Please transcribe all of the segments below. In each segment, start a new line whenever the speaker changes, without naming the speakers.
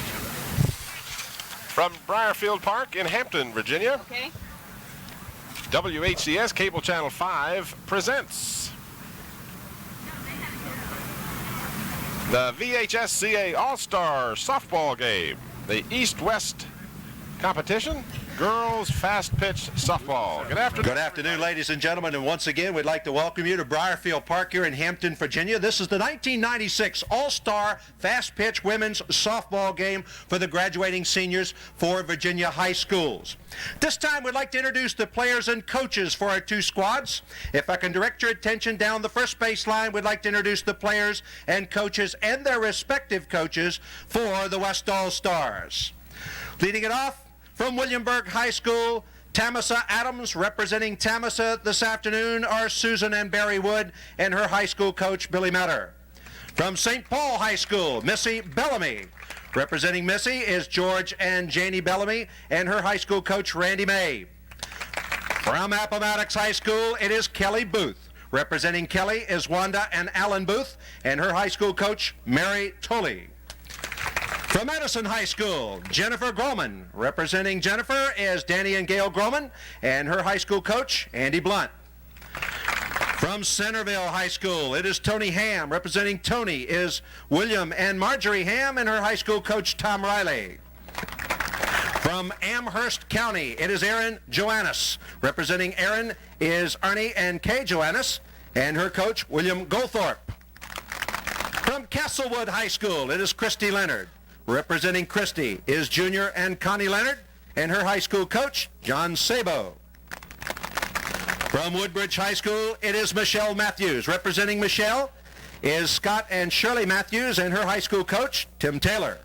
From Briarfield Park in Hampton, Virginia,
Okay.
WHCS Cable Channel 5 presents the VHSCA All Star Softball Game, the East-West competition, girls fast pitch softball. Good afternoon.
Good afternoon, ladies and gentlemen, and once again, we'd like to welcome you to Briarfield Park here in Hampton, Virginia. This is the 1996 All-Star Fast Pitch Women's Softball Game for the graduating seniors for Virginia high schools. This time, we'd like to introduce the players and coaches for our two squads. If I can direct your attention down the first baseline, we'd like to introduce the players and coaches and their respective coaches for the West All-Stars. Leading it off, from Williamsburg High School, Tamasa Adams. Representing Tamasa this afternoon are Susan and Barry Wood and her high school coach, Billy Metter. From St. Paul High School, Missy Bellamy. Representing Missy is George and Janie Bellamy and her high school coach, Randy May. From Appomattox High School, it is Kelly Booth. Representing Kelly is Wanda and Alan Booth and her high school coach, Mary Tolley. From Madison High School, Jennifer Groman. Representing Jennifer is Danny and Gail Groman and her high school coach, Andy Blunt. From Centerville High School, it is Tony Ham. Representing Tony is William and Marjorie Ham and her high school coach, Tom Riley. From Amherst County, it is Erin Joannis. Representing Erin is Ernie and Kay Joannis and her coach, William Goldthorpe. From Castlewood High School, it is Christy Leonard. Representing Christy is Junior and Connie Leonard and her high school coach, John Sabo. From Woodbridge High School, it is Michelle Matthews. Representing Michelle is Scott and Shirley Matthews and her high school coach, Tim Taylor.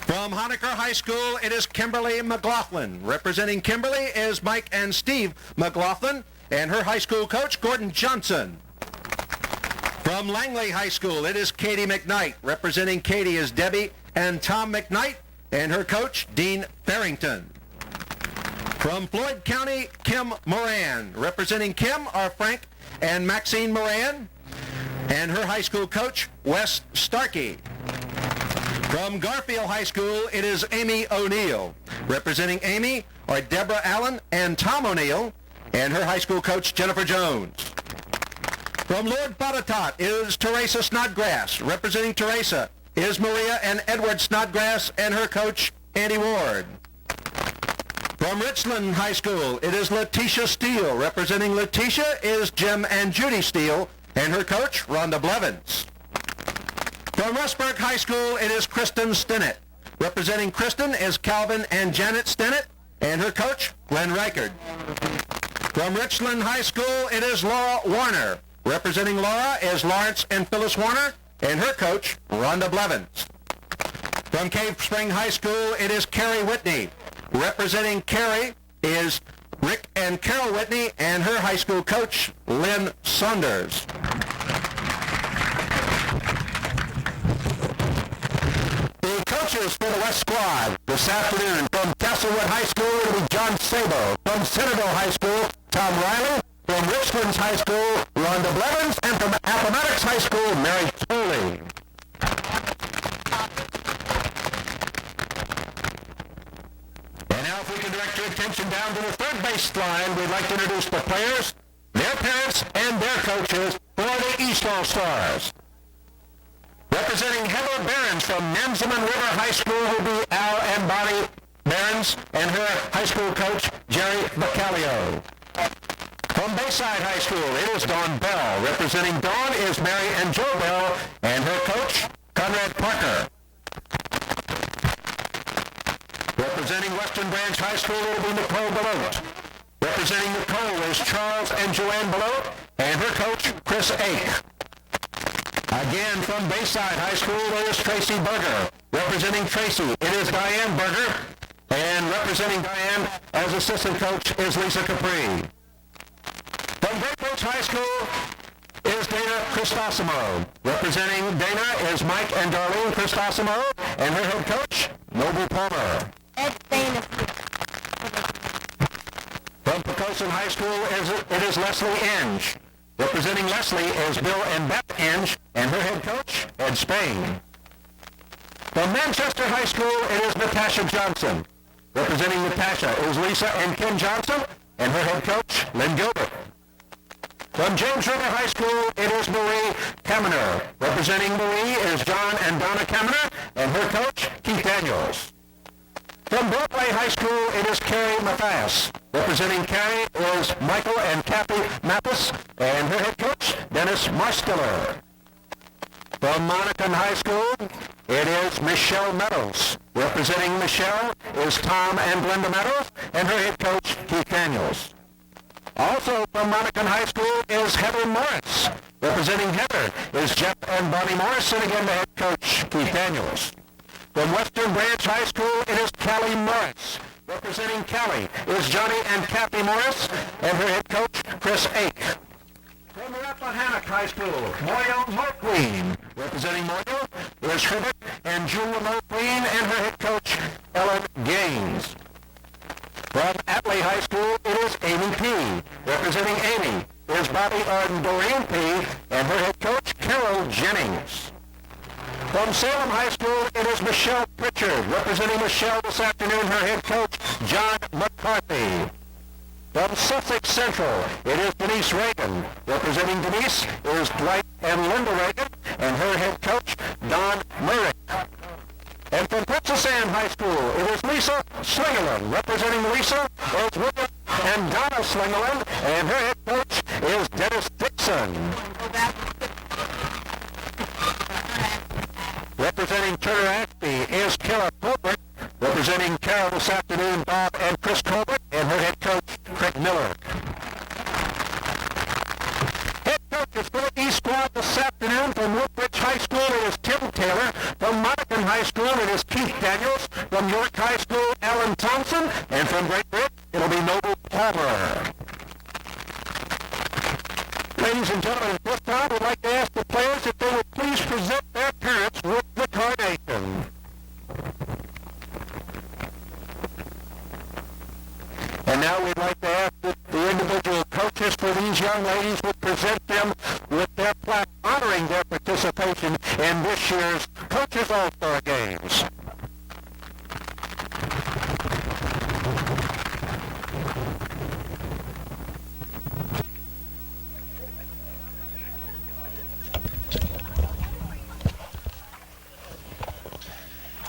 From Honaker High School, it is Kimberly McLaughlin. Representing Kimberly is Mike and Steve McLaughlin and her high school coach, Gordon Johnson. From Langley High School, it is Katie McKnight. Representing Katie is Debbie and Tom McKnight and her coach, Dean Farrington. From Floyd County, Kim Moran. Representing Kim are Frank and Maxine Moran and her high school coach, Wes Starkey. From Garfield High School, it is Amy O'Neill. Representing Amy are Deborah Allen and Tom O'Neill and her high school coach, Jennifer Jones. From Lord Botetourt is Teresa Snodgrass. Representing Teresa is Maria and Edward Snodgrass and her coach, Andy Ward. From Richland High School, it is Letitia Steele. Representing Letitia is Jim and Judy Steele and her coach, Rhonda Blevins. From Rustburg High School, it is Kristen Stinnett. Representing Kristen is Calvin and Janet Stinnett and her coach, Glenn Reichard. From Richland High School, it is Laura Warner. Representing Laura is Lawrence and Phyllis Warner and her coach, Rhonda Blevins. From Cave Spring High School, it is Carrie Whitney. Representing Carrie is Rick and Carol Whitney and her high school coach, Lynn Saunders. The coaches for the West Squad this afternoon, from Castlewood High School, it will be John Sabo. From Centerville High School, Tom Riley. From Richlands High School, Rhonda Blevins, and from Appomattox High School, Mary Tolley. And now if we can direct your attention down to the third base line, we'd like to introduce the players, their parents, and their coaches for the East All-Stars. Representing Heather Behrens from Nansemond River High School will be Al and Bonnie Behrens and her high school coach, Jerry Bacalio. From Bayside High School, it is Dawn Bell. Representing Dawn is Mary and Joe Bell and her coach, Conrad Parker. Representing Western Branch High School, it will be Nicole Belote. Representing Nicole is Charles and Joanne Belote and her coach, Chris Ake. Again, from Bayside High School, there is Tracy Berger. Representing Tracy, it is Diane Berger. And representing Diane as assistant coach is Lisa Capri. From Great Bridge High School is Dana Cristosimo. Representing Dana is Mike and Darlene Cristosimo, and her head coach, Noble Palmer. From Poquoson High School, it is Leslie Inge. Representing Leslie is Bill and Beth Inge, and her head coach, Ed Spain.
From Manchester High School, it is Natasha Johnson. Representing Natasha is Lisa and Kim Johnson, and her head coach, Lynn Gilbert. From James River High School, it is Marie Kaminer. Representing Marie is John and Donna Kaminer, and her coach, Keith Daniels. From Broadway High School, it is Carrie Mathias. Representing Carrie is Michael and Kathy Mathis, and her head coach, Dennis Marstiller. From Monacan High School, it is Michelle Meadows. Representing Michelle is Tom and Glenda Meadows, and her head coach, Keith Daniels. Also from Monacan High School is Heather Morris. Representing Heather is Jeff and Bonnie Morris, and again the head coach, Keith Daniels. From Western Branch High School, it is Callie Morris. Representing Callie is Johnny and Kathy Morris, and her head coach, Chris Ake. From Rappahannock High School, Moyo Mulqueen. Representing Moyo is Herbert and Julia Mulqueen, and her head coach, Ellen Gaines. From Atlee High School, it is Amy P. Representing Amy is Bobby and Doreen P. and her head coach, Carol Jennings. From Salem High School, it is Michelle Pritchard. Representing Michelle this afternoon, her head coach, John McCarthy. From Sussex Central, it is Denise Reagan. Representing Denise is Dwight and Linda Reagan, and her head coach, Don Murray. And from Princess Anne High School, it is Lisa Slingerland. Representing Lisa is William and Donna Slingerland, and her head coach is Dennis Dixon. Representing Turner Ashby is Kara Colbert. Representing Carol this afternoon, Bob and Chris Colbert, and her head coach, Craig Miller. Head coaches for the East Squad this afternoon from Woodbridge High School, it is Tim Taylor. From Monacan High School, it is Keith Daniels. From York High School, Alan Thompson. And from Great Britain, it'll be Noble Palmer. Ladies and gentlemen, at this time, we'd like to ask the players if they would please present their parents with the carnation. And now we'd like to ask that the individual coaches for these young ladies would present them with their plaque honoring their participation in this year's Coaches All Star Games.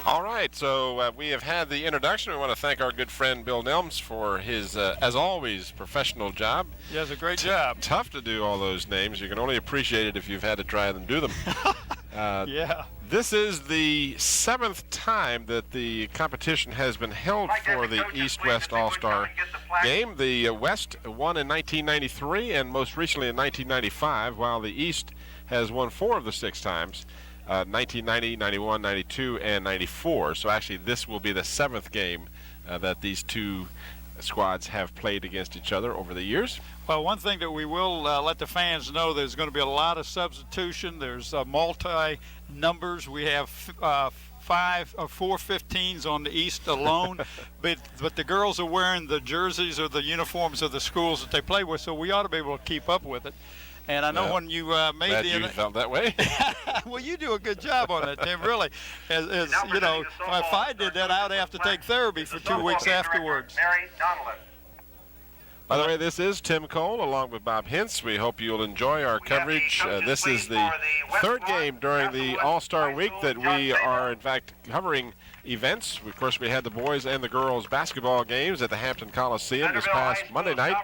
All right, so we have had the introduction. We want to thank our good friend Bill Nelms for his, as always, professional job.
He does a great job.
Tough to do all those names. You can only appreciate it if you've had to try and do them.
Yeah.
This is the 7th time that the competition has been held for the East-West All-Star game. The West won in 1993 and most recently in 1995, while the East has won 4 of the 6 times. 1990, 91, 92, and 94. So actually this will be the 7th game that these two squads have played against each other over the years.
Well, one thing that we will let the fans know, there's going to be a lot of substitution. There's multi-numbers. We have 4 15s on the East alone, but the girls are wearing the jerseys or the uniforms of the schools that they play with, so we ought to be able to keep up with it. And I know when you made
Glad you felt that way.
Well, you do a good job on that, Tim, really. As you know, if I did that, I'd have to take therapy for 2 weeks afterwards.
By the way, this is Tim Cole along with Bob Hintz. We hope you'll enjoy our coverage. This is the 3rd game during the All-Star Week that we are, in fact, covering events. Of course, we had the boys and the girls basketball games at the Hampton Coliseum this past Monday night.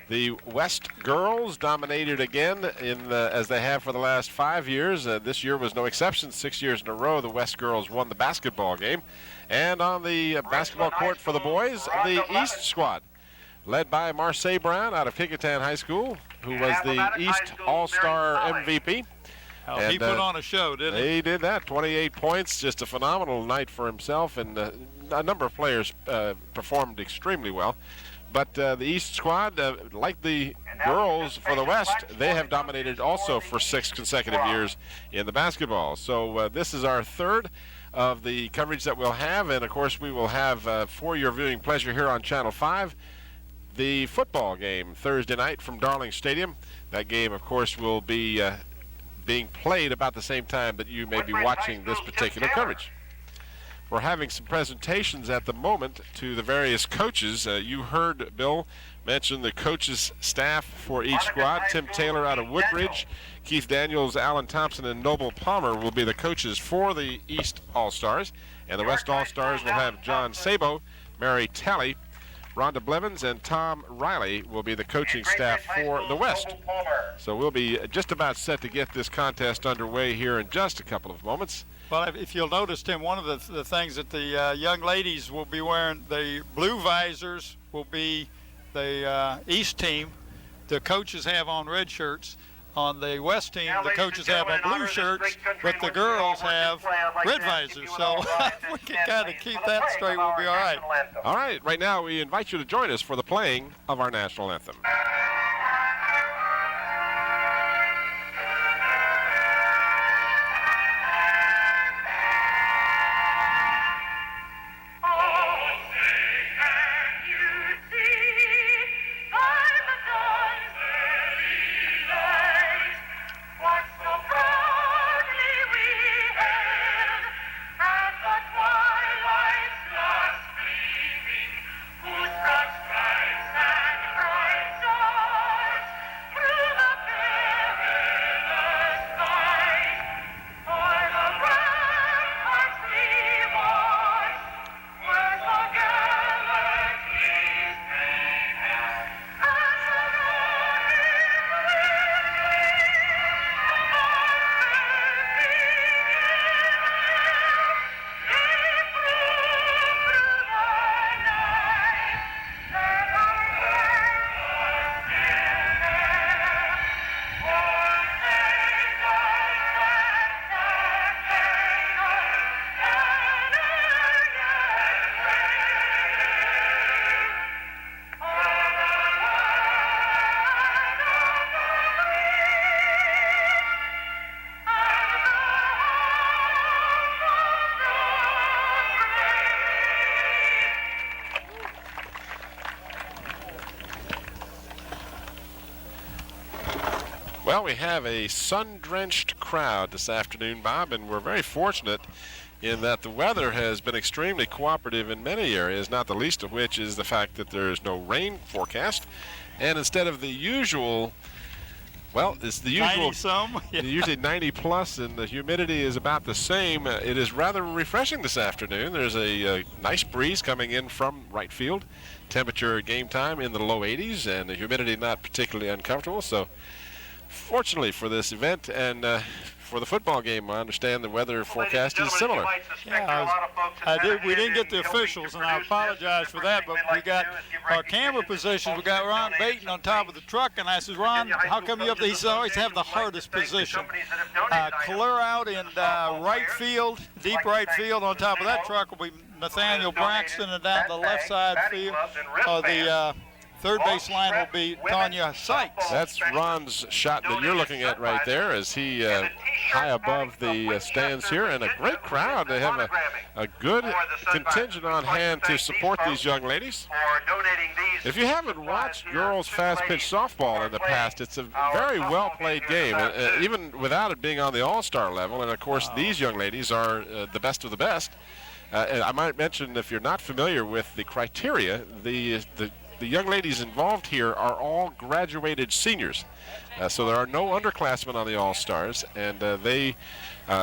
The West girls dominated again as they have for the last 5 years. This year was no exception. 6 years in a row, the West girls won the basketball game. And on the basketball court for the boys, the East squad, led by Marseille Brown out of Kickintown High School, who was the East All-Star MVP.
He put on a show, didn't he?
He did that. 28 points, just a phenomenal night for himself, and a number of players performed extremely well. But the East squad, like the girls for the West, they have dominated also for 6 consecutive years in the basketball. So this is our 3rd of the coverage that we'll have, and of course we will have, for your viewing pleasure here on Channel 5, the football game Thursday night from Darling Stadium. That game, of course, will be being played about the same time that you may be watching this particular coverage. we're having some presentations at the moment to the various coaches. You heard Bill mention the coaches' staff for each squad. Tim Taylor out of Woodbridge, Keith Daniels, Alan Thompson, and Noble Palmer will be the coaches for the East All-Stars. And the West All-Stars will have John Sabo, Mary Talley, Rhonda Blevins, and Tom Riley will be the coaching staff for the West. So we'll be just about set to get this contest underway here in just a couple of moments.
Well, if you'll notice, Tim, one of the things that the young ladies will be wearing, the blue visors will be the East team. The coaches have on red shirts. On the West team, the coaches have on blue shirts, but the girls have red visors. So we can kind of keep that straight. We'll be all right.
All right. Right now, we invite you to join us for the playing of our national anthem. Well, we have a sun-drenched crowd this afternoon, Bob, and we're very fortunate in that the weather has been extremely cooperative in many areas, not the least of which is the fact that there is no rain forecast. And instead of the usual, well, it's the usual
90-some.
Usually 90 plus, and the humidity is about the same. It is rather refreshing this afternoon. There's a nice breeze coming in from right field. Temperature at game time in the low 80s, and the humidity not particularly uncomfortable. So fortunately for this event and for the football game, I understand the weather forecast is similar.
Yeah, we didn't get the officials, and I apologize for that, but we got our camera positions. We got Ron Baton on top of the truck, and I said, Ron, how come you up there? He said, always have the hardest position. Clear out in right field, deep right field. On top of that truck will be Nathaniel Braxton, and down the left side field, the third base line will be Tanya Sykes.
That's Ron's shot that you're looking at right there as he high above the stands here, and a great crowd. They have a good contingent on hand to support these young ladies. If you haven't watched girls fast pitch softball in the past, it's a very well played game, even without it being on the all-star level. And of course, these young ladies are the best of the best. And I might mention, if you're not familiar with the criteria, the young ladies involved here are all graduated seniors. So there are no underclassmen on the All-Stars, and they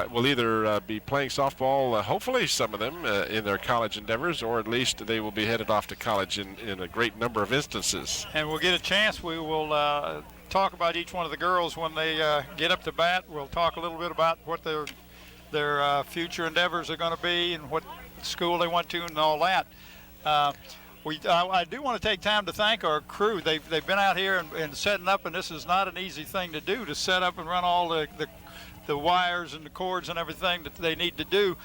will either be playing softball, hopefully some of them, in their college endeavors, or at least they will be headed off to college in a great number of instances.
And we'll get a chance. We will talk about each one of the girls when they get up to bat. We'll talk a little bit about what their future endeavors are going to be and what school they went to and all that. I do want to take time to thank our crew. They've been out here and setting up, and this is not an easy thing to do, to set up and run all the wires and the cords and everything that they need to do.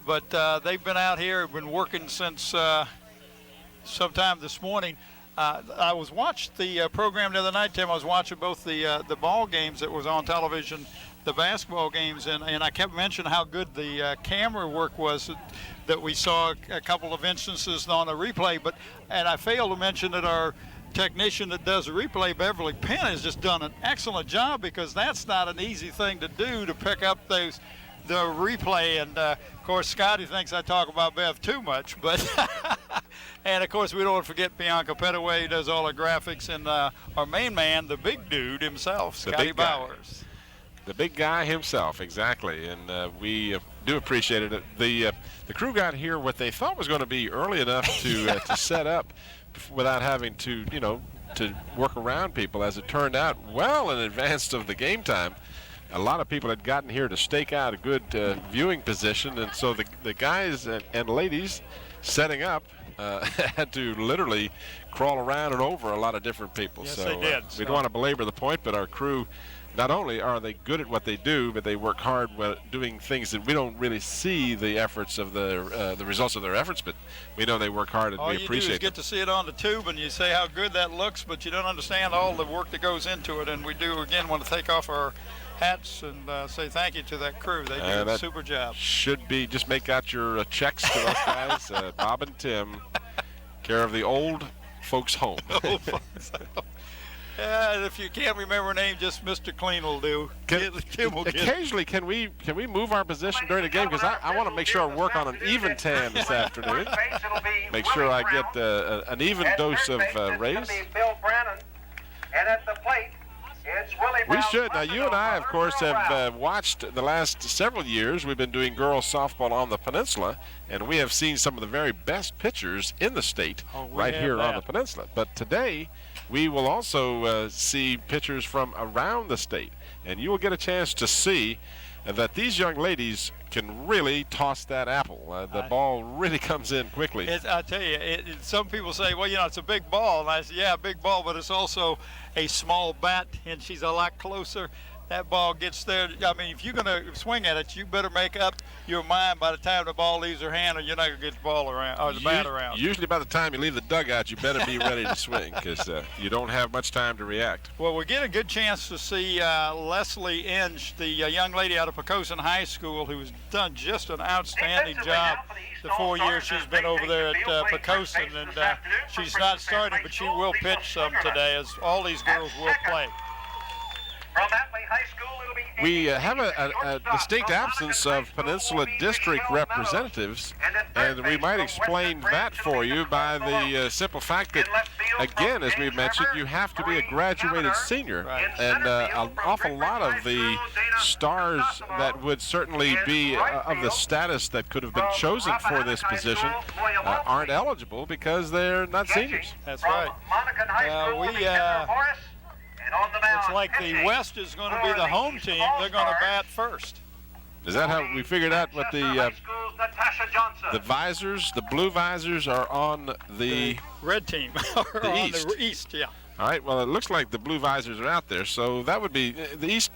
But they've been out here, been working since sometime this morning. I was watched the program the other night, Tim. I was watching both the ball games that was on television, the basketball games, and I kept mentioning how good the camera work was that we saw a couple of instances on a replay, and I failed to mention that our technician that does the replay, Beverly Penn, has just done an excellent job, because that's not an easy thing to do, to pick up those the replay, and of course Scotty thinks I talk about Bev too much, but and of course we don't want to forget Bianca Pettaway, who does all the graphics, and our main man, the big dude himself, Scotty Bowers.
The big guy himself, exactly, and we do appreciate it. The crew got here what they thought was going to be early enough to set up without having to, to work around people. As it turned out, well in advance of the game time, a lot of people had gotten here to stake out a good viewing position, and so the guys and ladies setting up had to literally crawl around and over a lot of different people.
Yes,
so
they did.
We don't want to belabor the point, but our crew, not only are they good at what they do, but they work hard doing things that we don't really see the efforts of the results of their efforts, but we know they work hard, and
all
we
you
appreciate
do is get to see it on the tube, and you say how good that looks, but you don't understand all the work that goes into it. And we do again want to take off our hats and say thank you to that crew. They do a super job.
Should be just make out your checks to those guys, Bob and Tim, care of the old folks home.
And if you can't remember a name, just Mr. Clean will do. Tim will
Occasionally, can we move our position during the game? Because I want to make sure I work on an even tan this afternoon. Make sure I get an even dose of rays. We should. Now, you and I, of course, have watched the last several years. We've been doing girls softball on the peninsula, and we have seen some of the very best pitchers in the state right here on the peninsula. But today, we will also see pitchers from around the state, and you will get a chance to see that these young ladies can really toss that apple. The ball really comes in quickly.
I tell you, some people say, well, it's a big ball. And I say, yeah, big ball, but it's also a small bat, and she's a lot closer. That ball gets there. I mean, if you're going to swing at it, you better make up your mind by the time the ball leaves her hand, or you're not going to get the ball around, or the bat around.
Usually by the time you leave the dugout, you better be ready to swing, because you don't have much time to react.
Well, we get a good chance to see Leslie Inge, the young lady out of Pocosin High School, who's done just an outstanding job the 4 years she's been over there at Pocosin. And she's not starting, but she will pitch some today, as all these girls will play.
We have a distinct absence of Peninsula District representatives, and we might explain that for you by the simple fact that, again, as we mentioned, you have to be a graduated senior, and an awful lot of the stars that would certainly be of the status that could have been chosen for this position aren't eligible because they're not seniors.
That's right. Looks like the West is going to be the home team. They're going to bat first.
Is that how we figured out what the visors, the blue visors, are on the
red team?
The East.
The East, yeah.
All right. Well, it looks like the blue visors are out there, so that would be the East.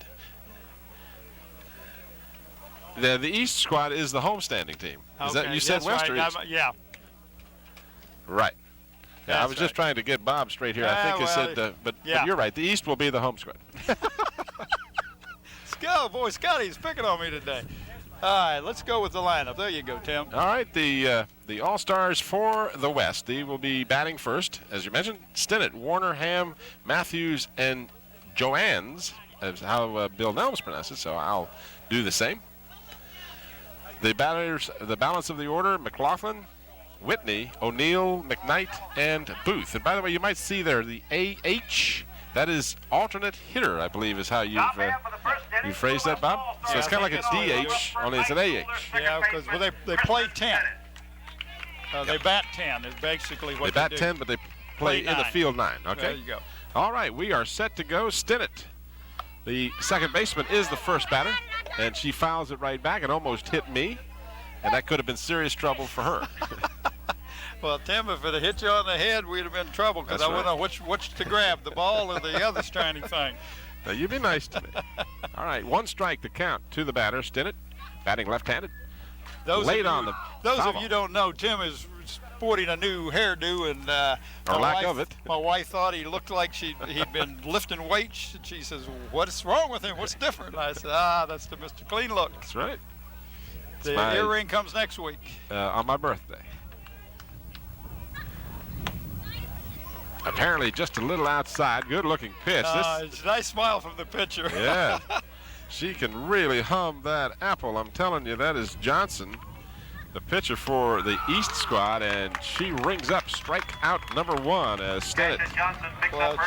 The East squad is the homestanding team. Is that you said West or East?
Yeah.
Right. Yeah, I was just trying to get Bob straight here. I think I said, but you're right. The East will be the home squad.
Boy, Scotty's picking on me today. All right, let's go with the lineup. There you go, Tim.
All right, the All-Stars for the West. They will be batting first, as you mentioned. Stinnett, Warner, Ham, Matthews, and Joannes, is how Bill Nelms pronounces it, so I'll do the same. The batters, the balance of the order, McLaughlin, Whitney, O'Neill, McKnight, and Booth. And by the way, you might see there the AH. That is alternate hitter, I believe, is how you phrased that, Bob. So it's kind of like a DH, only it's an AH.
Yeah, because they play 10. They bat 10 is basically what
they bat 10, but they play in the field 9. Okay.
There you go.
All right, we are set to go. Stinnett, the second baseman, is the first batter, and she fouls it right back and almost hit me, and that could have been serious trouble for her.
Well, Tim, if it had hit you on the head, we'd have been in trouble because I wouldn't know which to grab, the ball or the other shiny thing.
Now, you be nice to me. All right, one strike to count to the batter, Stinnett, batting left-handed.
Those of you don't know, Tim is sporting a new hairdo, and
or lack of it.
My wife thought he looked like he'd been lifting weights. She says, "What's wrong with him? What's different?" And I said, "That's the Mr. Clean look."
That's right.
The earring comes next week.
On my birthday. Apparently just a little outside. Good-looking pitch.
It's a nice smile from the pitcher.
Yeah. She can really hum that apple. I'm telling you, that is Johnson, the pitcher for the East squad, and she rings up strikeout number 1 as Stennett.
Well,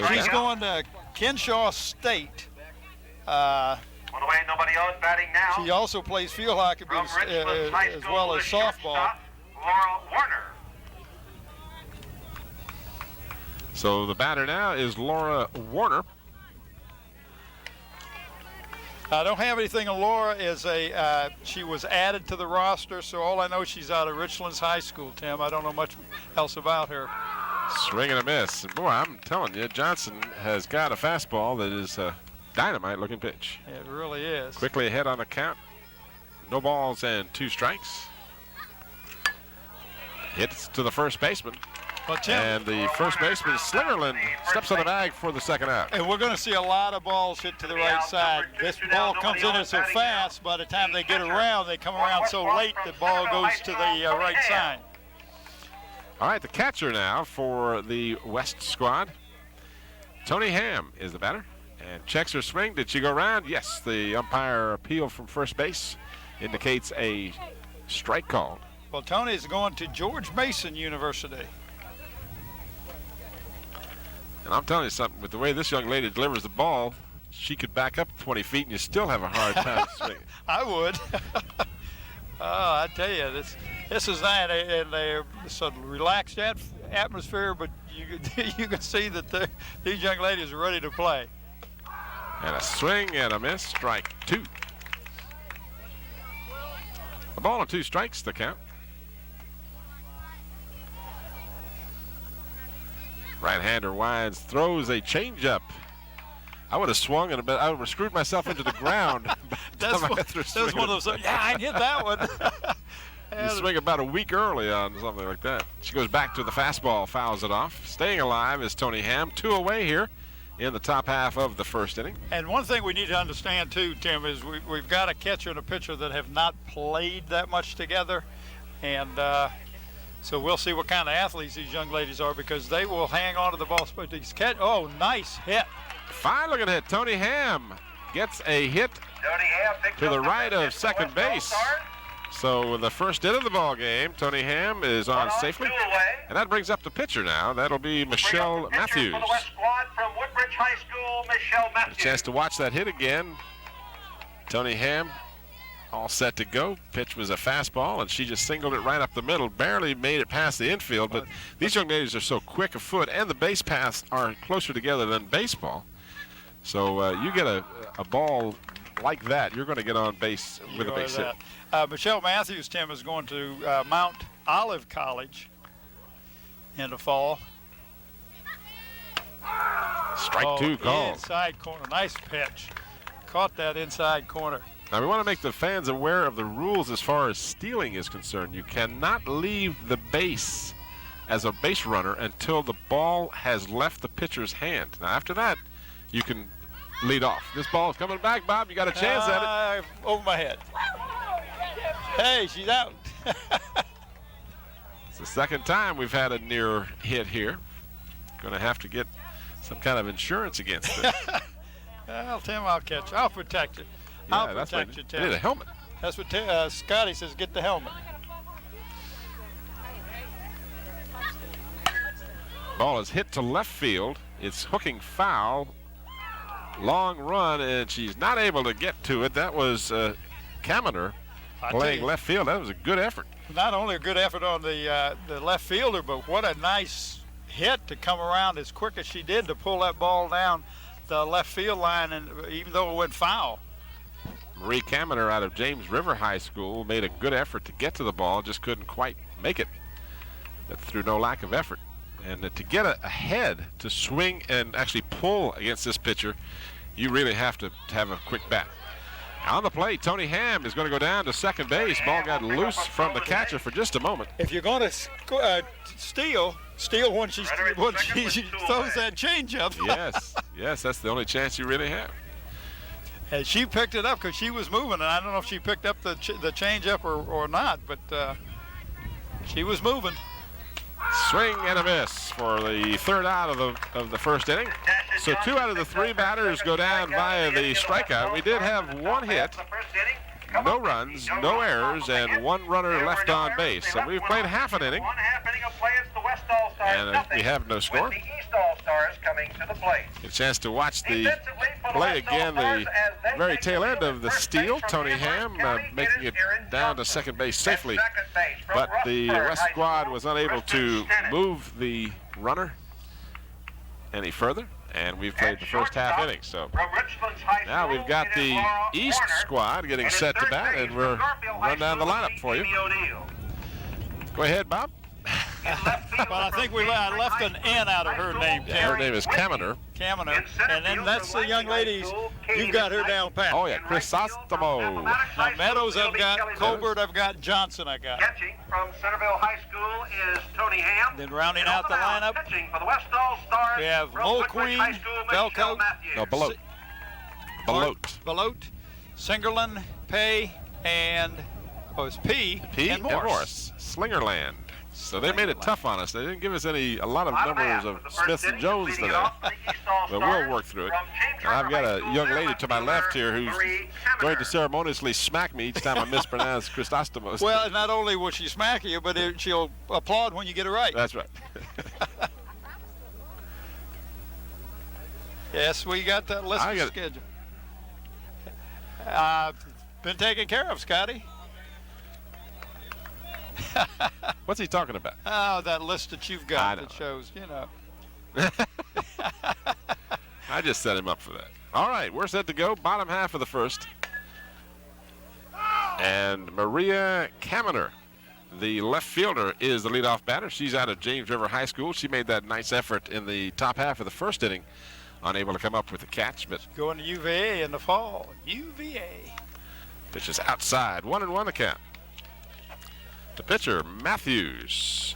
she's going to Kenshaw State.
On the way, nobody else batting now.
She also plays field hockey as well as softball.
Laura Warner.
So the batter now is Laura Warner.
I don't have anything on Laura. She was added to the roster, so all I know is she's out of Richlands High School, Tim. I don't know much else about her.
Swing and a miss. Boy, I'm telling you, Johnson has got a fastball that is a dynamite-looking pitch.
It really is.
Quickly ahead on the count. No balls and 2 strikes. Hits to the first baseman.
Well, Tim,
and the first baseman, Slingerland, steps on the bag for the second out.
and we're going to see a lot of balls hit to the right side. This ball comes in so fast, by the time they get around, they come around so late, the ball goes to the right side.
All right, the catcher now for the West squad. Tony Ham is the batter and checks her swing. Did she go around? Yes, the umpire appeal from first base indicates a strike call.
Well, Tony is going to George Mason University.
And I'm telling you something, with the way this young lady delivers the ball, she could back up 20 feet and you still have a hard time swinging.
I would. Oh, I tell you, this is nice, and it's a relaxed atmosphere, but you can see that these young ladies are ready to play.
And a swing and a miss, strike 2. A ball and 2 strikes to count. Right-hander winds, throws a changeup. I would have swung and I would have screwed myself into the ground.
That's one of those. Yeah, I hit that one.
You swing about a week early on something like that. She goes back to the fastball, fouls it off. Staying alive is Tony Ham. 2 away here in the top half of the first inning.
And one thing we need to understand too, Tim, is we've got a catcher and a pitcher that have not played that much together, and so we'll see what kind of athletes these young ladies are, because they will hang on to the ball. Oh, nice hit.
Fine looking hit. Tony Ham gets a hit to the right of second base. So the first hit of the ball game, Tony Ham is on safely. And that brings up the pitcher now. That'll be Michelle Matthews. A chance to watch that hit again. Tony Ham all set to go. Pitch was a fastball, and she just singled it right up the middle. Barely made it past the infield, but these young ladies are so quick of foot, and the base paths are closer together than baseball. So you get a ball like that, you're going to get on base with a base hit.
Michelle Matthews, Tim, is going to Mount Olive College in the fall.
Strike 2 call.
Inside corner. Nice pitch. Caught that inside corner.
Now, we want to make the fans aware of the rules as far as stealing is concerned. You cannot leave the base as a base runner until the ball has left the pitcher's hand. Now, after that, you can lead off. This ball is coming back, Bob. You got a chance at it.
Over my head. Hey, she's out.
It's the second time we've had a near hit here. Going to have to get some kind of insurance against it.
Well, Tim, I'll catch you. I'll protect you. I'll protect you, Tim.
They need a helmet.
That's what Scotty says, get the helmet.
Ball is hit to left field. It's hooking foul. Long run, and she's not able to get to it. That was Kaminer playing left field. That was a good effort.
Not only a good effort on the left fielder, but what a nice hit to come around as quick as she did to pull that ball down the left field line, and even though it went foul.
Marie Kaminer out of James River High School made a good effort to get to the ball, just couldn't quite make it. That through no lack of effort. And to get ahead, to swing and actually pull against this pitcher, you really have to have a quick bat. On the plate, Tony Ham is going to go down to second base. Ball got loose from the catcher for just a moment.
If you're going to steal when she throws that changeup.
Yes, that's the only chance you really have.
And she picked it up because she was moving, and I don't know if she picked up the changeup or not, but she was moving.
Swing and a miss for the third out of the first inning. So 2 out of the 3 batters go down via the strikeout. We did have 1 hit, no runs, no errors, and 1 runner left on base. So we've played half an inning, and we have no score. A chance to watch the play again, the very tail end of the steal. Tony Ham making it down to second base safely, but the West squad was unable to move the runner any further, and we've played the first half inning. So now we've got the East squad getting set to bat, and we'll run down the lineup for you. Go ahead, Bob.
Well, I think I left an N out of her name, Terry.
Her name is Kaminer.
Kaminer. And then that's the young ladies. You've got her down pat.
Oh, yeah, Chrysostomo.
Now, Meadows I've got, Colbert I've got, Johnson I got.
Catching from Centerville High School is Tony Ham.
Then rounding out the lineup,
Pitching for the West All Stars
we have Mulqueen, Belcoat,
No, Belote.
Belote, Singerland, Pay, and it's P and Morris.
Slingerland. So they made it tough on us. They didn't give us a lot of numbers of Smiths and Jones today. But we'll work through it. And I've got a young lady to my left here who's going to ceremoniously smack me each time I mispronounce Chrysostomos.
Well, not only will she smack you, but she'll applaud when you get it right.
That's right.
Yes, we got that listed schedule. Been taken care of, Scotty.
What's he talking about?
Oh, that list that you've got that shows,
I just set him up for that. All right, we're set to go. Bottom half of the first. And Maria Kaminer, the left fielder, is the leadoff batter. She's out of James River High School. She made that nice effort in the top half of the first inning, unable to come up with a catch. But
going to UVA in the fall. UVA.
Pitches outside. 1-1 the count. The pitcher, Matthews.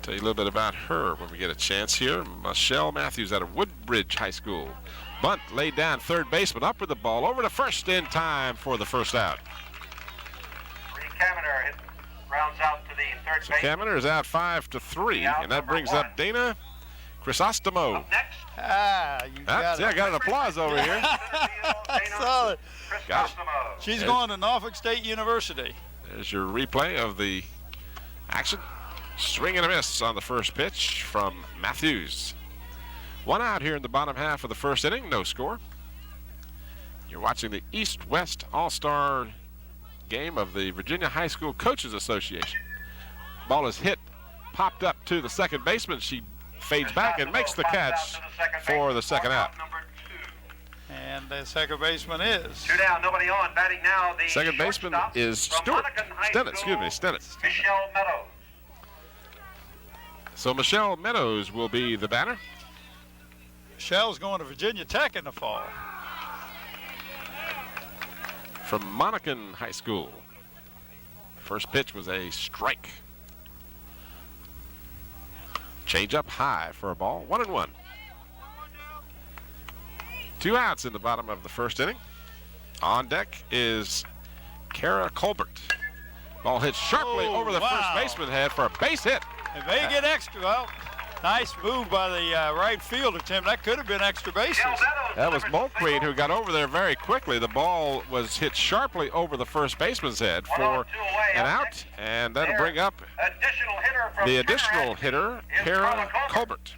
Tell you a little bit about her when we get a chance here. Michelle Matthews out of Woodbridge High School. Bunt laid down, third baseman up with the ball over to first in time for the first out.
Kaminer rounds out to the third
So
base.
Kaminer is out 5-3, and that brings up Dana Chrysostomo.
Up next,
You got it.
I got an applause over here.
I saw it.
Got it.
She's going to Norfolk State University.
There's your replay of the action. Swing and a miss on the first pitch from Matthews. 1 out here in the bottom half of the first inning, no score. You're watching the East-West All-Star game of the Virginia High School Coaches Association. Ball is hit, popped up to the second baseman. She fades back and makes the catch for the second out.
And the second baseman is.
2 down, nobody on. Batting now, the
Second baseman
shortstop
is
from
Stennett.
Monacan High School, Michelle Meadows.
So Michelle Meadows will be the batter.
Michelle's going to Virginia Tech in the fall.
From Monacan High School. First pitch was a strike. Change up high for a ball. 1-1. 2 outs in the bottom of the first inning. On deck is Kara Colbert. Ball hit sharply over the first baseman head for a base hit.
It may get extra. Well, nice move by the right fielder, Tim. That could have been extra bases.
That was Mulqueen who got over there very quickly. The ball was hit sharply over the first baseman's head for an out, and that'll bring up the additional hitter, Kara Colbert.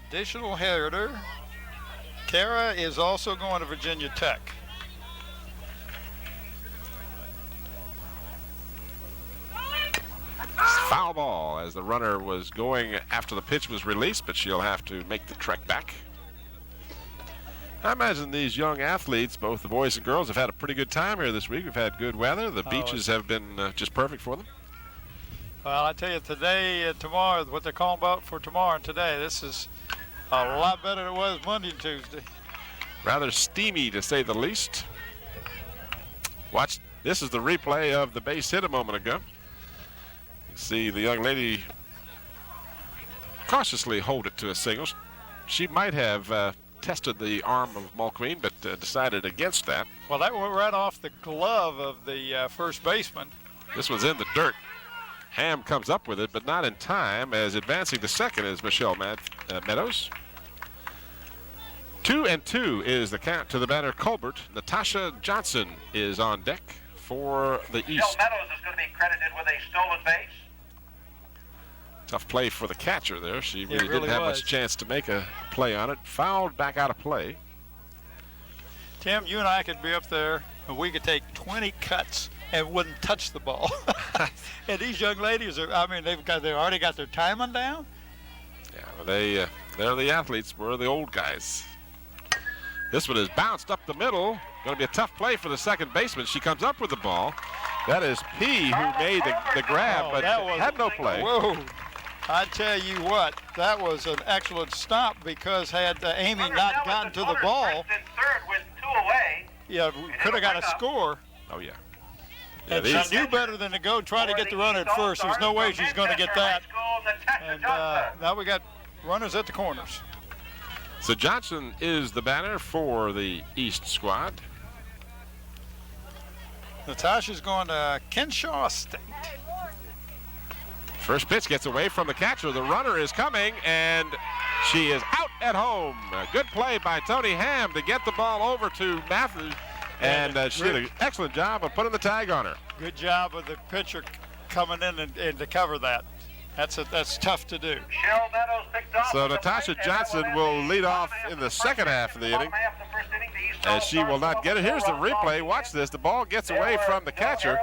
Additional hitter. Kara is also going to Virginia Tech.
Foul ball as the runner was going after the pitch was released, but she'll have to make the trek back. I imagine these young athletes, both the boys and girls, have had a pretty good time here this week. We've had good weather. The beaches have been just perfect for them.
Well, I tell you, today and tomorrow, what they're calling about for tomorrow and today, this is a lot better than it was Monday and Tuesday.
Rather steamy, to say the least. Watch, this is the replay of the base hit a moment ago. You see the young lady cautiously hold it to a single. She might have tested the arm of Mulqueen, but decided against that.
Well, that went right off the glove of the first baseman.
This one's in the dirt. Ham comes up with it, but not in time, as advancing to second is Michelle Meadows. 2-2 is the count to the batter, Colbert. Natasha Johnson is on deck for the
Jill
East.
Meadows is going to be credited with a stolen base.
Tough play for the catcher there. She really,
really
didn't have
was.
much chance to make a play on it. Fouled back out of play.
Tim, you and I could be up there and we could take 20 cuts and wouldn't touch the ball. And these young ladies are, I mean, they already got their timing down.
Yeah, well, they're the athletes. We're the old guys. This one is bounced up the middle. Going to be a tough play for the second baseman. She comes up with the ball. That is P who made the grab, but had no play.
Whoa. I tell you what, that was an excellent stop because had Amy not gotten to the ball,
In third with 2 away.
yeah, we could have got a score.
Oh, yeah.
And she knew better than to go try to get the runner at first. There's no way she's going to get that. And now we got runners at the corners.
So Johnson is the batter for the East squad.
Natasha's going to Kenshaw State.
First pitch gets away from the catcher. The runner is coming, and she is out at home. A good play by Tony Ham to get the ball over to Matthews, and she did an excellent job of putting the tag on her.
Good job of the pitcher coming in and to cover that. That's tough to do.
Jill Meadows picked off.
So Natasha Johnson will lead off in the second half of the inning, as she will not get it. Here's the replay. Watch this. The ball gets away from the catcher,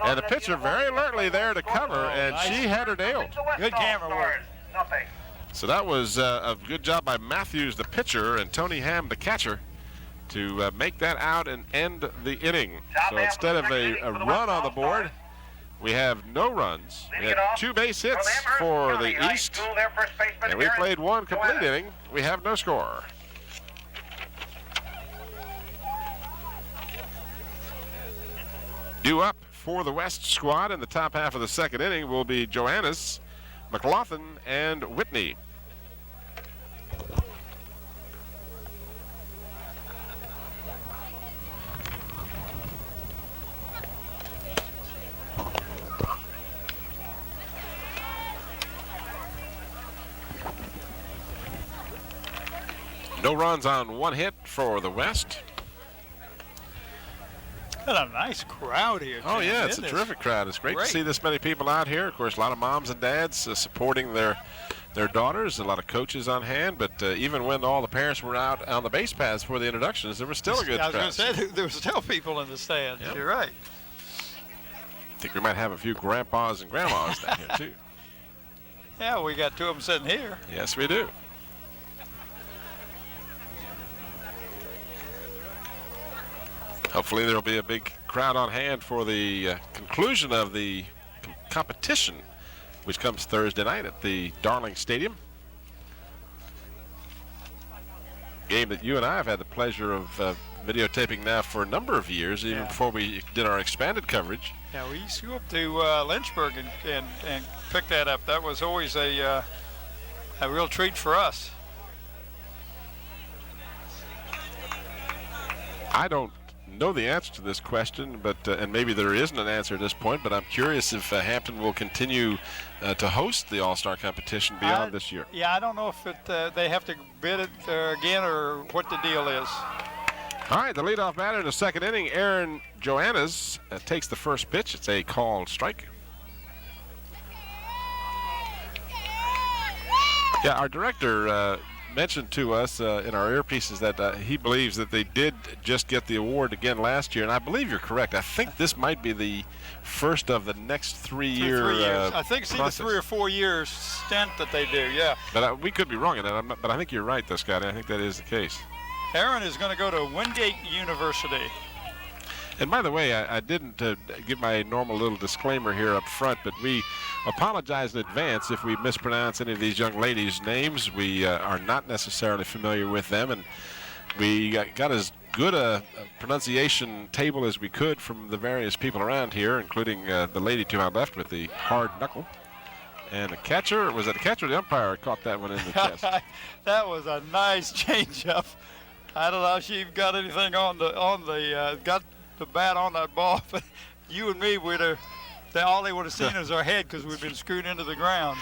and the pitcher very alertly there to cover, and she had her nailed.
Good camera work.
Nothing.
So that was a good job by Matthews, the pitcher, and Tony Ham, the catcher, to make that out and end the inning. So instead of a run on the board, we have no runs. We had 2 base hits for the East, and we played 1 complete inning. We have no score. Due up for the West squad in the top half of the second inning will be Johannes, McLaughlin, and Whitney. No runs on 1 hit for the West.
Got a nice crowd here.
Oh,
Tim,
yeah, it's a
isn't it?
terrific crowd. It's great to see this many people out here. Of course, a lot of moms and dads supporting their daughters, a lot of coaches on hand, but even when all the parents were out on the base paths for the introductions, there was still a good crowd.
I was going to say, there were still people in the stands.
Yep.
You're right.
I think we might have a few grandpas and grandmas down here, too.
Yeah, we got 2 of them sitting here.
Yes, we do. Hopefully there will be a big crowd on hand for the conclusion of the competition, which comes Thursday night at the Darling Stadium. Game that you and I have had the pleasure of videotaping now for a number of years, even before we did our expanded coverage.
Yeah, we used to go up to Lynchburg and pick that up. That was always a real treat for us.
I don't know the answer to this question, but and maybe there isn't an answer at this point, but I'm curious if Hampton will continue to host the All-Star competition beyond this year.
Yeah, I don't know if they have to bid it again or what the deal is.
All right, the leadoff batter in the second inning, Aaron Johannes, takes the first pitch. It's a called strike. Yeah, our director mentioned to us in our earpieces that he believes that they did just get the award again last year, and I believe you're correct. I think this might be the first of the next 3 years.
I think it's either 3 or 4 years stint that they do, yeah.
But we could be wrong in that, but I think you're right, though, Scotty. I think that is the case.
Aaron is going to go to Wingate University.
And by the way, I didn't give my normal little disclaimer here up front, but we apologize in advance if we mispronounce any of these young ladies' names. We are not necessarily familiar with them, and we got as good a pronunciation table as we could from the various people around here, including the lady to my left with the hard knuckle. And the catcher, was it the catcher or the umpire caught that one in the chest?
That was a nice changeup. I don't know if she got anything on the got the bat on that ball, but you and me all they would have seen is our head because we've been screwed into the ground.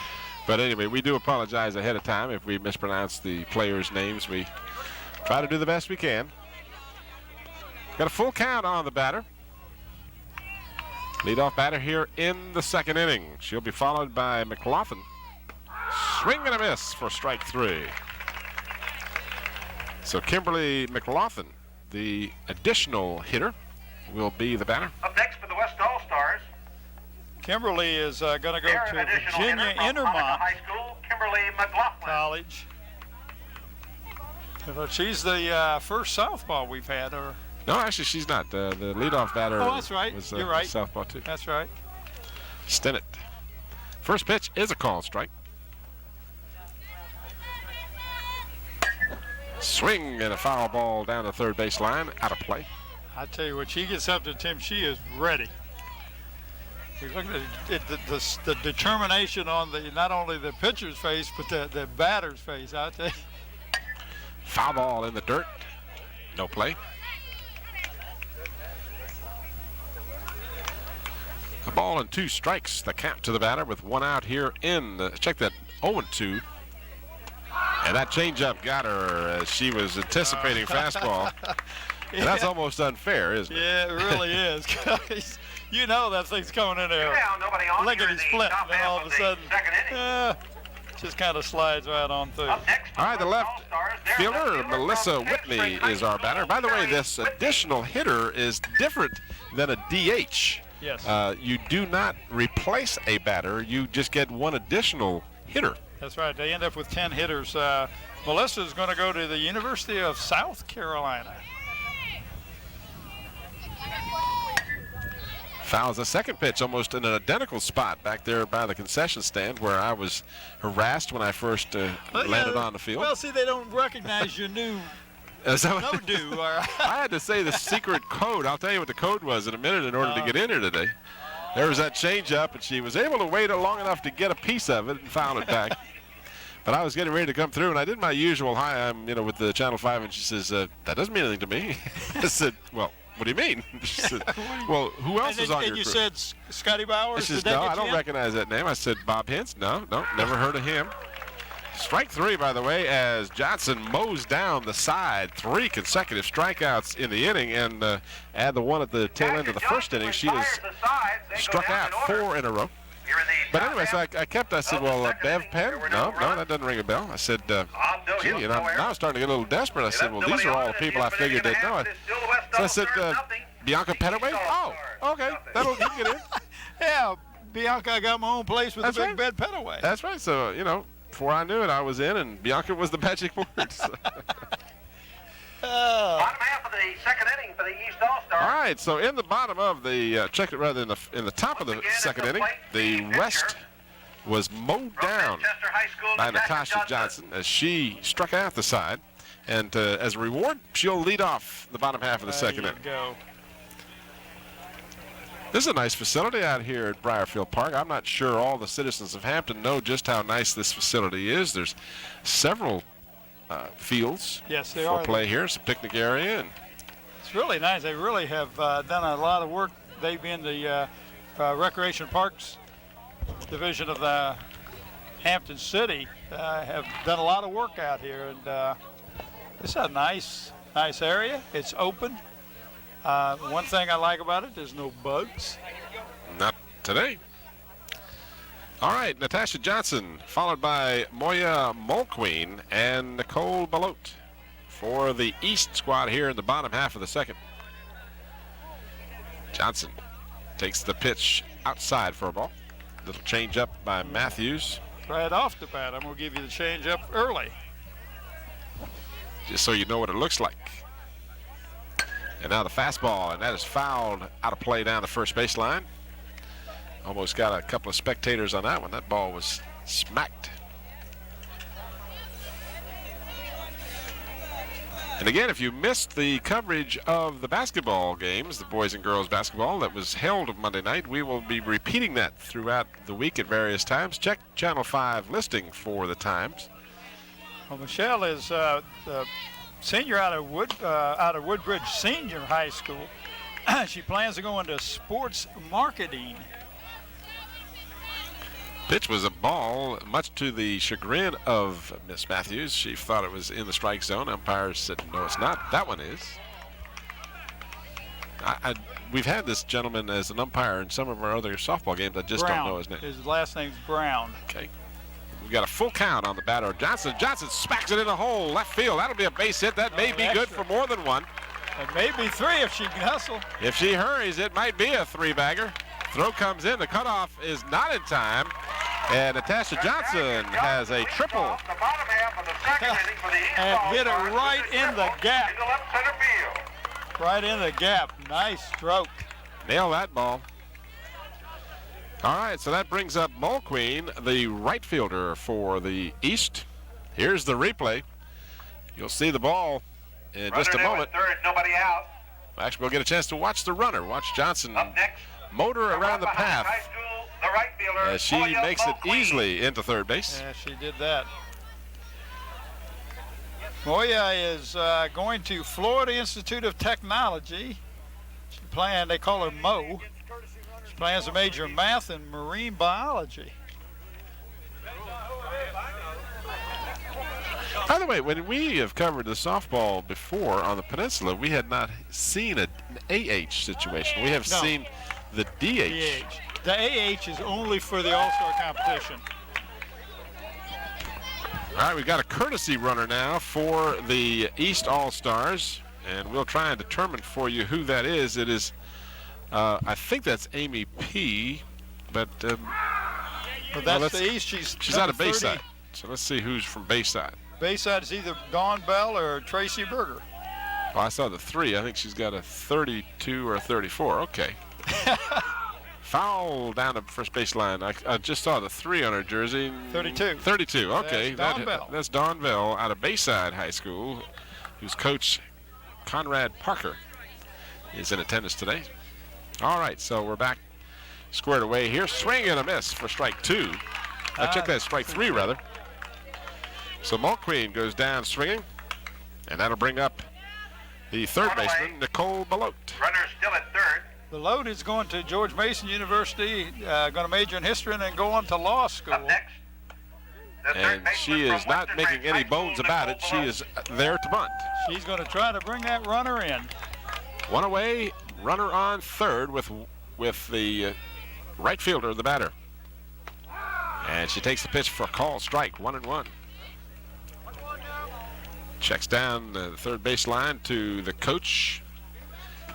But anyway, we do apologize ahead of time if we mispronounce the players' names. We Try to do the best we can. Got a full count on the batter. Leadoff batter here in the second inning. She'll be followed by McLaughlin. Swing and a miss for strike 3. So Kimberly McLaughlin, the additional hitter, will be the batter.
Up next for the West All Stars.
Kimberly is going to go
Their
to
additional
Virginia
hitter from
Intermont
Monica High School, Kimberly McLaughlin.
College. She's the first southpaw we've had. Or
No, actually, she's not. The leadoff batter
that's right.
was
You're right.
southpaw, too.
That's right.
Stinnett. First pitch is a called strike. Swing and a foul ball down the third base line, out of play.
I tell you, when she gets up to Tim, she is ready. You look at the determination on not only the pitcher's face, but the batter's face. I tell you.
Foul ball in the dirt. No play. A ball and 2 strikes, the count to the batter with 1 out here check that, 0-2. And that changeup got her as she was anticipating fastball.
Yeah.
And that's almost unfair, isn't it?
Yeah, it really is. 'Cause you know that thing's coming in there.
Now, nobody on here in
Lickety
the
split,
top
and
half
all of a
the
sudden,
second inning.
just kind of slides right on through.
Up next for
All right, the left
All Stars, their
fielder,
left
Melissa
from
Whitney,
Texas High
is our batter. By the way,
School,
this
Whitney.
additional hitter is different than a DH.
Yes.
You do not replace a batter. You just get 1 additional hitter.
That's right. They end up with 10 hitters. Melissa's going to go to the University of South Carolina.
Fouls the second pitch, almost in an identical spot back there by the concession stand where I was harassed when I first landed on the field.
Well, see, they don't recognize your new
So
no-do. All right.
I had to say the secret code. I'll tell you what the code was in a minute in order to get in here today. There was that changeup, and she was able to wait long enough to get a piece of it and foul it back. But I was getting ready to come through, and I did my usual hi, I'm with the Channel 5, and she says, that doesn't mean anything to me. I said, well, what do you mean? She said, well, who else is on your
And you
crew?
said Scotty Bowers?
She says,
Did that
no,
get
I don't
you in?
recognize that name. I said, Bob Hintz? No, never heard of him. Strike 3, by the way, as Johnson mows down the side. 3 consecutive strikeouts in the inning, and add the one at the tail end of the first inning. She has struck out 4 in a row. But anyway, so I said, well, Bev Penn? No, that doesn't ring a bell. I said, gee, and now I'm starting to get a little desperate. I said, well, these are all the people I figured they'd know. So I said, Bianca Petaway? Oh, okay, you can get in.
Yeah, Bianca, I got my own place with
That's
a big
right.
bed Petaway.
That's right. So, before I knew it, I was in, and Bianca was the magic word. So.
Bottom half of the second inning for the East All-Star.
All right, so in the bottom of the in the top of the second inning, the West was mowed down by Natasha Johnson as she struck out the side, and as a reward, she'll lead off the bottom half of the second inning.
Go.
This is a nice facility out here at Briarfield Park. I'm not sure all the citizens of Hampton know just how nice this facility is. There's several fields
Yes, they
for
are.
play here. It's a picnic area, and
It's really nice. They really have done a lot of work. They've been the Recreation Parks Division of the Hampton City have done a lot of work out here, and it's a nice area. It's open. One thing I like about it, there's no bugs.
not today. All right, Natasha Johnson, followed by Moya Mulqueen and Nicole Belote for the East squad here in the bottom half of the second. Johnson takes the pitch outside for a ball. Little change up by Matthews.
Right off the bat, I'm going to give you the change up early.
Just so you know what it looks like. And now the fastball, and that is fouled out of play down the first baseline. Almost got a couple of spectators on that one. That ball was smacked. And again, if you missed the coverage of the basketball games, the boys and girls basketball that was held Monday night, we will be repeating that throughout the week at various times. Check Channel 5 listing for the times.
Well, Michelle is the senior out of Woodbridge Senior High School. She plans to go into sports marketing.
Pitch was a ball, much to the chagrin of Miss Matthews. She thought it was in the strike zone. Umpires said, no, it's not. That one is. We've had this gentleman as an umpire in some of our other softball games. I just don't know his name.
His last name's Brown.
Okay. We've got a full count on the batter. Johnson smacks it in the hole, left field. That'll be a base hit. That may be good for more than one.
It may be three if she can hustle.
If she hurries, it might be a three-bagger. Throw comes in. The cutoff is not in time. And Natasha Johnson has a triple.
The bottom half of the second inning for the East
And hit it
All-Stars.
right in the gap.
Into left center field.
Right in the gap. Nice stroke.
Nail that ball. All right, so that brings up Mulqueen, the right fielder for the East. Here's the replay. You'll see the ball in just a
Runner
moment.
at third, nobody out.
Actually, we'll get a chance to watch the runner. Watch Johnson
Up next,
motor around the
behind
path
high school, the right fielder,
as she
Moya
makes it
Mulqueen.
easily into third base.
Yeah, she did that. Moya is going to Florida Institute of Technology. She's playing, they call her Mo. She's playing as a major in math and marine biology.
By the way, when we have covered the softball before on the peninsula, we had not seen an AH situation. We have
No.
seen the DH.
The AH is only for the All-Star competition.
All right, we've got a courtesy runner now for the East All-Stars, and we'll try and determine for you who that is. It is, I think that's Amy P., but
But that's
let's-
the East. She's
out of
number 30.
Bayside. So let's see who's from Bayside.
Bayside is either Dawn Bell or Tracy Berger.
Well, I saw the 3. I think she's got a 32 or a 34. Okay. Foul down the first baseline. I just saw the 3 on her jersey.
32.
32. Okay.
That's Dawn Bell.
That's Dawn Bell out of Bayside High School, whose coach Conrad Parker is in attendance today. All right, so we're back squared away here. Swing and a miss for strike 2. I checked that, strike 3 rather. So Mulqueen goes down swinging, and that'll bring up the third baseman, Nicole Belote.
Runner still at third.
The load is going to George Mason University, going to major in history and then go on to law school.
Up next, the third
And
baseman
she is
from
not
Western
making
Ranch
any
High School,
bones about it. She
Nicole
is there to bunt.
She's going to try to bring that runner in.
One away, runner on third with the right fielder, the batter. And she takes the pitch for a call, strike, 1-1. Checks down the third baseline to the coach.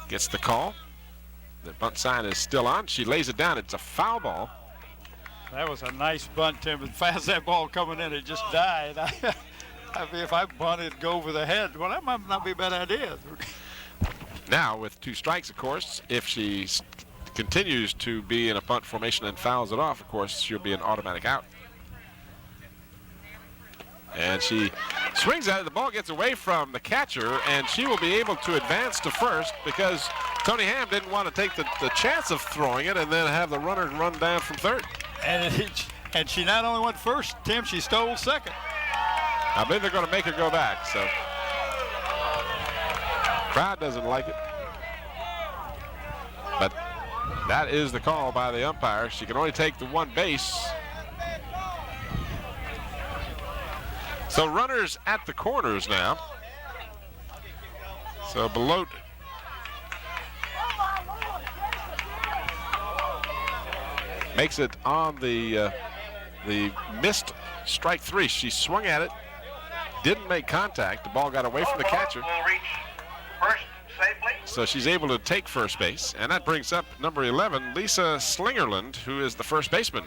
Gets the call. The bunt sign is still on. She lays it down. It's a foul ball.
That was a nice bunt, Tim. As fast as that ball coming in, it just died. I mean, if I bunted, it'd go over the head. Well, that might not be a bad idea.
Now, with 2 strikes, of course, if she continues to be in a bunt formation and fouls it off, of course, she'll be an automatic out. And she swings at it. The ball gets away from the catcher, and she will be able to advance to first because Tony Ham didn't want to take the chance of throwing it and then have the runner run down from third.
And she not only went first, Tim, she stole second.
I believe they're going to make her go back, so crowd doesn't like it. But that is the call by the umpire. She can only take the one base. So runners at the corners now. So Belote makes it on the missed strike 3. She swung at it, didn't make contact. The ball got away from the catcher.
Will reach first safely.
So she's able to take first base, and that brings up number 11, Lisa Slingerland, who is the first baseman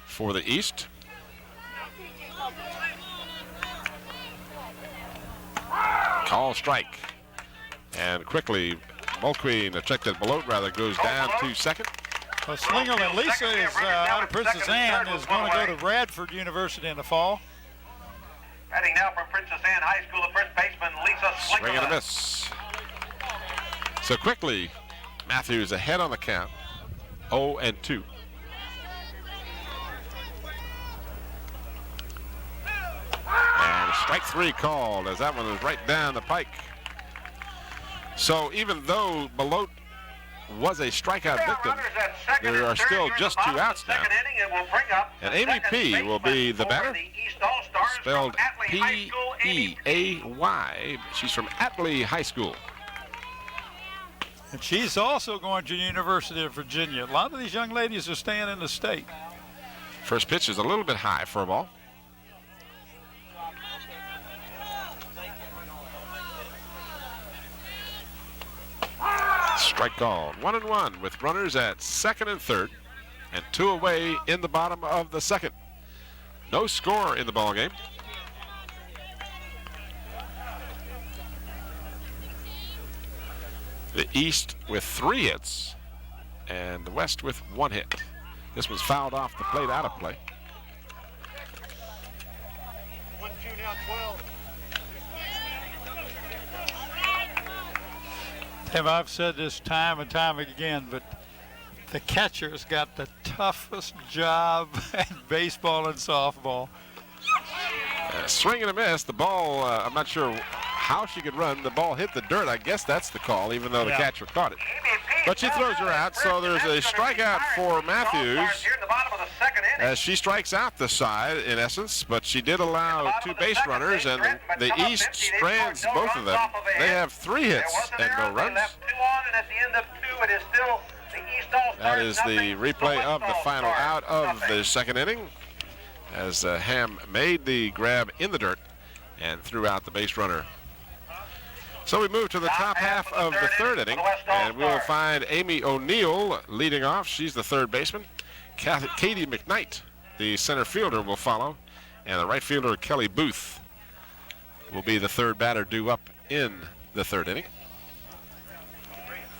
for the East. Call strike. And quickly, Mulqueen, checked Belote rather, goes down to second.
Well, Slingerland, Lisa is out of Princess Anne, is going to go to Radford University in the fall.
Heading now from Princess Anne High School, the first baseman, Lisa
Swing and a
Slingerland.
miss. So quickly, Matthews ahead on the count, 0-2. And strike 3 called as that one is right down the pike. So even though Belote was a strikeout victim. There are still just 2 outs now. And Amy P. will be the batter, spelled P-E-A-Y. She's from Atlee High School.
And she's also going to the University of Virginia. A lot of these young ladies are staying in the state.
First pitch is a little bit high for a ball. Strike called. 1-1 with runners at second and third, and 2 away in the bottom of the second. No score in the ball game. The East with 3 hits, and the West with 1 hit. This was fouled off the plate, out of play.
1-2 now, 12.
Tim, I've said this time and time again, but the catcher's got the toughest job in baseball and softball.
Swing and a miss. The ball, I'm not sure how she could run. The ball hit the dirt. I guess that's the call, even though the catcher caught it. But she throws her out, so there's a strikeout for Matthews as she strikes out the side, in essence. But she did allow 2 base runners, and the East strands both of them. They have 3 hits and no runs. That is the replay of the final out of the second inning, as Ham made the grab in the dirt and threw out the base runner. So we move to the top half of the third inning, and we'll find Amy O'Neill leading off. She's the third baseman. Katie McKnight, the center fielder, will follow, and the right fielder, Kelly Booth, will be the third batter due up in the third inning.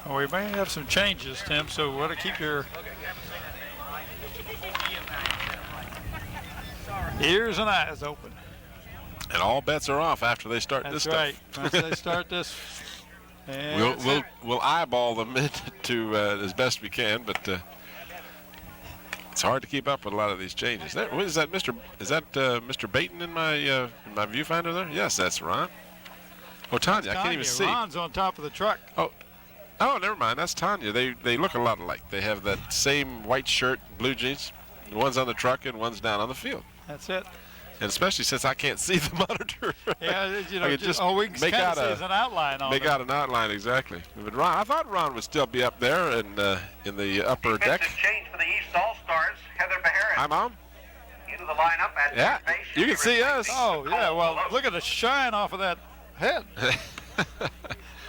Well, we may have some changes, Tim, so we want to keep your ears and eyes open.
And all bets are off after they start this
That's right.
stuff.
Once they start this,
we'll eyeball them to as best we can, but it's hard to keep up with a lot of these changes. What is that, Mr. Mr. Baton in my viewfinder there? Yes, that's Ron. Oh, Tanya, I can't even see.
Ron's on top of the truck.
Oh, never mind. That's Tanya. They look a lot alike. They have that same white shirt, blue jeans. One's on the truck and one's down on the field.
That's it.
And especially since I can't see the monitor.
Yeah, you know,
I could
all we can kind of see is an outline on it.
Make out an outline, exactly. But Ron, I thought Ron would still be up there in the upper deck.
Change for the East All-Stars, Heather Beharris.
Hi, Mom.
Into the lineup at
Yeah,
third base.
you can see us.
Oh, yeah, well, look at the shine off of that head.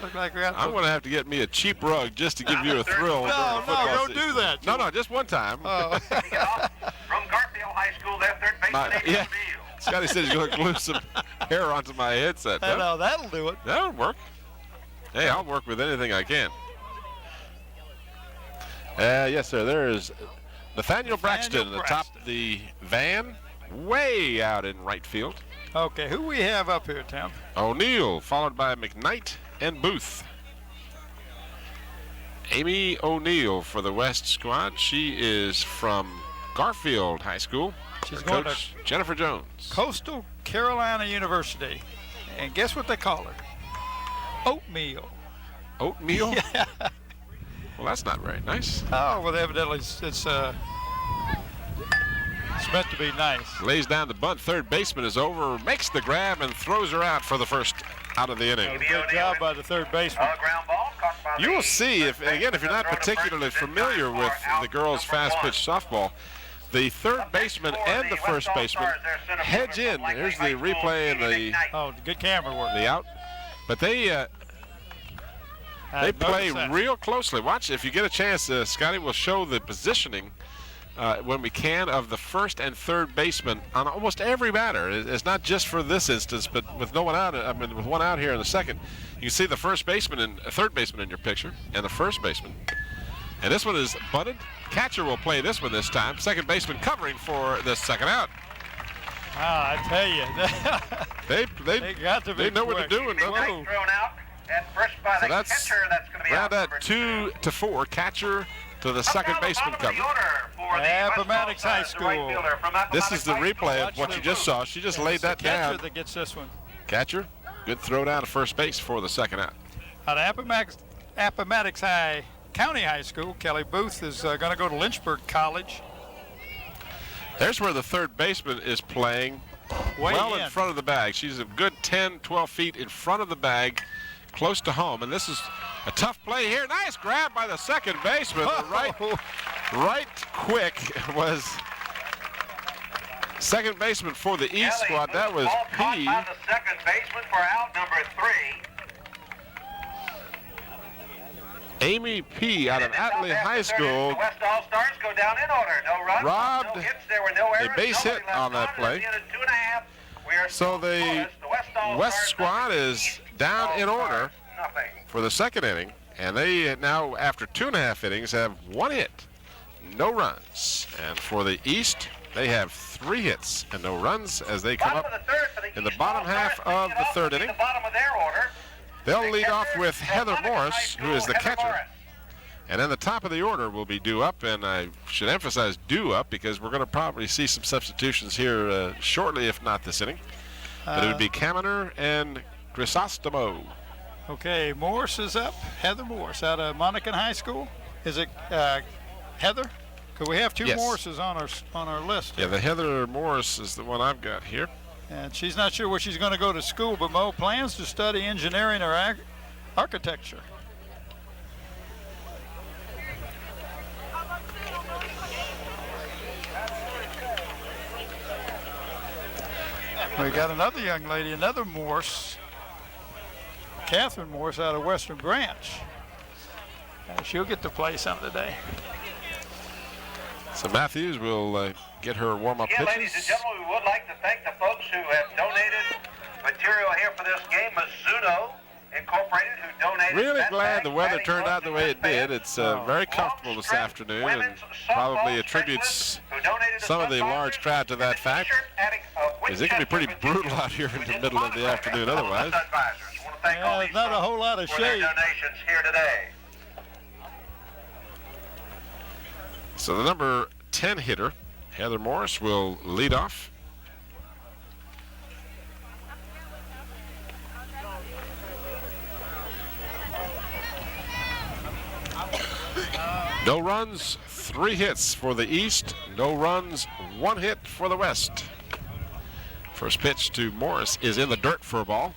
Look like we're
I'm going to have to get me a cheap rug just to give you a thrill. during the football
don't
season.
do that.
No, just one time.
Oh.
From Garfield High School, their third baseman, Amy
Yeah.
O'Neill.
Scotty said he's going to glue some hair onto my headset.
I know, that'll do it.
That'll work. Hey, I'll work with anything I can. Yes, sir. There's Nathaniel Braxton atop the van, way out in right field.
Okay, who we have up here, Tim?
O'Neill, followed by McKnight and Booth. Amy O'Neill for the West squad. She is from Garfield High School.
She's
Her
going
coach, Jennifer Jones.
Coastal Carolina University. And guess what they call her? Oatmeal.
Oatmeal?
Yeah.
Well, that's not very nice.
Oh, well, evidently it's meant to be nice.
Lays down the bunt. Third baseman is over, makes the grab, and throws her out for the first out of the inning.
Good job by the third baseman.
Ground ball caught by
You will see, if you're not particularly familiar with the girls' fast-pitch softball, the third baseman and the first baseman hedge in. Here's the replay and the
Good camera work.
out. But they play
that.
real closely. Watch, if you get a chance, Scotty will show the positioning when we can of the first and third baseman on almost every batter. It's not just for this instance, but with no one out. With one out here in the second, you can see the first baseman and third baseman in your picture, and the first baseman. And this one is bunted. Catcher will play this one this time. Second baseman covering for the second out.
I tell you,
They
got to be
they know what
quick.
they're doing, don't they?
thrown out at first by
So
the
that's
catcher. That's going to be
round
out
at 2 to 4. Catcher to the second baseman cover.
Appomattox High School.
This is the replay of what you just saw. She just laid that
Catcher
down.
that gets this one.
Catcher, good throw down to first base for the second out.
Appomattox High County High School. Kelly Booth is going to go to Lynchburg College.
There's where the third baseman is playing, well in front of the bag. She's a good 10, 12 feet in front of the bag, close to home. And this is a tough play here. Nice grab by the second baseman. Right quick was second baseman for the East squad. That was P.
By the second baseman for out number 3.
Amy P. out of Atlee High School.
The West All Stars go down in order. No runs,
robbed
no hits. There were no errors.
a base hit on that play. So the West squad is down in order for the second inning, and they now, after 2.5 innings, have 1 hit, no runs. And for the East, they have 3 hits and no runs as they come up in the bottom half of the third inning. They'll lead off with Heather Morris, who is the catcher. And then the top of the order will be due up, and I should emphasize due up because we're going to probably see some substitutions here shortly, if not this inning. But it would be Kaminer and Grisostomo.
Okay, Morris is up. Heather Morris out of Monacan High School. Is it Heather? Because we have 2
Yes.
Morrises on our list.
Yeah, the Heather Morris is the one I've got here.
And she's not sure where she's going to go to school, but Mo plans to study engineering or architecture. We got another young lady, another Morse, Catherine Morse out of Western Branch. She'll get to play some today.
So Matthews will get her warm-up pitches.
Ladies and gentlemen, we would like to thank the folks who have donated material here for this game. Mizuno Incorporated, who donated.
Really glad the weather turned out the way it did. It's very comfortable this afternoon, and probably attributes some of the large crowd to that fact, because it can be pretty brutal out here in the middle of the afternoon otherwise.
Yeah, there's not a whole lot of shade.
Donations here today.
So the number 10 hitter, Heather Morris, will lead off. No runs, 3 hits for the East. No runs, 1 hit for the West. First pitch to Morris is in the dirt for a ball.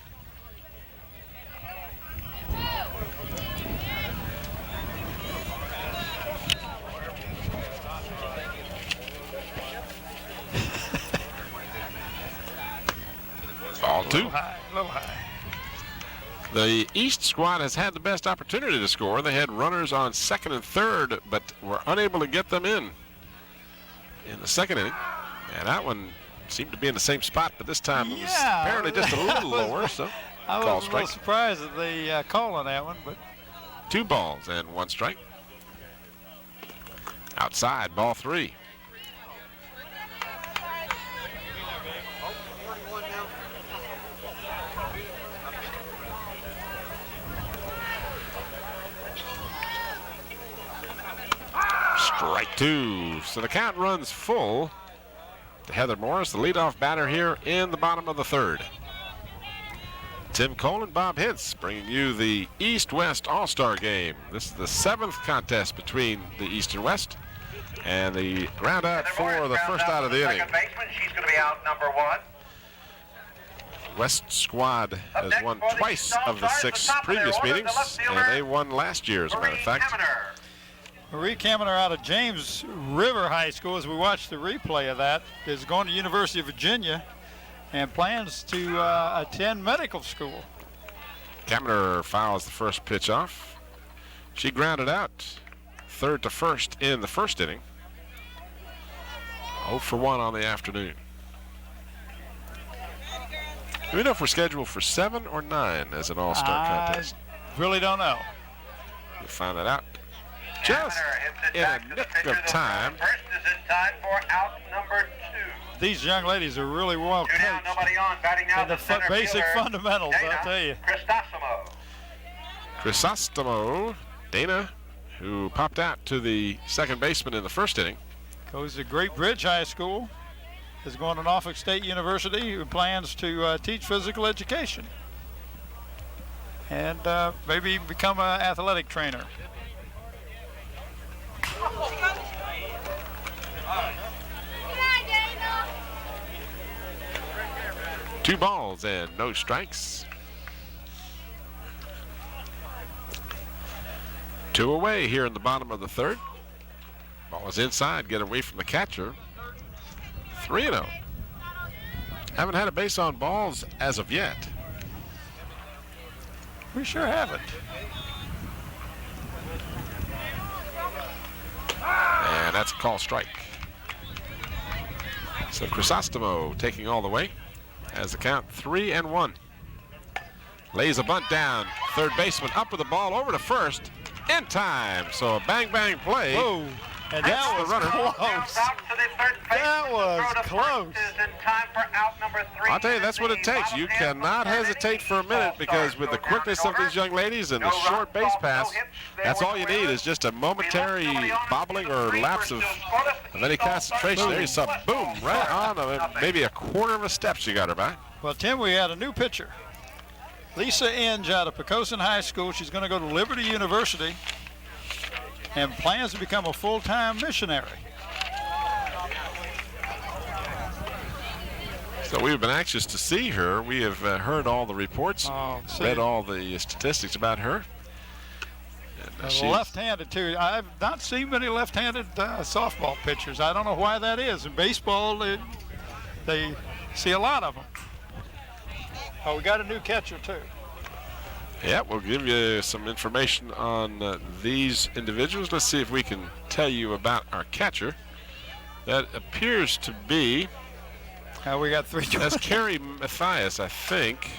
Ball 2.
A little high.
The East squad has had the best opportunity to score. They had runners on second and third, but were unable to get them in the second inning. And that one seemed to be in the same spot, but this time it was apparently just a little lower. So
I
call
was a
strike.
little surprised at the call on that one, but
2 balls and 1 strike. Outside, ball 3. Strike 2. So the count runs full to Heather Morris, the leadoff batter here in the bottom of the third. Tim Cole and Bob Hintz bringing you the East-West All-Star game. This is the 7th contest between the East and West, and the ground out for the first out of the inning.
She's going to be out number 1.
West squad has won twice of the 6 previous meetings, and they won last year, as a matter of fact.
Marie Kaminer out of James River High School, as we watch the replay of that, is going to University of Virginia and plans to attend medical school.
Kaminer fouls the first pitch off. She grounded out third to first in the first inning. 0 for 1 on the afternoon. Do we know if we're scheduled for 7 or 9 as an all-star contest?
I really don't know.
We'll find that out just in a nick of time.
First is in time for out number 2.
These young ladies are really well
2 down,
coached
nobody on, batting now
in the
center
basic
fielder,
fundamentals,
Dana
I'll tell you.
Crisostomo.
Grisostomo, Dana, who popped out to the second baseman in the first inning.
Goes to Great Bridge High School, is going to Norfolk State University, who plans to teach physical education and maybe become an athletic trainer.
Two balls and no strikes. 2 away here in the bottom of the third. Ball is inside, get away from the catcher. 3-0. Haven't had a base on balls as of yet.
We sure haven't.
And that's a call strike. So Crisostomo taking all the way as the count 3-1. Lays a bunt down. Third baseman up with the ball over to first in time. So a bang bang play.
Whoa. And that was close. That was close.
I'll tell you, that's what it takes. You cannot hesitate for a minute, because with the quickness of these young ladies and the short base pass, that's all you need is just a momentary bobbling or lapse of any concentration. There you saw, boom, right on, maybe a quarter of a step she got her back.
Well, Tim, we had a new pitcher. Lisa Inge out of Poquoson High School. She's going to go to Liberty University and plans to become a full-time missionary.
So we've been anxious to see her. We have heard all the reports, read all the statistics about her. And,
left-handed, too. I've not seen many left-handed softball pitchers. I don't know why that is. In baseball, they see a lot of them. Oh, we got a new catcher, too.
Yeah, we'll give you some information on these individuals. Let's see if we can tell you about our catcher. That appears to be...
we got 3
That's Carrie Mathias, I think.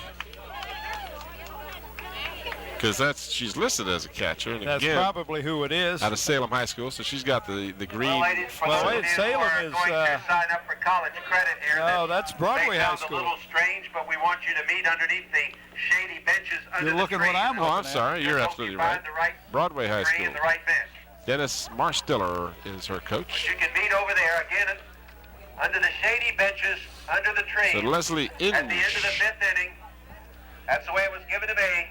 Because she's listed as a catcher. And
that's
again,
probably who it is.
Out of Salem High School, so she's got the green.
Well, wait, Salem is...
sign up for college credit here.
Oh, that's Broadway High
Sounds
School.
a little strange, but we want you to meet underneath the shady benches under
You're
the
looking
trees.
what I'm
Oh,
looking
I'm sorry. You're absolutely right. Broadway High
Tree
School.
and the right bench.
Dennis Marstiller is her coach.
You can meet over there again under the shady benches under the trees.
So Leslie Inge.
At the end of the 5th inning. That's the way it was given to me.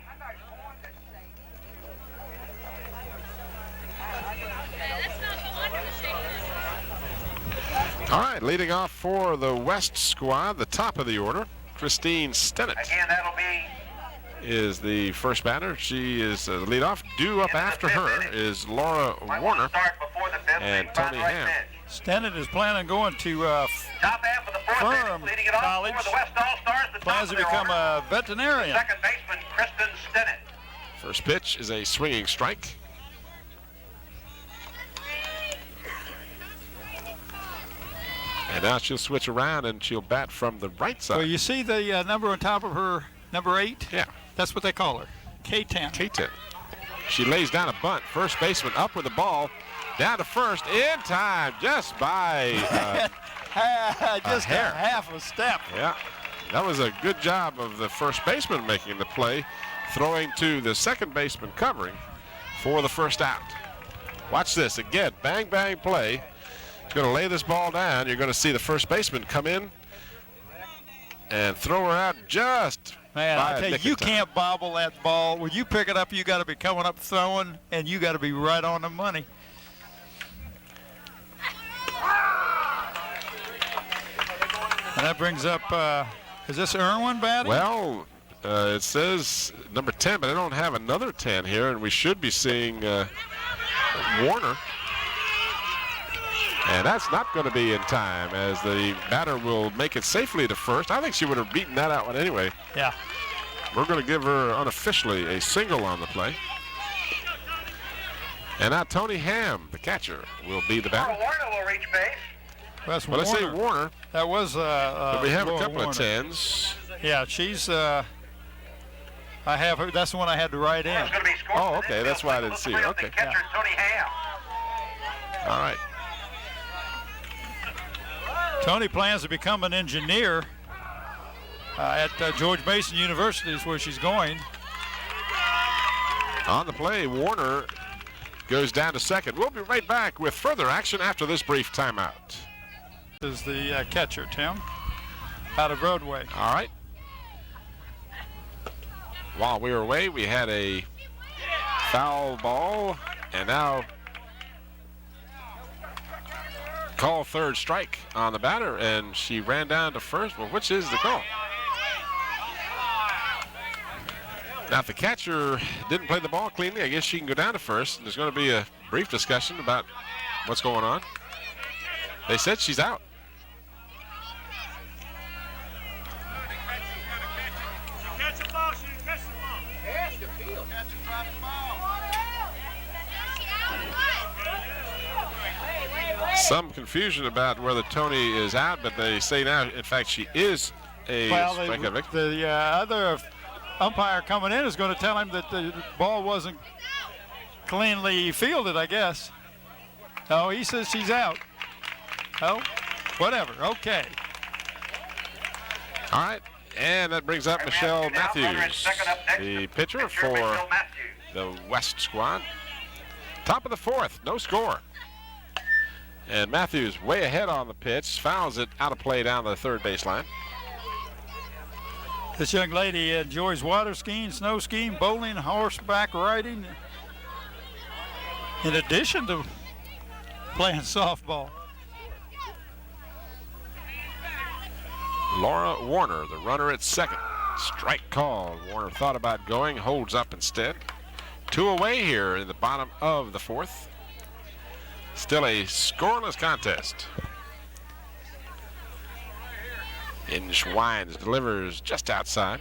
All right, leading off for the West squad, the top of the order, Christine Stennett.
Again, that'll be
is the first batter. She is the leadoff. Due up after her is Laura Warner and Tony Ham.
Stennett is planning on going to
Top half of the 4th
Firm
inning, leading it off
College.
for the West All-Stars. The
Plans
top
to
of
become
their order.
a veterinarian.
Second baseman, Kristen Stennett.
First pitch is a swinging strike. And now she'll switch around and she'll bat from the right side.
Well, you see the number on top of her, number 8?
Yeah.
That's what they call her, K10.
K10. She lays down a bunt. First baseman up with the ball. Down to first in time, just by
Just
a hair.
a half a step.
Yeah, that was a good job of the first baseman making the play, throwing to the second baseman covering for the first out. Watch this again, bang, bang play. He's going to lay this ball down. You're going to see the first baseman come in and throw her out just
Man,
by
I
a
tell you,
nick
you
of time.
can't bobble that ball. When you pick it up, you got to be coming up throwing, and you got to be right on the money. And that brings up, is this Irwin batting?
Well, it says number 10, but I don't have another 10 here, and we should be seeing Warner. And that's not going to be in time, as the batter will make it safely to first. I think she would have beaten that out one anyway.
Yeah.
We're going to give her unofficially a single on the play. And now Tony Ham, the catcher, will be the batter.
Warner will reach base.
That's
Well, let's say Warner.
That was
But we have a
Laura
couple
Warner.
of 10s.
Yeah, she's, I have her, that's the one I had to write in.
Warner's going to be scoring.
Oh, okay, that's why I didn't see her. Okay.
The catcher, Tony Ham.
All right.
Tony plans to become an engineer at George Mason University is where she's going.
On the play, Warner goes down to second. We'll be right back with further action after this brief timeout.
This is the catcher, Tim, out of Broadway.
All right. While we were away, we had a foul ball, and now call third strike on the batter, and she ran down to first. Well, which is the call? Now, if the catcher didn't play the ball cleanly, I guess she can go down to first. There's going to be a brief discussion about what's going on. They said she's out. Some confusion about whether Tony is out, but they say now, in fact, she is a strikeout victim.
The other umpire coming in is going to tell him that the ball wasn't cleanly fielded, I guess. No, he says she's out. Oh, whatever. Okay.
All right, and that brings up Michelle Matthews, the pitcher for the West squad. Top of the fourth, no score. And Matthews way ahead on the pitch, fouls it out of play down the third baseline.
This young lady enjoys water skiing, snow skiing, bowling, horseback riding, in addition to playing softball.
Laura Warner, the runner at second. Strike call. Warner thought about going, holds up instead. 2 away here in the bottom of the fourth. Still a scoreless contest. Inch winds, delivers just outside.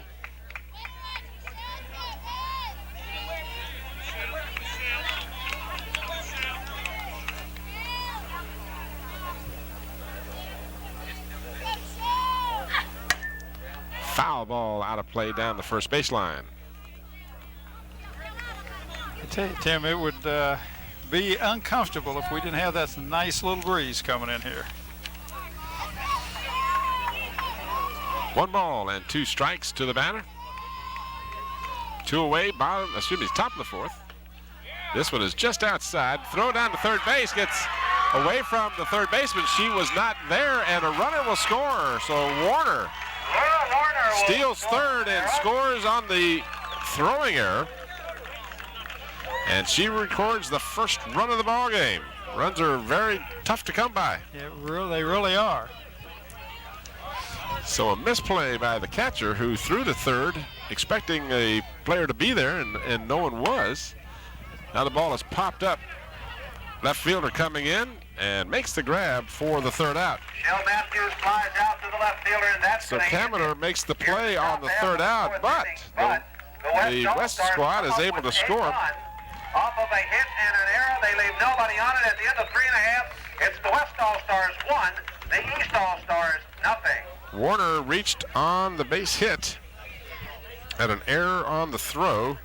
Foul ball out of play down the first baseline.
I tell you, Tim, it would be uncomfortable if we didn't have that nice little breeze coming in here.
1 ball and 2 strikes to the batter. 2 away, top of the fourth. This one is just outside. Throw down to third base, gets away from the third baseman. She was not there, and a runner will score. So Warner steals third and scores on the throwing error. And she records the first run of the ball game. Runs are very tough to come by.
Yeah, they really are.
So a misplay by the catcher, who threw to third, expecting a player to be there, and no one was. Now the ball is popped up. Left fielder coming in and makes the grab for the third out.
Michelle Matthews flies out to the left fielder, and that's
So Kaminer makes the play on the third out, but the West squad is able to score.
Off of a hit and an error, they leave nobody on it at the end of 3.5. It's the West All-Stars 1, the East All-Stars nothing.
Warner reached on the base hit, had an error on the throw,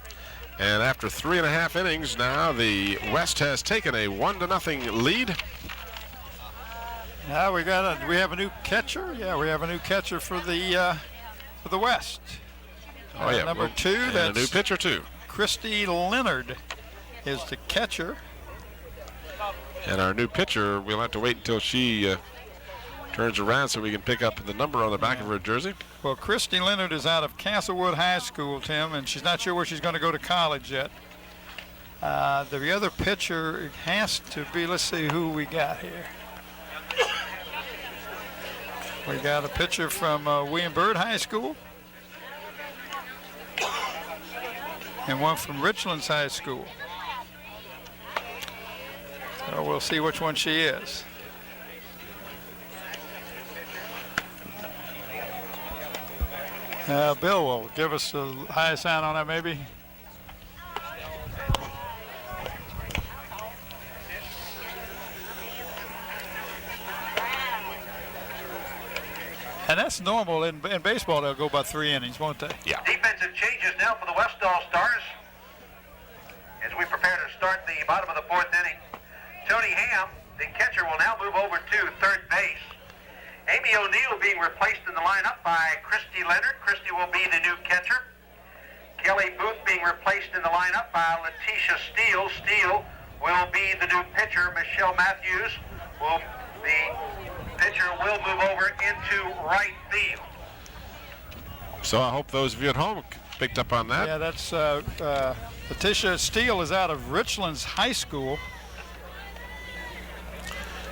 and after 3.5 innings, now the West has taken a 1-0 lead.
Now we have a new catcher. Yeah, we have a new catcher for the West.
Oh yeah,
number 2.
And
That's
a new pitcher too.
Christy Leonard is the catcher.
And our new pitcher, we'll have to wait until she turns around so we can pick up the number on the back of her jersey.
Well, Christy Leonard is out of Castlewood High School, Tim, and she's not sure where she's going to go to college yet. The other pitcher has to be, let's see who we got here. We got a pitcher from William Byrd High School and one from Richlands High School. So we'll see which one she is. Bill will give us the high sound on that, maybe. And that's normal. In baseball, they'll go about 3 innings, won't they?
Yeah.
Defensive changes now for the West All-Stars as we prepare to start the bottom of the 4th inning. Tony Ham, the catcher, will now move over to third base. Amy O'Neill being replaced in the lineup by Christy Leonard. Christy will be the new catcher. Kelly Booth being replaced in the lineup by Letitia Steele. Steele will be the new pitcher. Michelle Matthews, the pitcher, will move over into right field.
So I hope those of you at home picked up on that.
Yeah, that's Letitia Steele is out of Richlands High School.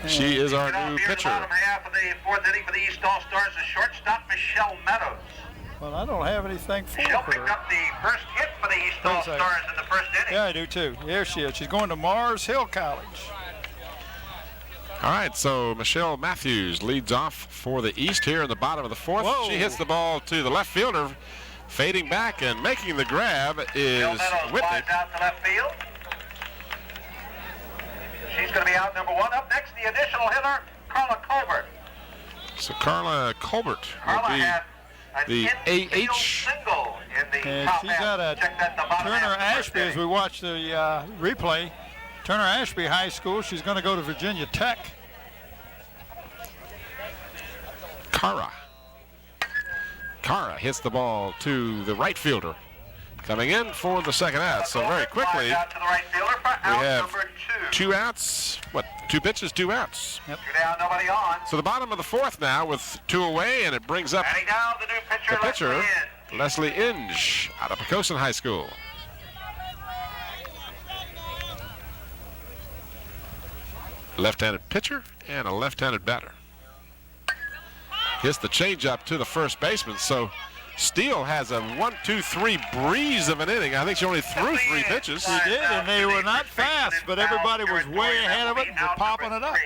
She is our
Now,
new
here in the
pitcher.
bottom half of the fourth inning for the East All-Stars is shortstop Michelle Meadows.
Well, I don't have anything for
Michelle picked
her.
up the first hit for the East
Wait a second.
All-Stars in the first inning.
Yeah, I do too. Here she is. She's going to Mars Hill College.
All right, so Michelle Matthews leads off for the East here in the bottom of the fourth.
Whoa.
She hits the ball to the left fielder, fading back and making the grab is
Michelle Meadows
Whitney.
flies out to left field. She's going to be out number one. Up next, the additional hitter, Carla Colbert.
So Carla Colbert
Carla
will
had an
be the
infield
AH.
single in the
And
top
she's
half.
got a
Check that, the bottom
Turner
half of the first
Ashby, as
inning.
we watch the replay. Turner Ashby High School. She's going to go to Virginia Tech.
Cara hits the ball to the right fielder. Coming in for the second out. So very quickly,
Flies out to the right fielder for
we
out
have
number
two outs. What, 2 pitches, 2 outs.
Two down, nobody on.
So the bottom of the fourth now with 2 away, and it brings up
Batting down the new pitcher,
the pitcher,
Leslie Inge.
Leslie Inge, out of Poquoson High School. Left-handed pitcher and a left-handed batter. Hits the changeup to the first baseman, so Steele has a 1-2-3 breeze of an inning. I think she only threw 3 pitches.
She did, and they were not fast, but everybody was way ahead of it and were popping it up.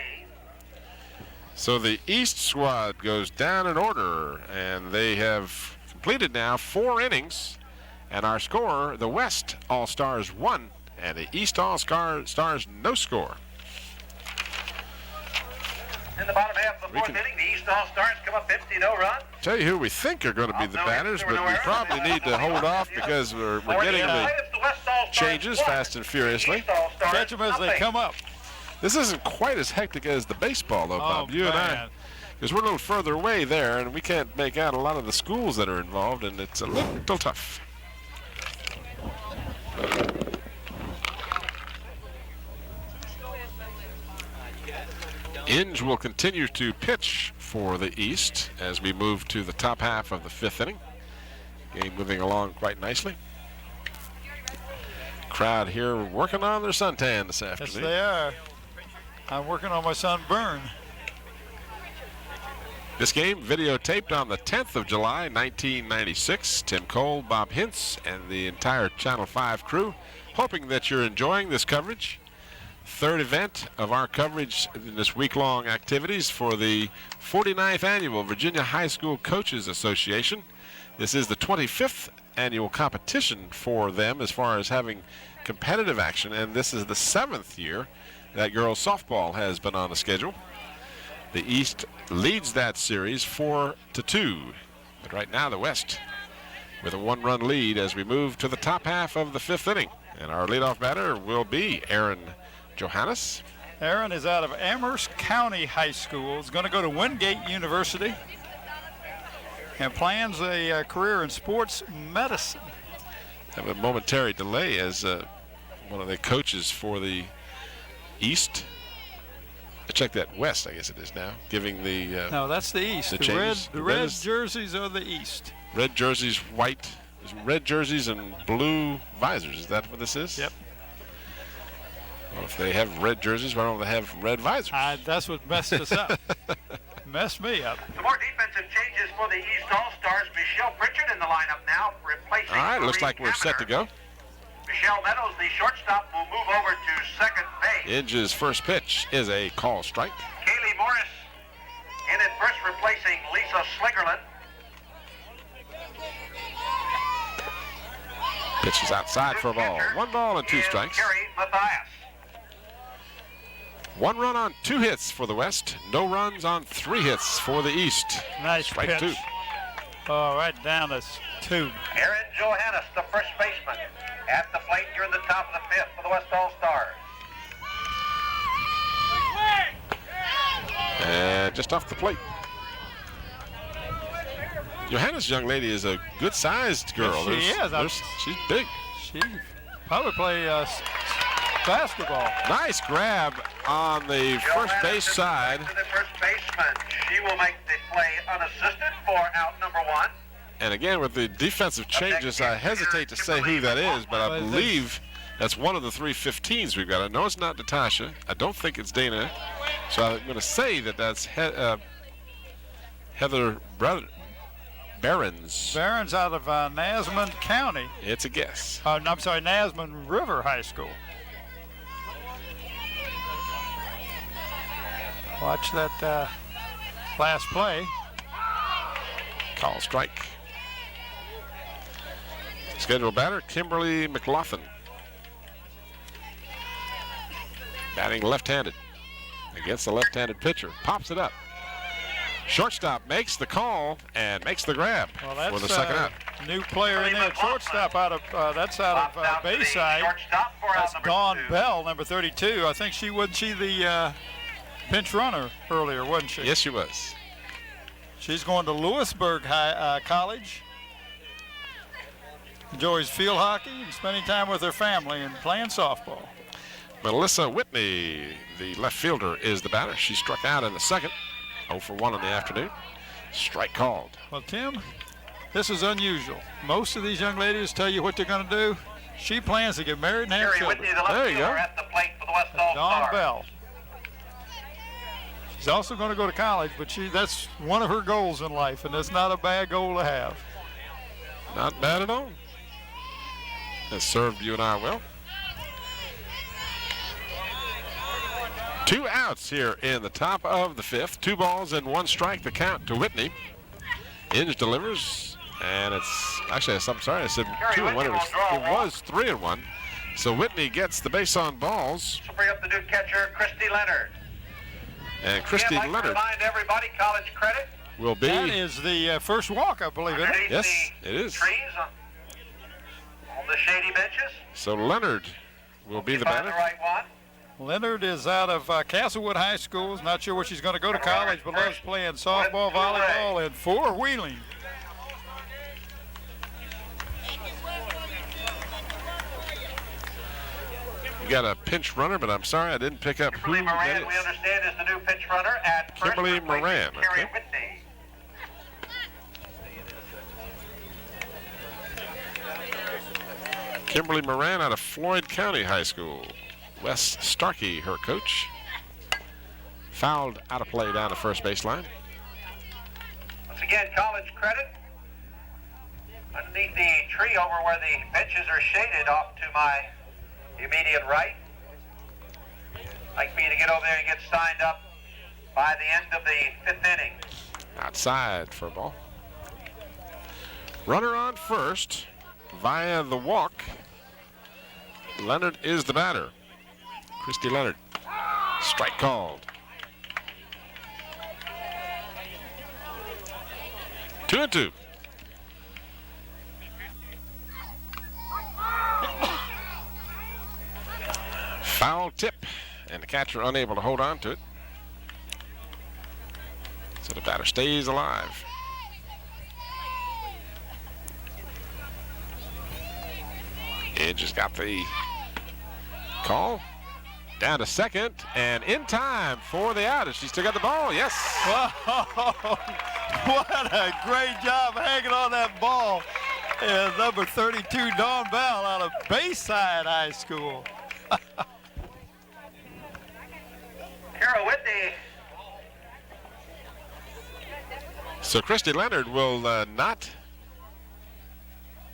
So the East squad goes down in order, and they have completed now 4 innings. And our score, the West All-Stars 1, and the East All-Stars no score.
In the bottom half of the fourth inning, the East All-Stars come up empty, no run.
Tell you who we think are going to be the batters, but we probably need to hold off because we're getting the changes fast and furiously.
Catch them as they come up.
This isn't quite as hectic as the baseball, though, Bob. You and I,
man.
because we're a little further away there, and we can't make out a lot of the schools that are involved, and it's a little tough. Inge will continue to pitch for the East as we move to the top half of the 5th inning. Game moving along quite nicely. Crowd here working on their suntan this
Yes,
afternoon.
they are. I'm working on my sunburn.
This game videotaped on the 10th of July, 1996. Tim Cole, Bob Hintz, and the entire Channel 5 crew, hoping that you're enjoying this coverage. 3rd event of our coverage in this week-long activities for the 49th Annual Virginia High School Coaches Association. This is the 25th annual competition for them as far as having competitive action, and this is the 7th year that girls softball has been on the schedule. The East leads that series 4-2, but right now the West with a 1-run lead as we move to the top half of the 5th inning. And our leadoff batter will be Aaron Johannes.
Aaron is out of Amherst County High School. He's going to go to Wingate University and plans a career in sports medicine.
Have a momentary delay as one of the coaches for the East. Check that West, I guess it is now, giving the
No, that's the East.
the
The
changes.
red jerseys are the East.
red jerseys, red jerseys and blue visors. Is that what this is?
Yep.
Well, if they have red jerseys, why don't they have red visors?
That's what messed us up. Messed me up.
Some more defensive changes for the East All-Stars. Michelle Pritchard in the lineup now, replacing
All right, looks
Marie
like we're set to
Kaminer.
go.
Michelle Meadows, the shortstop, will move over to second base.
Inge's first pitch is a call strike.
Kaylee Morris in at first, replacing Lisa Slingerland.
Pitch is outside for a ball. 1 ball and 2 strikes.
Carrie Mathias.
1 run on 2 hits for the West. No runs on 3 hits for the East.
Nice
Strike
pitch.
2.
Oh, right down the 2.
Aaron Johannes, the first baseman, at the plate here in the top of the 5th for the West All-Stars.
And just off the plate. Johannes' young lady is a good-sized girl.
Yes, she is.
She's big.
She probably play basketball.
Nice grab on the first
Johannes
base
is
side.
back to the first baseman. She will make the play unassisted for out number 1.
And again, with the defensive changes, I hesitate to say who that is, but I believe that's one of the 3 15s we've got. I know it's not Natasha. I don't think it's Dana. So I'm going to say that that's Heather Behrens.
Barron's out of Nasman County.
It's a guess.
No, I'm sorry, Nasman River High School. Watch that last play.
Call strike. Scheduled batter, Kimberly McLaughlin. Batting left-handed against the left-handed pitcher. Pops it up. Shortstop makes the call and makes the grab for the second out.
New player in there. Shortstop out of Bayside. That's Dawn Bell, number 32. I think wasn't she the pinch runner earlier, wasn't she?
Yes, she was.
She's going to Lewisburg College. Enjoys field hockey and spending time with her family and playing softball.
Melissa Whitney, the left fielder, is the batter. She struck out in the second. 0 for 1 in the afternoon. Strike called.
Well, Tim, this is unusual. Most of these young ladies tell you what they're going to do. She plans to get married and have children.
Whitney, the left
There you go.
fielder at the plate for the West All
Dawn
Star.
Bell. She's also going to go to college, but that's one of her goals in life, and that's not a bad goal to have.
Not bad at all. Has served you and I well. 2 outs here in the top of the 5th. 2 balls and 1 strike to count to Whitney. Inge delivers, and it's actually, I'm sorry, I said 2 and 1. It was 3 and 1. So Whitney gets the base on balls.
So bring up the new catcher, Christy Leonard.
And Christy
Again, I'd like to
Leonard
remind everybody, college credit.
will be.
That is the first walk, I believe, isn't it?
Underneath
Yes,
the
it is.
Trees on the shady benches.
So Leonard will be the
Find
batter.
the right one.
Leonard is out of Castlewood High School. Not sure where she's going to go to college, but loves playing softball, volleyball, and four-wheeling.
You got a pinch runner, but I'm sorry I didn't pick up who
Kimberly
that
Moran,
is.
we understand, is the new pinch runner at first.
Kimberly
replacing
Moran,
Carrie
okay.
Whitney.
Kimberly Moran out of Floyd County High School. Wes Starkey, her coach. Fouled out of play down the first baseline.
Once again, college credit. Underneath the tree over where the benches are shaded off to my immediate right. Like for you to get over there and get signed up by the end of the 5th inning.
Outside for a ball. Runner on first via the walk. Leonard is the batter. Christy Leonard. Strike called. 2-2. Foul tip, and the catcher unable to hold on to it. So the batter stays alive. Edge has got the call. Down to second, and in time for the out. Has she still got the ball? Yes.
Whoa, what a great job hanging on that ball. And number 32, Dawn Bell out of Bayside High School.
Kara Whitney.
So Christy Leonard will not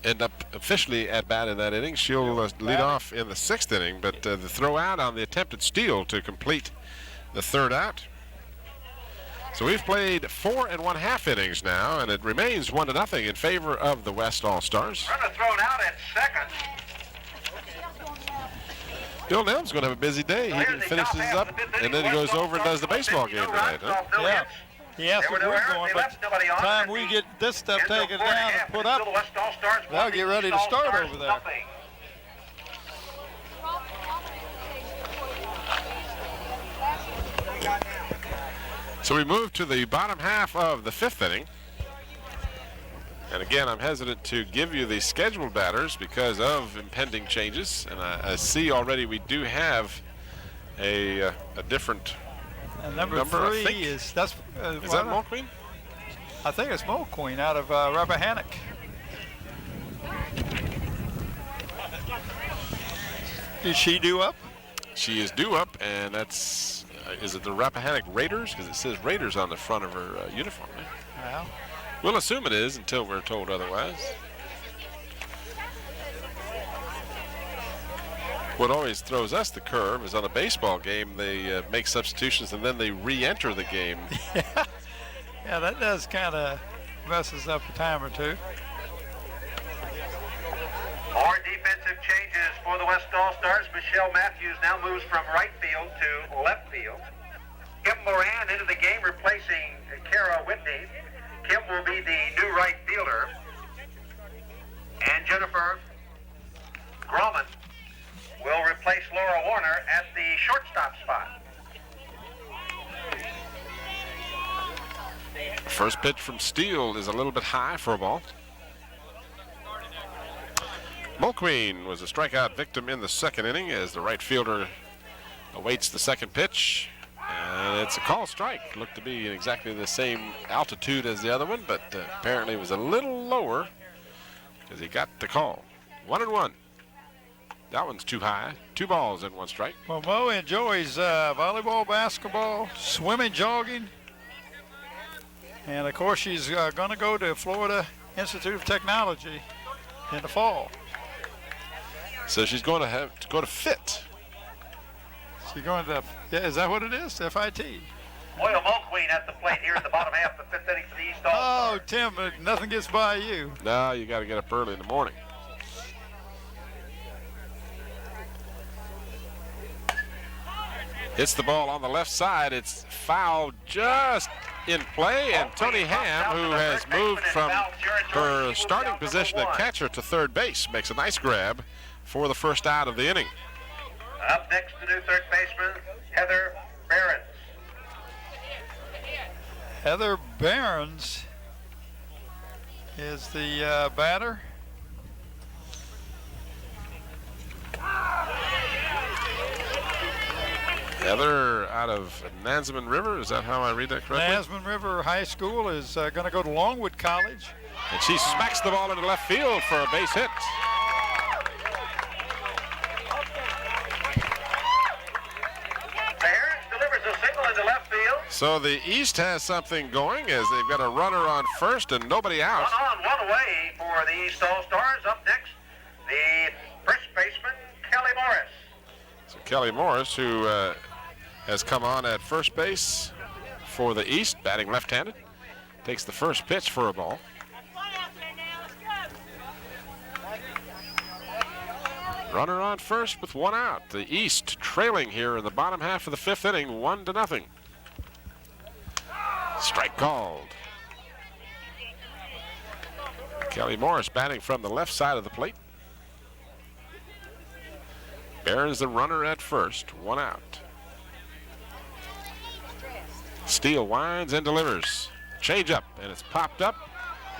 end up officially at bat in that inning. She'll lead off in the 6th inning, but the throw out on the attempted steal to complete the 3rd out. So we've played 4 1/2 innings now, and it remains 1-0 in favor of the West All Stars.
Runner thrown out at second.
Bill Nelm's going to have a busy day. He finishes up, and then he goes over and does the baseball game tonight. Huh?
Yeah. Yes, we're going, but time we get this stuff taken down and put up, they'll get ready to start over there.
So we move to the bottom half of the 5th inning. And again, I'm hesitant to give you the scheduled batters because of impending changes. And I see already we do have a different
and number 3 is that
Mulqueen?
I think it's Mulqueen out of Rappahannock. Is she due up?
She is due up, and that's is it the Rappahannock Raiders? Because it says Raiders on the front of her uniform.
Well,
We'll assume it is until we're told otherwise. What always throws us the curve is on a baseball game, they make substitutions and then they re-enter the game.
yeah, that does kind of messes up a time or two.
More defensive changes for the West All-Stars. Michelle Matthews now moves from right field to left field. Kim Moran into the game, replacing Kara Whitney. Kim will be the new right fielder. And Jennifer Grauman will replace Laura Warner at the shortstop spot.
First pitch from Steele is a little bit high for a ball. Mulqueen was a strikeout victim in the second inning as the right fielder awaits the second pitch. And it's a call strike. Looked to be in exactly the same altitude as the other one, but apparently it was a little lower because he got the call. 1-1. That one's too high. 2 balls and 1 strike.
Well, Mo enjoys volleyball, basketball, swimming, jogging. And, of course, she's going to go to Florida Institute of Technology in the fall.
So she's going to have to go to FIT.
She's going to, yeah, is that what it is? FIT.
Boyle Mulqueen at the plate here in the bottom half of the 5th inning for the East All-Stars.
Oh, Tim, nothing gets by you.
No, you got to get up early in the morning. Hits the ball on the left side. It's fouled just in play, and Tony Ham, who has moved from her starting position at catcher to third base, makes a nice grab for the first out of the inning.
Up next, the new third baseman, Heather Behrens.
Heather Behrens is the batter.
Heather out of Nansemond River, is that how I read that correctly?
Nansemond River High School is going to go to Longwood College.
And she smacks the ball into left field for a base hit.
Behrens delivers a single into left field.
So the East has something going as they've got a runner on first and nobody out.
1 on, 1 away for the East All-Stars. Up next, the first baseman, Kelly Morris.
So Kelly Morris, who has come on at first base for the East, batting left-handed, takes the first pitch for a ball. Runner on first with 1 out. The East trailing here in the bottom half of the 5th inning, 1-0. Strike called. Kelly Morris batting from the left side of the plate. Behrens the runner at first, 1 out. Steele winds and delivers. Change up, and it's popped up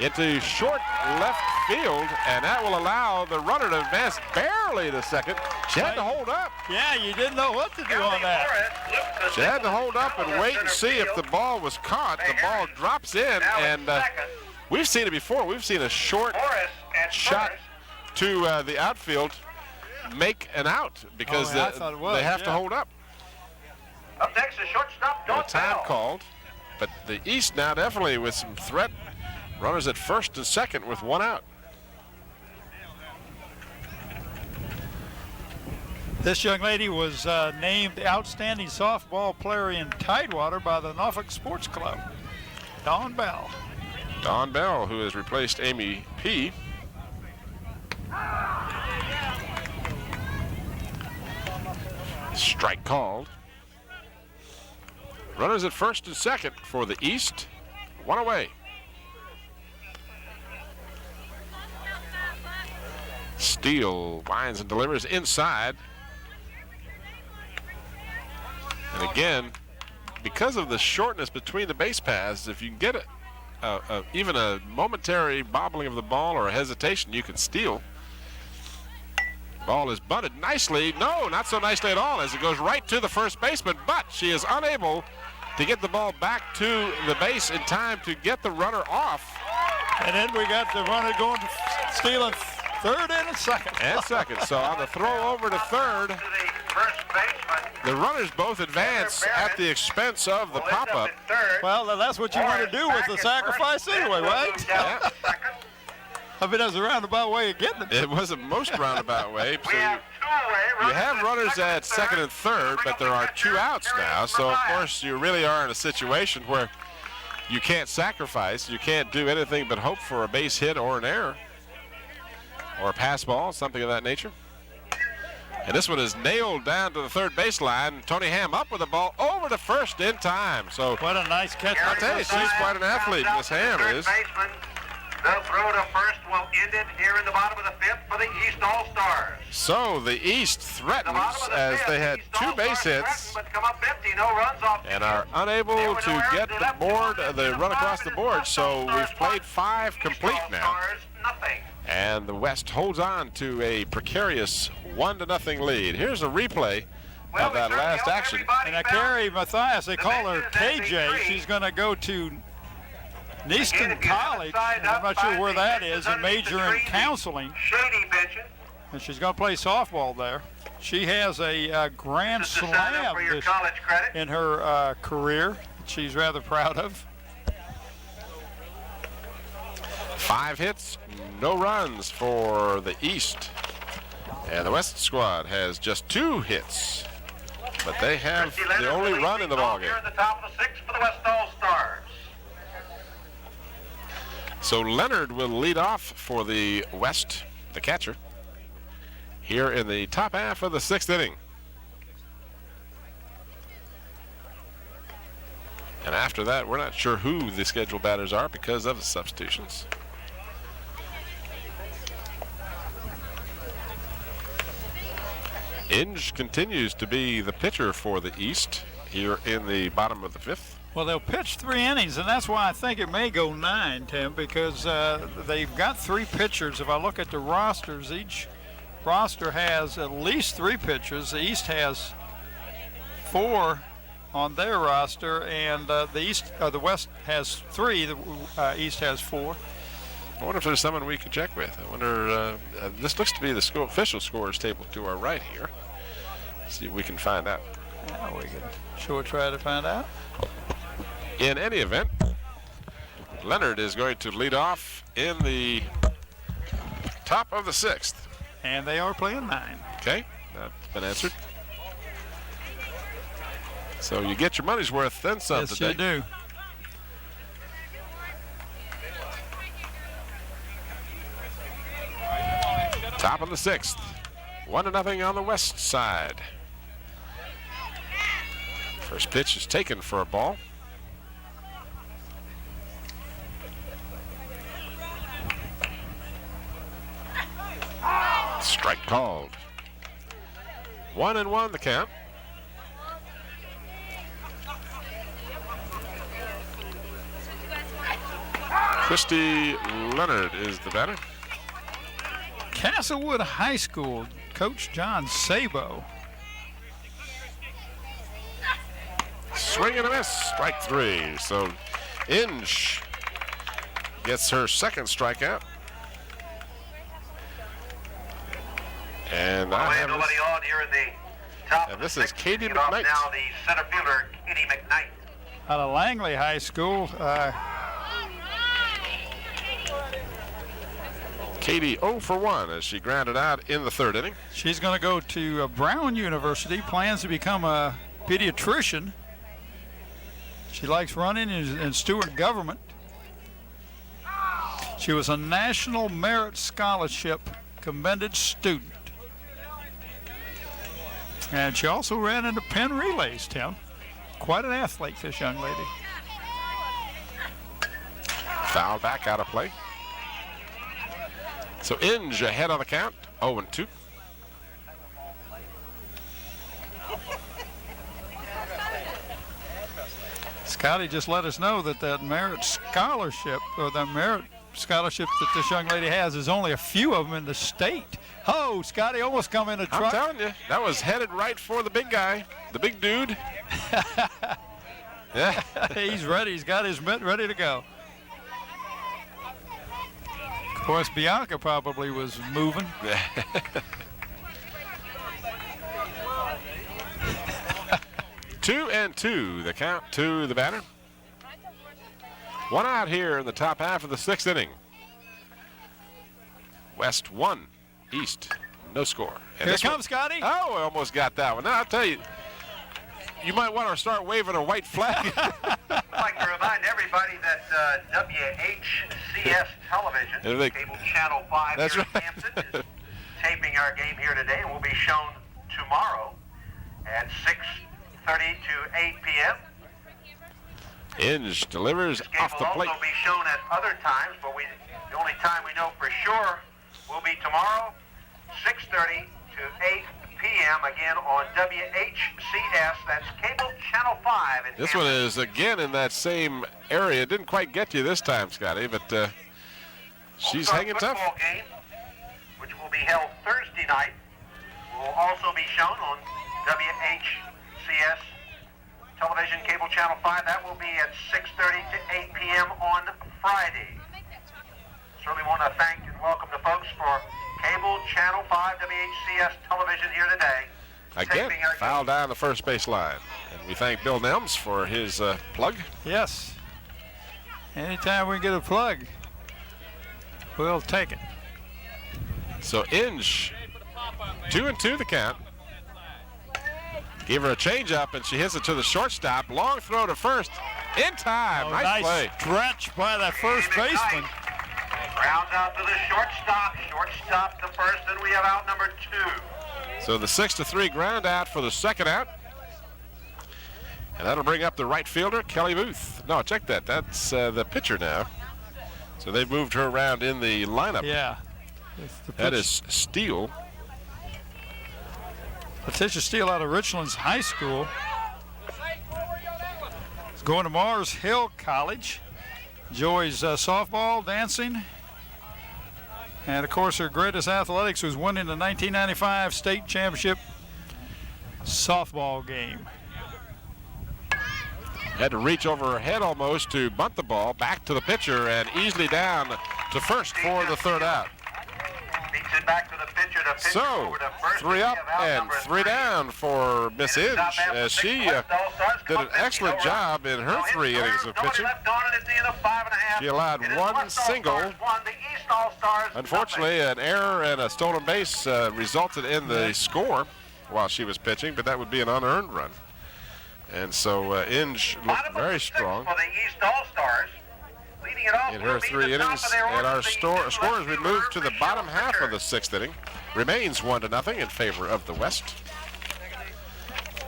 into short left field, and that will allow the runner to advance barely to second. She had to hold up.
Yeah, you didn't know what to do on that.
She had to hold up and wait and see if the ball was caught. The ball drops in, and we've seen it before. We've seen a short shot to the outfield make an out because they have to hold up.
Up next, the shortstop, Dawn
Time
Bell.
called, but the East now definitely with some threat. Runners at first and second with 1 out.
This young lady was named Outstanding Softball Player in Tidewater by the Norfolk Sports Club. Dawn Bell.
Dawn Bell, who has replaced Amy P. Strike called. Runners at first and second for the East. 1 away. Steele winds and delivers inside. And again, because of the shortness between the base paths, if you can get even a momentary bobbling of the ball or a hesitation, you can steal. Ball is bunted nicely. No, not so nicely at all, as it goes right to the first baseman, but she is unable to get the ball back to the base in time to get the runner off.
And then we got the runner going to stealing third and second.
And second. So on the throw over to third,
To the first baseman,
The runners both advance at the expense of the pop-up.
Well, that's what you want to do with the sacrifice anyway, right?
Yeah.
I mean, that's a roundabout way of getting it.
It was a most roundabout way. So you have runners at second and third, but there are 2 outs now. So, of course, you really are in a situation where you can't sacrifice. You can't do anything but hope for a base hit or an error or a pass ball, something of that nature. And this one is nailed down to the third baseline. Tony Ham up with the ball over to first in time. So
what a nice catch.
I'll tell you, she's quite an athlete, Miss Ham is.
The throw to first will end it here in the bottom of the 5th for the East All Stars.
So the East threatens as they had 2 base hits and are unable to get the board, the run across the board. So we've played 5 complete now. And the West holds on to a precarious 1-0 lead. Here's a replay of that last action.
And Carrie Mathias, they call her KJ. She's going to go to Neaston College, I'm not sure where that is, and major in counseling. And she's going to play softball there. She has a grand slam in her career that she's rather proud of.
5 hits, no runs for the East. And the West squad has just 2 hits, but they have the only run in the ballgame.
Here at the top of the 6th for the West All Stars.
So Leonard will lead off for the West, the catcher, here in the top half of the 6th inning. And after that, we're not sure who the scheduled batters are because of the substitutions. Inge continues to be the pitcher for the East here in the bottom of the 5th.
Well, they'll pitch 3 innings, and that's why I think it may go 9, Tim, because they've got 3 pitchers. If I look at the rosters, each roster has at least 3 pitchers. The East has 4 on their roster, and the West has 3. The East has 4.
I wonder if there's someone we could check with. I wonder, this looks to be the official scores table to our right here. See if we can find out.
Yeah, we can sure try to find out.
In any event, Leonard is going to lead off in the top of the 6th.
And they are playing 9.
Okay, that's been answered. So you get your money's worth, then some
yes,
today.
Yes, you do.
Top of the 6th. 1-0 on the West side. First pitch is taken for a ball. Strike called. 1-1 the count. Christy Leonard is the batter.
Castlewood High School, Coach John Sabo.
Swing and a miss, strike 3. So Inge gets her 2nd strikeout. And I have
nobody on here in the top.
And this is Katie
Leading off
McKnight.
Now the center fielder, Katie McKnight.
Out of Langley High School.
Katie 0 for 1 as she grounded out in the 3rd inning.
She's going to go to Brown University, plans to become a pediatrician. She likes running in student government. She was a National Merit Scholarship commended student. And she also ran into Penn relays, Tim. Quite an athlete, this young lady.
Foul back out of play. So Inge ahead on the count, 0-2.
Scotty just let us know that merit scholarship, or the merit scholarship that this young lady has, is only a few of them in the state. Oh, Scotty almost come in a truck.
I'm telling you, that was headed right for the big guy, the big dude. Yeah.
He's ready. He's got his mitt ready to go. Of course, Bianca probably was moving.
2-2, the count to the batter. One out here in the top half of the 6th inning. West 1, East no score. And
Here it comes, Scotty.
Oh, I almost got that one. Now, I'll tell you, you might want to start waving a white flag.
I'd like to remind everybody that WHCS Television, cable channel 5
That's
here
right.
in Hampton, is taping our game here today and will be shown tomorrow at 6:30 to 8 p.m.
Inge delivers
This game
off the
will
plate.
also be shown at other times, but the only time we know for sure will be tomorrow, 6:30 to 8 p.m. again on WHCS. That's cable channel 5. In
This one
Hampton.
is again in that same area. Didn't quite get you this time, Scotty, but she's
All-Star
hanging tough.
football game, which will be held Thursday night, will also be shown on WHCS Television Cable Channel 5. That will be at 6:30 to 8 p.m. on Friday. Certainly want to thank and welcome the folks for Cable Channel 5 WHCS Television here today.
Again,
Taping our
foul down the first base line. And we thank Bill Nelms for his plug.
Yes. Anytime we get a plug, we'll take it.
So Inge, 2-2 the count. Gave her a changeup, and she hits it to the shortstop. Long throw to first. In time. Nice play.
Stretch by that first baseman.
Grounds out to the shortstop. Shortstop to first, and we have out number 2.
So the 6-3 ground out for the second out. And that'll bring up the right fielder, Kelly Booth. No, check that. That's the pitcher now. So they've moved her around in the lineup.
Yeah.
That is Steele.
Letitia Steele out of Richlands High School. Is going to Mars Hill College. Enjoys softball, dancing, and of course her greatest athletics was winning the 1995 state championship softball game.
Had to reach over her head almost to bunt the ball back to the pitcher and easily down to first for the third out.
Beats it back to the pitcher. The pitcher
So,
over to first.
3 up
We have out
and
number
3 down for Miss Inge as she did an excellent job in her 3 innings of pitching. She allowed one single. Unfortunately, an error and a stolen base resulted in the score while she was pitching, but that would be an unearned run. And so Inge looked very strong
For the East All-Stars. Leading it off
in
will
her
be
3
the top
innings.
of their
And
order,
our
the
scores, we move to the
Michelle
bottom half of
Pritchard.
the 6th inning. Remains 1-0 in favor of the West.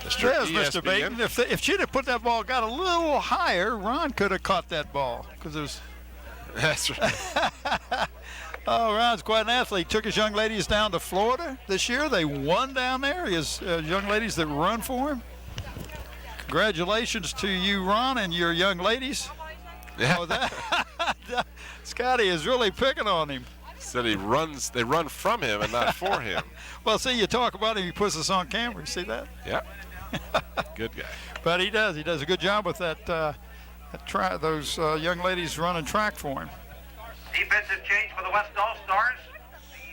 There's Mr.
ESPN.
Baton. If she'd have put that ball got a little higher, Ron could have caught that ball because it was.
That's right.
Oh, Ron's quite an athlete. Took his young ladies down to Florida this year. They won down there. His young ladies that run for him. Congratulations to you, Ron, and your young ladies.
Yeah.
Oh, that Scotty is really picking on him.
Said they run from him and not for him.
Well, see, you talk about him, he puts us on camera. You see that?
Yeah. Good guy.
But he does. He does a good job with that. Those young ladies running track for him.
Defensive change for the West All-Stars.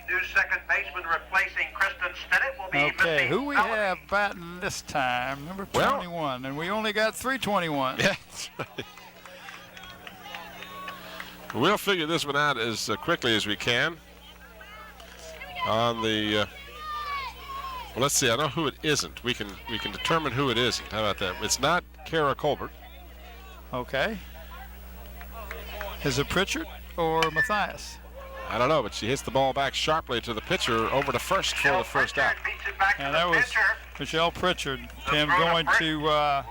The new second baseman replacing Kristen Stinnett will be
Okay,
Missy
who we
Melody.
have batting this time? Number
Well-
21, and we only got 321.
Yeah, that's right. We'll figure this one out as quickly as we can. On the, well, let's see. I know who it isn't. We can determine who it isn't. How about that? It's not Kara Colbert.
Okay. Is it Pritchard or Matthias?
I don't know, but she hits the ball back sharply to the pitcher over to first for the first out.
Pritchard beats it back to
And
the
that was
pitcher.
Michelle Pritchard. Tim
throw to
going
first
to,
will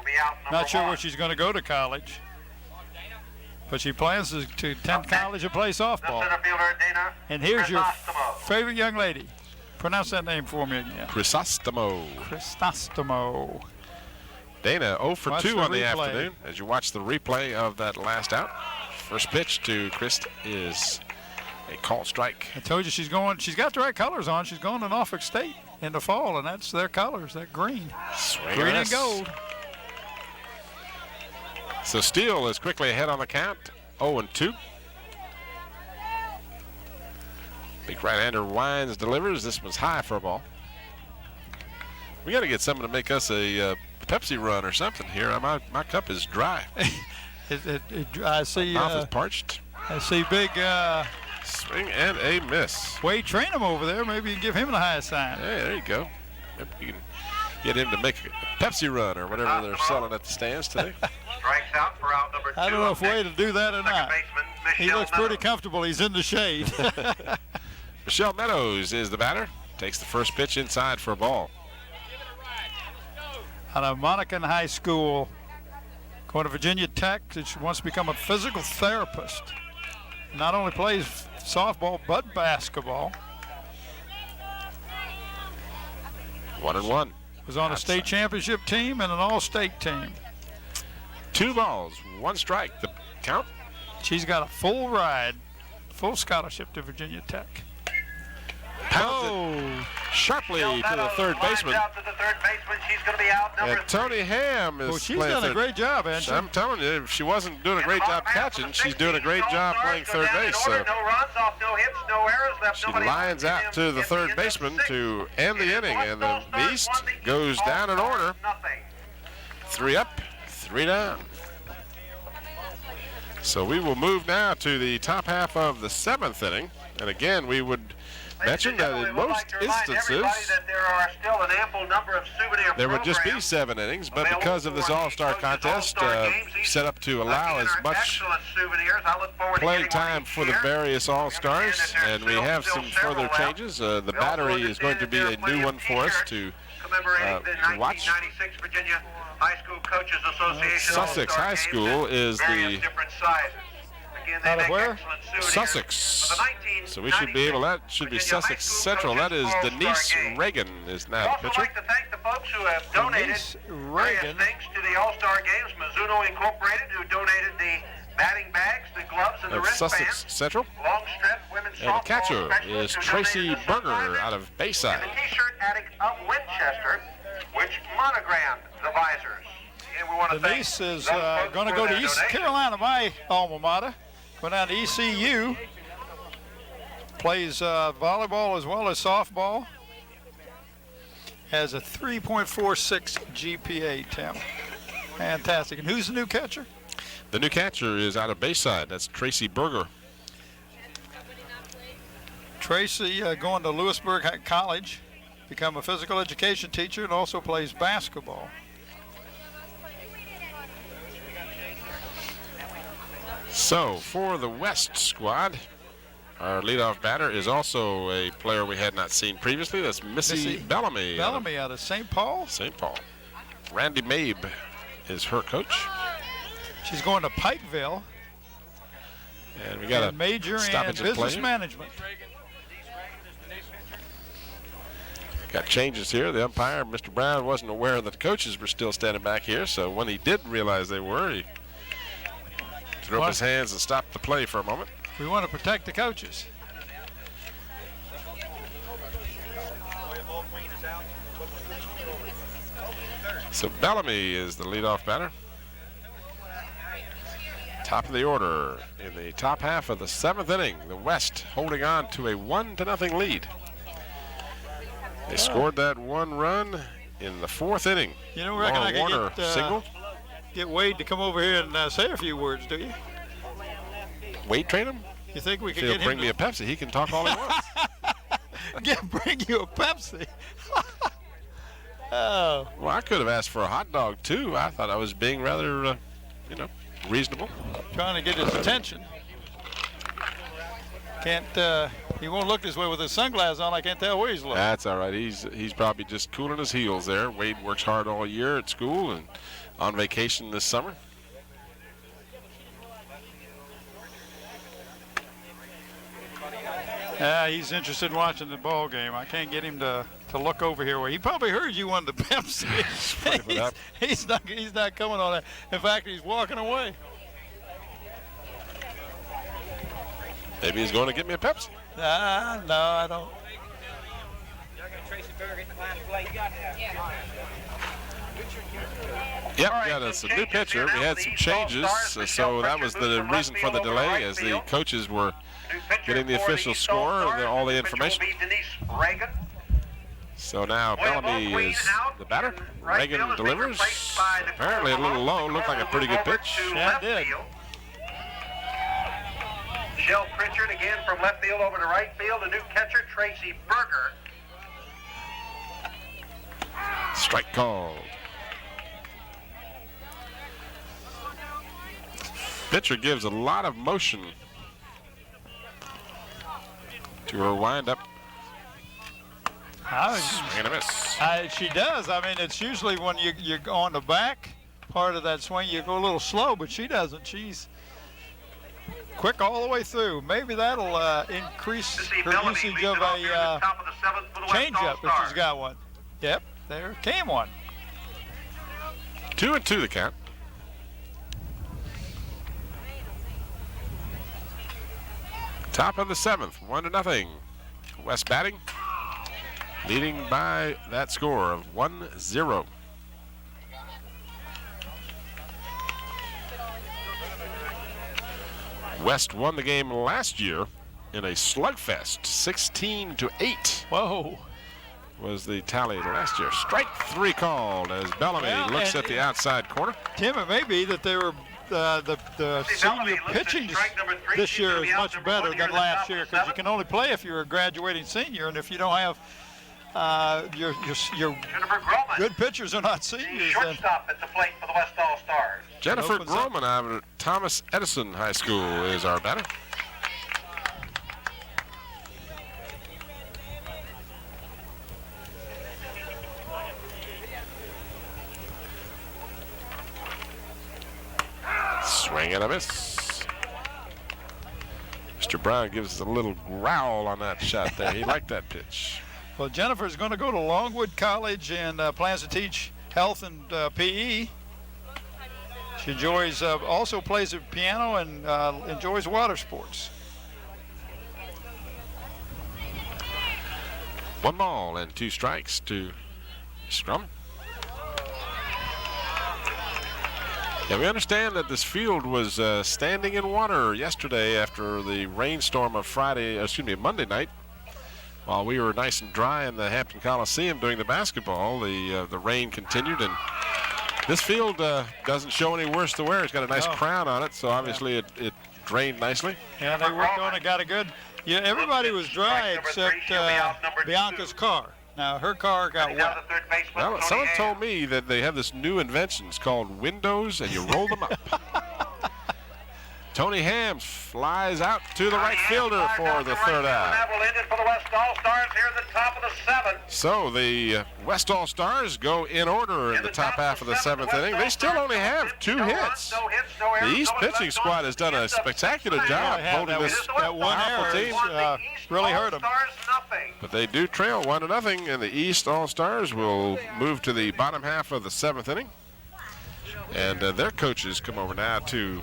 be out
not
number
sure
one.
where she's going to go to college, but she plans to attend college and play
The
softball.
center fielder, Dana
And here's your
Crisostomo.
favorite young lady. Pronounce that name for me again.
Chrysostomo.
Crisostomo.
Dana 0 for
Watch
2
the
on the
replay.
afternoon as you watch the replay of that last out. First pitch to Christ is a call strike.
I told you she's got the right colors on. She's going to Norfolk State in the fall, and that's their colors, that green.
Swing
Green
and
and
miss.
gold.
So Steele is quickly ahead on the count, 0-2. Big right-hander Wines delivers. This one's high for a ball. We got to get someone to make us a Pepsi run or something here. My cup is dry.
I see.
Mouth is parched.
I see big.
Swing and a miss.
Wade Trainum over there. Maybe you can give him the highest sign.
Hey, there you go. Maybe you can get him to make a Pepsi run or whatever they're selling at the stands today.
Strikes out for out number 2.
I don't know if Wade will do that or not.
Baseman,
He
Michelle
looks pretty
Meadows.
comfortable. He's in the shade.
Michelle Meadows is the batter. Takes the first pitch inside for a ball.
Out of Monacan High School, going to Virginia Tech. She wants to become a physical therapist. Not only plays softball, but basketball.
1-1.
Was on a state championship team and an all-state team.
2 balls, 1 strike. The count.
She's got a full ride, full scholarship to Virginia Tech.
Pounds it sharply to the third baseman.
Out to the third baseman. She's going to be out number
And Tony Ham is
Well, she's
playing
done a
third.
great job, hasn't she?
I'm telling you, if she wasn't doing a great job catching, she's doing a great job playing third base. So
No runs off, no hits, no errors, left
she
nobody
lines
in
out to the third
end of
baseman
6.
to end the inning, and the East goes down in order.
Nothing.
3 up, 3 down. So we will move now to the top half of the 7th inning. And again, we would mention that in most instances, there would just be 7 innings, but because of this All-Star contest, set up to allow as much playing time for the various All-Stars, and we have some further changes. The battery is going to be a new one for us to watch. Sussex High School is the
Out of where?
Sussex. So we should be able, that should be Sussex Central. That is Denise Reagan is now the
Also
pitcher.
like to thank the folks who have donated
Denise Reagan.
thanks to the All-Star Games, Mizuno Incorporated, who donated the batting bags, the gloves, and the
That's Sussex
wristbands.
Central.
Long strip women's
And the
softball
catcher
specialist
is
who
Tracy
donated the
Berger
supplies,
out of Bayside.
and the T-shirt addict of Winchester, which monogrammed the visors. And we want to thank
Denise is
those folks
going to
for
go to
their
East
donation.
Carolina, my alma mater. Went down to ECU. Plays volleyball as well as softball. Has a 3.46 GPA, Tim. Fantastic. And who's the new catcher?
The new catcher is out of Bayside. That's Tracy Berger.
Tracy going to Lewisburg College, become a physical education teacher, and also plays basketball.
So for the West squad, our leadoff batter is also a player we had not seen previously. That's Missy Bellamy.
Bellamy out of St. Paul.
St. Paul. Randy Mabe is her coach.
She's going to Pikeville.
And we got a
and major in
stoppage in
business
play.
management.
Got changes here. The umpire, Mr. Brown, wasn't aware that the coaches were still standing back here. So when he did realize they were, he threw up his hands and stopped the play for a moment.
We want to protect the coaches.
So Bellamy is the leadoff batter. Top of the order in the top half of the 7th inning. The West holding on to a 1-0 lead. They scored that 1 run in the 4th inning.
You don't reckon I
Warner
could
single.
get Wade to come over here and say a few words, do you?
Wade train him?
You think we
If
could
he'll
get
bring
him
me a Pepsi, he can talk all he wants.
bring you a Pepsi? Oh,
Well, I could have asked for a hot dog too. I thought I was being rather, reasonable.
trying to get his attention. Can't, he won't look this way with his sunglasses on. I can't tell where he's looking.
That's all right. He's probably just cooling his heels there. Wade works hard all year at school and on vacation this summer.
He's interested in watching the ball game. I can't get him to look over here. He probably heard you wanted the Pepsi. he's not coming on that. In fact, he's walking away.
Maybe he's going to get me a Pepsi.
No, I don't.
Yep, we got us a new pitcher. We had some changes, so that was the reason for the delay as the coaches were getting the official score and all the information.
Denise Reagan.
So now
William
Bellamy
O'Queen
is
out
the batter.
in right
Reagan
field is being
delivers.
replaced by the
Apparently a little low. Looked like a pretty good
Over
pitch.
to
Yeah,
left
it did.
field. Shell Pritchard again from left field over to right field. A new catcher, Tracy Berger.
Strike called. Pitcher gives a lot of motion to her windup. Swing and a miss.
She does. I mean, it's usually when you're on the back part of that swing, you go a little slow, but she doesn't. She's quick all the way through. Maybe that'll increase her usage of a changeup if she's got one. Yep, there came one.
2-2 the count. Top of the 7th, 1-0. West batting, leading by that score of 1-0. West won the game last year in a slugfest, 16-8.
Whoa.
Was the tally last year. Strike 3 called as Bellamy looks at the outside corner.
Tim, it may be that they were the senior pitching this year is much better than last year because you can only play if you're a graduating senior, and if you don't have your good pitchers are not seniors.
Shortstop at the plate for the West All Stars.
Jennifer Groman out of Thomas Edison High School is our batter. Swing and a miss. Mr. Brown gives us a little growl on that shot there. He liked that pitch.
Well, Jennifer's going to go to Longwood College and plans to teach health and PE. She enjoys, also plays the piano and enjoys water sports.
1 ball and 2 strikes to Scrum. Yeah, we understand that this field was standing in water yesterday after the rainstorm of Monday night. While we were nice and dry in the Hampton Coliseum doing the basketball, the rain continued, and this field doesn't show any worse to wear. It's got a nice crown on it, so obviously it drained nicely.
Yeah, they worked on it, got a good. Yeah, everybody was dry except Bianca's car. Now her car got wet.
Well, someone told me that they have this new invention. It's called windows, and you roll them up. Tony Hams flies out to the right fielder for the third out.
That will end it for the West All Stars here at the top of the 7th.
So the West All Stars go in order in the top half of the 7th inning. They still only have 2 hits. The East pitching squad has done a spectacular job holding this
that one
powerful
error
team.
really hurt them.
But they do trail 1-0, and the East All Stars will move to the bottom half of the 7th inning. And their coaches come over now to.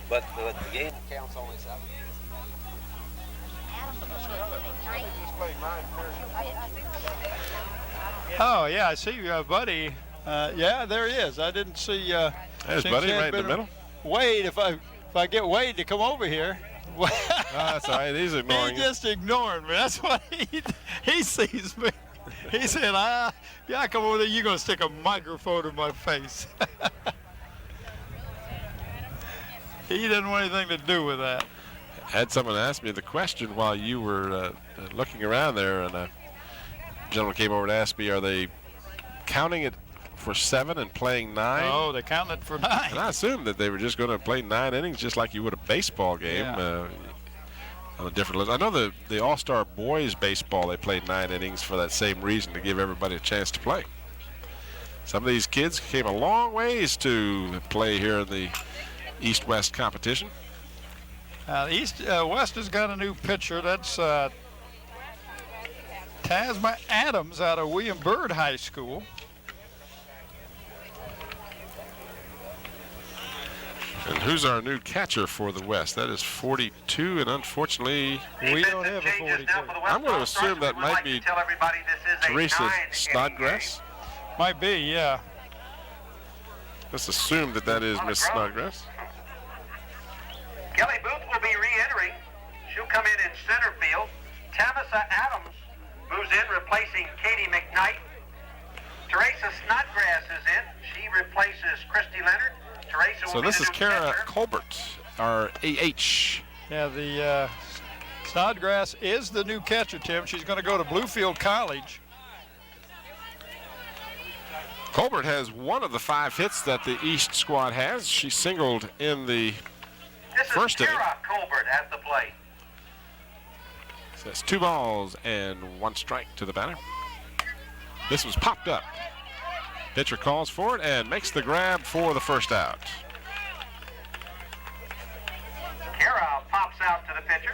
But the game counts only 7.
Oh yeah, I see Buddy. Yeah, there he is. I didn't see.
There's Buddy right in the middle.
Wade, if I get Wade to come over here.
That's all right. He's ignoring
He's just ignoring me. That's what he sees me. He said, yeah, I come over there. You're gonna stick a microphone in my face. He didn't want anything to do with that.
Had someone ask me the question while you were looking around there, and a gentleman came over to ask me, are they counting it for 7 and playing 9?
Oh, they're counting it for 9.
And I assumed that they were just going to play 9 innings just like you would a baseball game.
Yeah.
On a different list. I know the All-Star boys baseball, they played 9 innings for that same reason, to give everybody a chance to play. Some of these kids came a long ways to play here in the East-West competition.
West has got a new pitcher. That's Tasma Adams out of William Byrd High School.
And who's our new catcher for the West? That is 42, and unfortunately,
we don't have a 42.
I'm going to assume that might be Teresa Snodgrass.
Might be, yeah.
Let's assume that is Miss Snodgrass. Kelly Booth will be re-entering. She'll come in center field. Tamasa Adams moves in, replacing Katie McKnight. Teresa Snodgrass is in. She replaces Christy Leonard. Teresa will
So
be
this
the
is
new
Kara
catcher.
Colbert, our AH.
Yeah, the Snodgrass is the new catcher, Tim. She's going to go to Bluefield College.
Colbert has one of the 5 hits that the East squad has. She singled in the
This
first
is
inning.
Kara Colbert at the plate.
So that's 2 balls and 1 strike to the batter. This was popped up. Pitcher calls for it and makes the grab for the first out.
Kara pops out to the pitcher.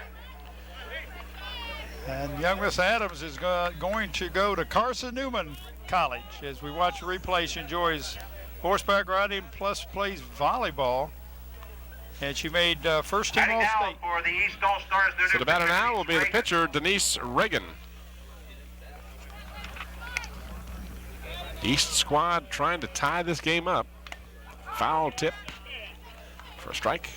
And young Miss Adams is going to go to Carson Newman College. As we watch the replay, she enjoys horseback riding plus plays volleyball. And she made first team
Batting now
All-State.
for the East All-Stars. their
So
new
the batter
pitcher,
now will be the
Denise
pitcher, Denise Reagan. East squad trying to tie this game up. Foul tip for a strike.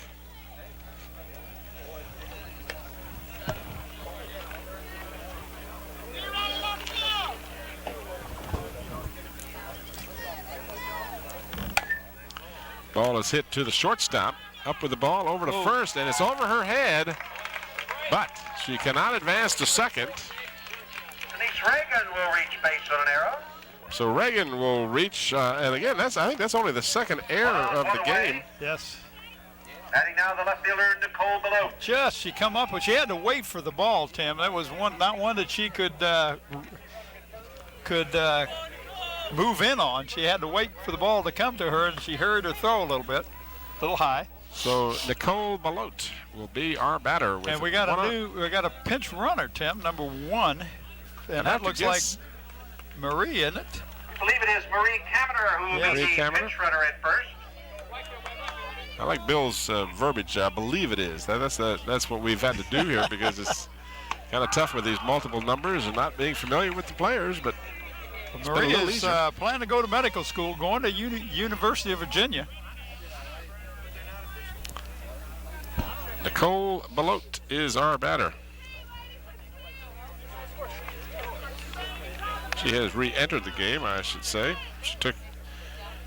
Ball is hit to the shortstop. Up with the ball over to first, and it's over her head, but she cannot advance to second.
Denise Reagan will reach base on an arrow.
So Reagan will reach, and again, I think that's only the second error of the game.
Yes.
Batting now the left fielder, Nicole Below.
She come up, but she had to wait for the ball, Tim. That was not one that she could move in on. She had to wait for the ball to come to her, and she hurried her throw a little high.
So Nicole Belote will be our batter. With
And we got a pinch runner, Tim, number 1, and that looks like Marie, isn't it?
I believe it is Marie Kaminer who will be
Marie
the
Kaminer.
pinch runner at first.
I like Bill's verbiage. I believe it is. That's what we've had to do here because it's kind of tough with these multiple numbers and not being familiar with the players. But it's been a
Marie
little
is
easier.
planning to go to medical school, going to University of Virginia.
Nicole Belote is our batter. She has re-entered the game, I should say.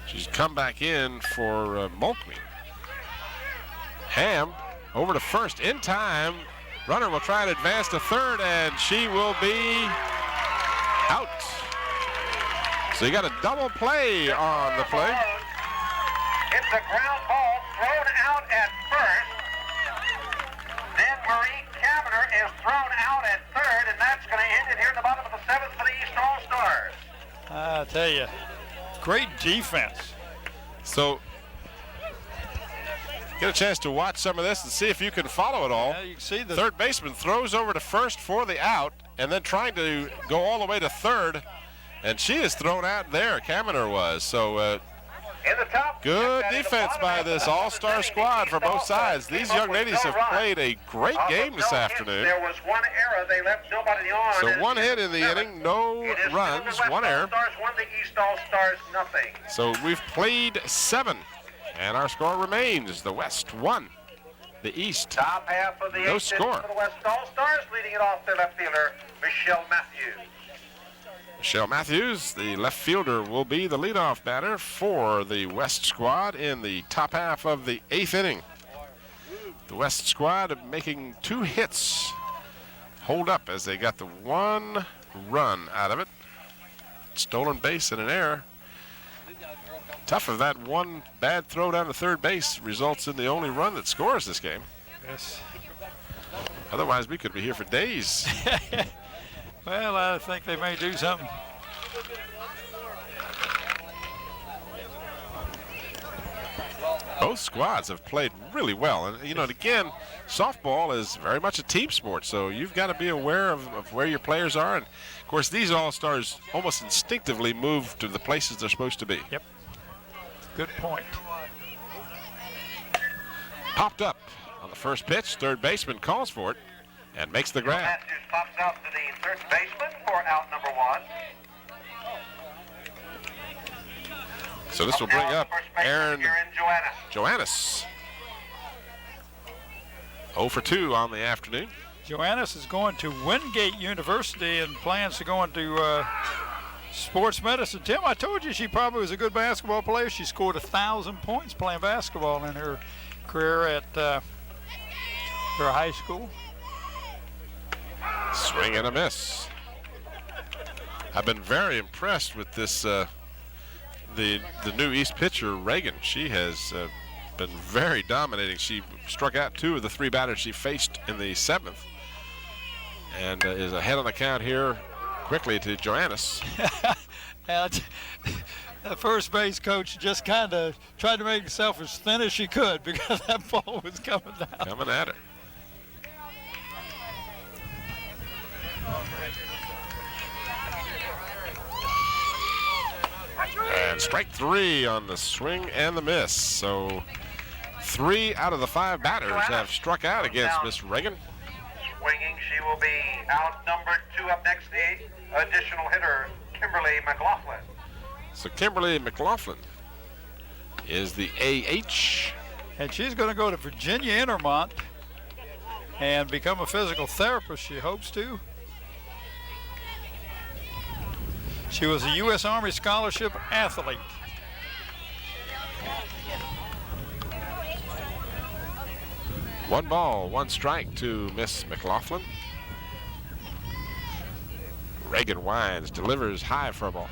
She's come back in for Mulkney. Ham over to first in time. Runner will try to advance to third, and she will be out. So you got a double play on the play.
It's a ground ball thrown out at first. Then Marie Kaminer is thrown out at third, and that's going to end it here in the bottom of the 7th for the East All-Stars.
I tell you, great defense.
So get a chance to watch some of this and see if you can follow it all.
Yeah, you can see the
Third baseman throws over to first for the out, and then trying to go all the way to third, and she is thrown out there. Kaminer was. So
In the top,
good
and in the
defense
bottom
by
half of
this
the
all-star
East
squad for both
All-Stars
sides. These
came up
young
with
ladies
no
have
runs.
played a great
Off of
game this
no hits,
afternoon.
There was one error. They left nobody on.
So
and
one
it's
hit in the
7.
inning, no
It is still
runs,
the West
one error.
All-Stars won, the East All-Stars nothing.
So we've played 7, and our score remains the West 1, the East.
Top half of the
No
8th
score.
inning for the West All-Stars, leading it off their left fielder, Michelle Matthews.
Michelle Matthews, the left fielder, will be the leadoff batter for the West squad in the top half of the 8th inning. The West squad making 2 hits. Hold up as they got the 1 run out of it. Stolen base and an error. Tough if that one bad throw down to third base results in the only run that scores this game.
yes.
Otherwise, we could be here for days.
Well, I think they may do something.
Both squads have played really well. And, you know, again, softball is very much a team sport, so you've got to be aware of where your players are. And, of course, these All-Stars almost instinctively move to the places they're supposed to be.
Yep. Good point.
Popped up on the first pitch. Third baseman calls for it and makes the grab.
Matthews pops out to the third baseman for out number 1.
So this will bring up Aaron
Joanna.
Joannis. 0 for 2 on the afternoon.
Joannis is going to Wingate University and plans to go into sports medicine. Tim, I told you she probably was a good basketball player. She scored 1,000 points playing basketball in her career at her high school.
Swing and a miss. I've been very impressed with this, the new East pitcher, Reagan. She has been very dominating. She struck out 2 of the 3 batters she faced in the 7th, and is ahead on the count here quickly to Joannis.
And the first base coach just kind of tried to make herself as thin as she could because that ball was coming down.
Coming at her. And strike 3 on the swing and the miss. So 3 out of the 5 batters have struck out against Miss Reagan.
Swinging, she will be out. Number 2 up next, the additional hitter, Kimberly McLaughlin.
So Kimberly McLaughlin is the AH.
And she's going to go to Virginia Intermont and become a physical therapist, she hopes to. She was a U.S. Army Scholarship athlete.
One ball, 1 strike to Miss McLaughlin. Reagan winds, delivers high for a ball.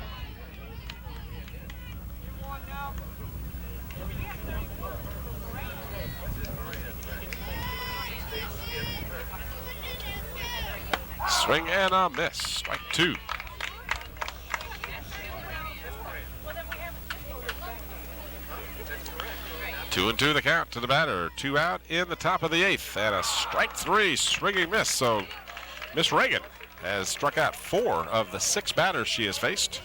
Swing and a miss, strike 2. Two and 2 the count to the batter. 2 out in the top of the 8th, and a strike 3 swinging miss. So Miss Reagan has struck out 4 of the 6 batters she has faced,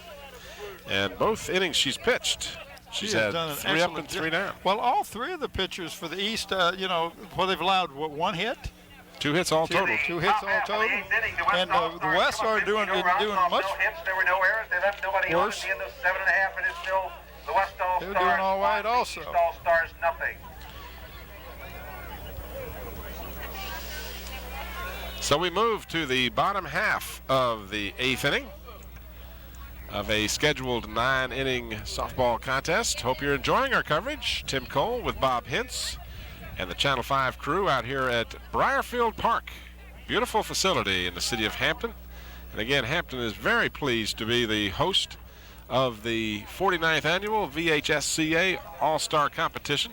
and both innings she's pitched, she's had 3 up and 3 down.
Well, all 3 of the pitchers for the East, they've allowed 1 hit.
2 hits all total.
2 hits all total. And the West are doing much
hits. There were no errors. They left nobody on at
worse.
the end of 7.5. It is still the West All
They're
Stars.
doing all right
5, the
also.
East All Stars nothing.
So we move to the bottom half of the 8th inning of a scheduled 9-inning softball contest. Hope you're enjoying our coverage. Tim Cole with Bob Hintz and the Channel 5 crew out here at Briarfield Park. Beautiful facility in the city of Hampton. And again, Hampton is very pleased to be the host of the 49th annual VHSCA All Star competition.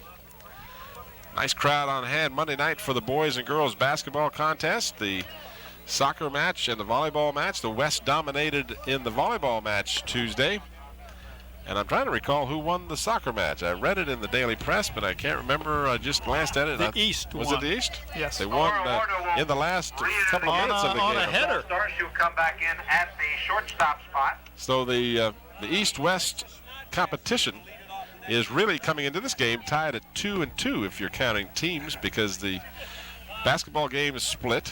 Nice crowd on hand Monday night for the boys and girls basketball contest, the soccer match and the volleyball match. The West dominated in the volleyball match Tuesday. And I'm trying to recall who won the soccer match. I read it in the Daily Press, but I can't remember. I just glanced at it.
The East
was
won.
it the East?
Yes.
They won in the last couple of minutes of the
on
game.
a header.
Stars, she'll come back in at the shortstop spot.
So the East-West competition is really coming into this game tied at 2 and 2 if you're counting teams, because the basketball game is split.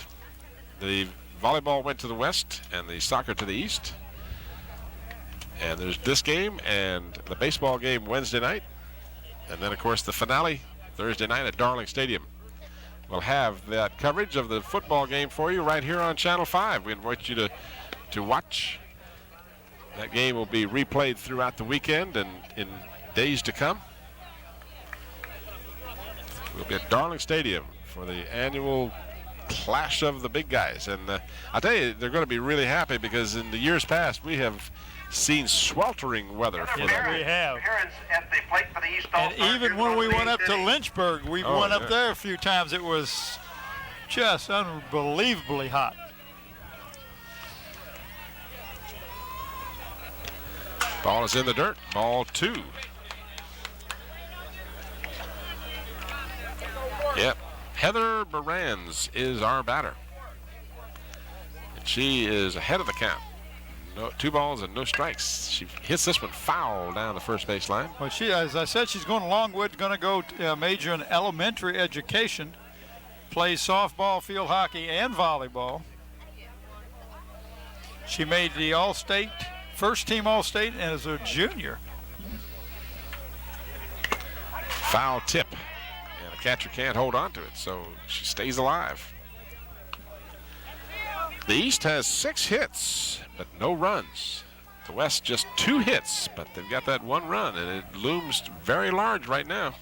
The volleyball went to the west and the soccer to the east. And there's this game and the baseball game Wednesday night. And then, of course, the finale Thursday night at Darling Stadium. We'll have that coverage of the football game for you right here on Channel 5. We invite you to watch. That game will be replayed throughout the weekend and in days to come. We'll be at Darling Stadium for the annual clash of the big guys. And I'll tell you, they're going to be really happy because in the years past, we have seen sweltering weather for that.
We have.
Appearance at the plate for the East All
And
Stars.
even when we went up to Lynchburg, we went up there a few times. It was just unbelievably hot.
Ball is in the dirt. Ball 2. Yep. Heather Baranz is our batter. And she is ahead of the count. 2 balls and no strikes. She hits this one foul down the first base line.
Well, she, as I said, she's going to Longwood, going to go major in elementary education, plays softball, field hockey, and volleyball. She made the All-State, first team All-State, and as a junior.
Foul tip. And the catcher can't hold on to it, so she stays alive. The East has 6 hits, but no runs. The West just 2 hits, but they've got that 1 run, and it looms very large right now.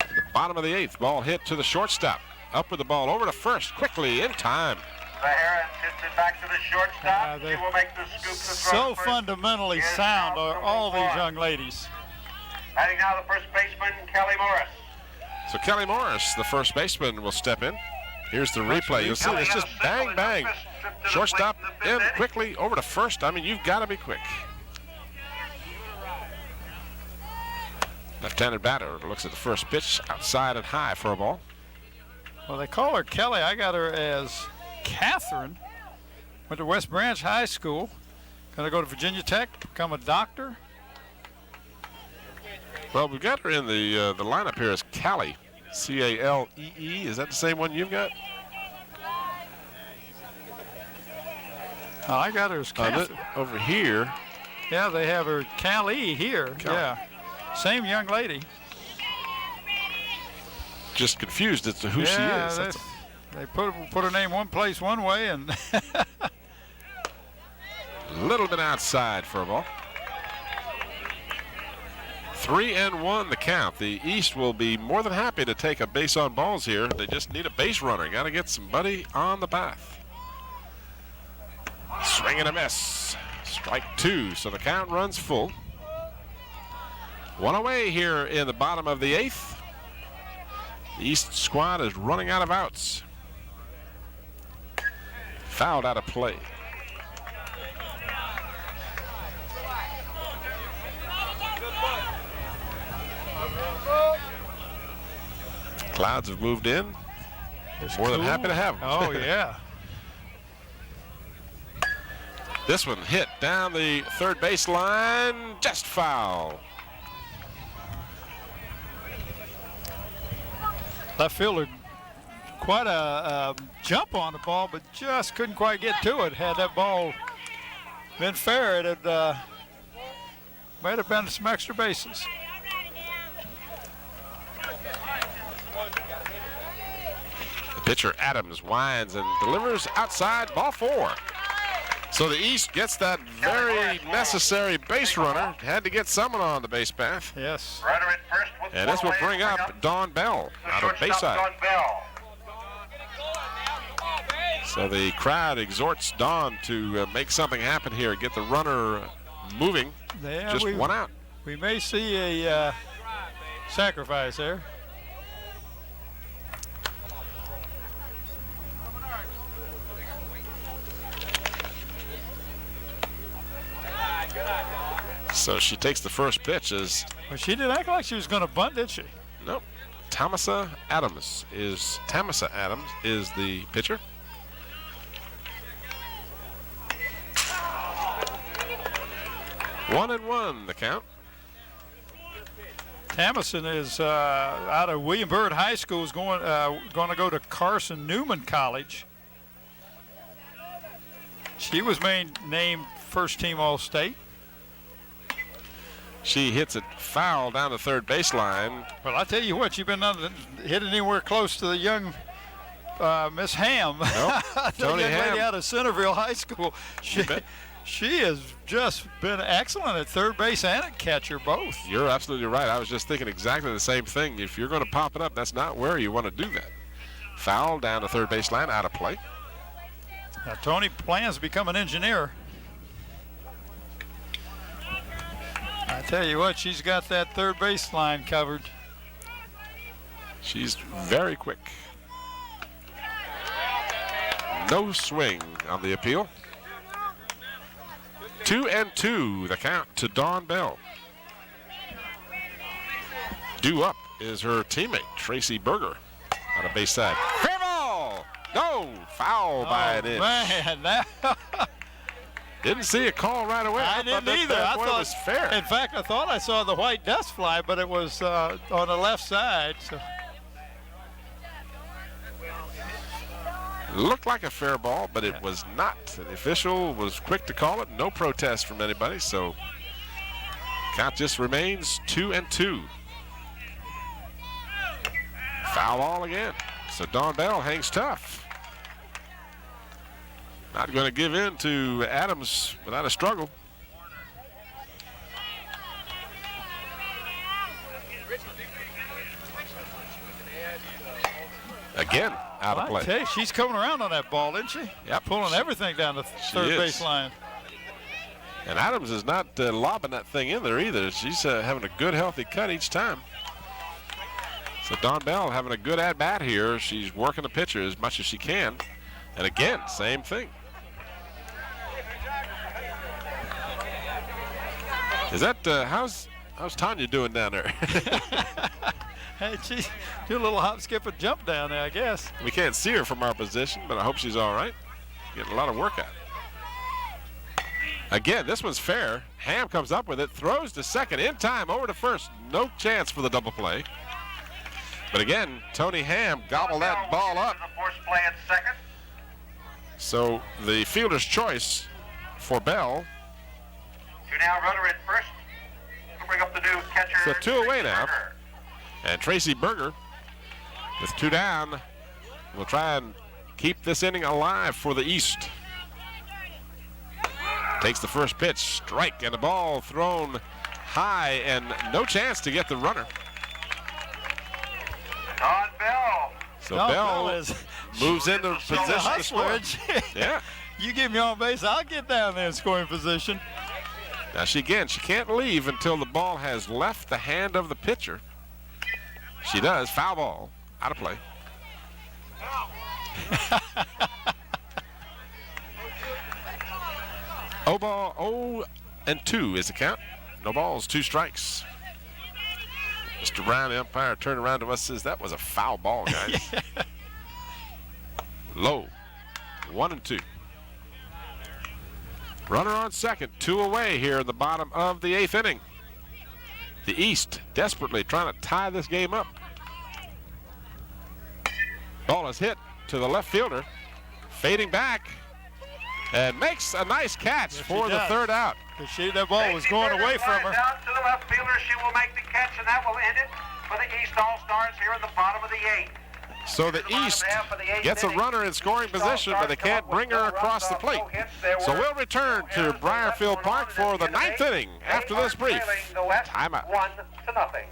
At the bottom of the 8th, ball hit to the shortstop. Up with the ball over to first, quickly in time.
Sahara sits it back to the shortstop. She will make the scoop to throw
So
first.
fundamentally sound are all these young ladies.
Batting now the first baseman, Kelly Morris.
So Kelly Morris, the first baseman, will step in. Here's the replay. You'll see it's just bang, bang. Shortstop in quickly over to first. I mean, you've got to be quick. Left-handed batter looks at the first pitch, outside and high for a ball.
Well, they call her Kelly. I got her as Catherine. Went to West Branch High School. Going to go to Virginia Tech, become a doctor.
Well, we've got her in the lineup here as Callie, C-A-L-E-E. Is that the same one you've got?
I got her as Catherine.
Over here.
Yeah, they have her Callie here.
Callie.
Yeah, same young lady.
Just confused as to who she is.
They put her name one place one way, and
a little bit outside for a ball. 3-1 the count. The East will be more than happy to take a base on balls here. They just need a base runner. Got to get somebody on the path. Swing and a miss. Strike 2. So the count runs full. 1 away here in the bottom of the 8th. The East squad is running out of outs. Fouled out of play. Clouds have moved in. More than happy to have them.
Oh, yeah.
This one hit down the third base line, just foul.
Left fielder, quite a jump on the ball, but just couldn't quite get to it. Had that ball been fair, it might have been some extra bases.
The pitcher Adams winds and delivers outside, ball 4. So the East gets that very necessary base runner. Had to get someone on the base path.
Yes.
Runner at first with
And this will bring up Dawn Bell out of Bayside.
Dawn Bell.
So the crowd exhorts Dawn to make something happen here, get the runner moving.
Yeah,
Just 1 out.
We may see a sacrifice there.
So she takes the first pitch as...
Well, she didn't act like she was going to bunt, did she?
Nope. Tamasa Adams is the pitcher. One and one, the count.
Tamison is out of William Byrd High School, is going to go to Carson Newman College. She was named first team All-State.
She hits it foul down the third baseline.
Well, I tell you what, you've been hitting anywhere close to the young Miss Ham.
Nope.
The
Tony
young
Ham.
lady out of Centerville High School. She has just been excellent at third base and at catcher both.
You're absolutely right. I was just thinking exactly the same thing. If you're going to pop it up, that's not where you want to do that. Foul down the third baseline, out of play.
Now, Tony plans to become an engineer. I tell you what, she's got that third baseline covered.
She's very quick. No swing on the appeal. 2-2, the count to Dawn Bell. Due up is her teammate, Tracy Berger, out of base side. Fair ball! No, foul by an inch.
Man, that
Didn't see a call right away.
I didn't either. I thought
it was fair.
In fact, I thought I saw the white dust fly, but it was on the left side. So.
Looked like a fair ball, but it was not. The official was quick to call it. No protest from anybody, so count just remains 2-2. Foul ball again. So Dawn Bell hangs tough. Not going to give in to Adams without a struggle. Again, out of play.
I tell you, she's coming around on that ball, isn't she?
Yep.
Pulling everything down the third base line.
And Adams is not lobbing that thing in there either. She's having a good, healthy cut each time. So Dawn Bell having a good at-bat here. She's working the pitcher as much as she can. And again, same thing. Is that, how's Tanya doing down there?
Hey, she's doing a little hop, skip, and jump down there, I guess.
We can't see her from our position, but I hope she's all right. Getting a lot of work out. Again, this one's fair. Ham comes up with it, throws to second in time, over to first. No chance for the double play. But again, Tony Ham gobbled that ball up.
Play at second.
So the fielder's choice for Bell.
Two now, runner at first. We'll bring up the new catcher.
So two away now.
Berger.
And Tracy Berger, with two down, will try and keep this inning alive for the East. Takes the first pitch, strike, and the ball thrown high, and no chance to get the runner.
Dawn Bell.
So Bell moves into position to score. Yeah.
You give me on base, I'll get down there in scoring position.
Now she can't leave until the ball has left the hand of the pitcher. She does. Foul ball. Out of play. O ball, 0-2 is the count. No balls, 2 strikes. Mr. Brown, the umpire, turned around to us and says that was a foul ball, guys. Low. 1-2. Runner on second. 2 away here in the bottom of the 8th inning. The East desperately trying to tie this game up. Ball is hit to the left fielder. Fading back. And makes a nice catch for the third out.
That ball was going away from her.
Down to the left fielder. She will make the catch, and that will end it for the East All-Stars here in the bottom of the 8th.
So the East gets a runner in scoring position, but they can't bring her across the plate. So we'll return to Briarfield Park for the 9th inning after this brief timeout.
1-0.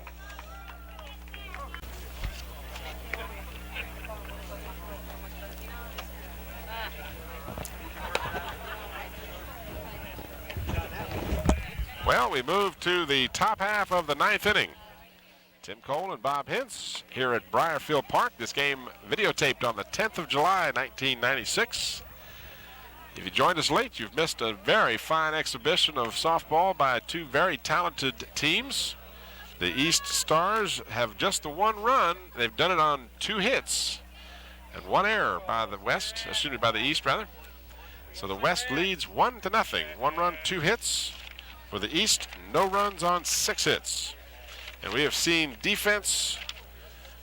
Well, we move to the top half of the 9th inning. Tim Cole and Bob Hintz here at Briarfield Park. This game videotaped on the 10th of July, 1996. If you joined us late, you've missed a very fine exhibition of softball by 2 very talented teams. The East Stars have just the 1 run. They've done it on 2 hits and 1 error by the West, excuse me, by the East rather. So the West leads 1-0. 1 run, 2 hits. For the East, no runs on 6 hits. And we have seen defense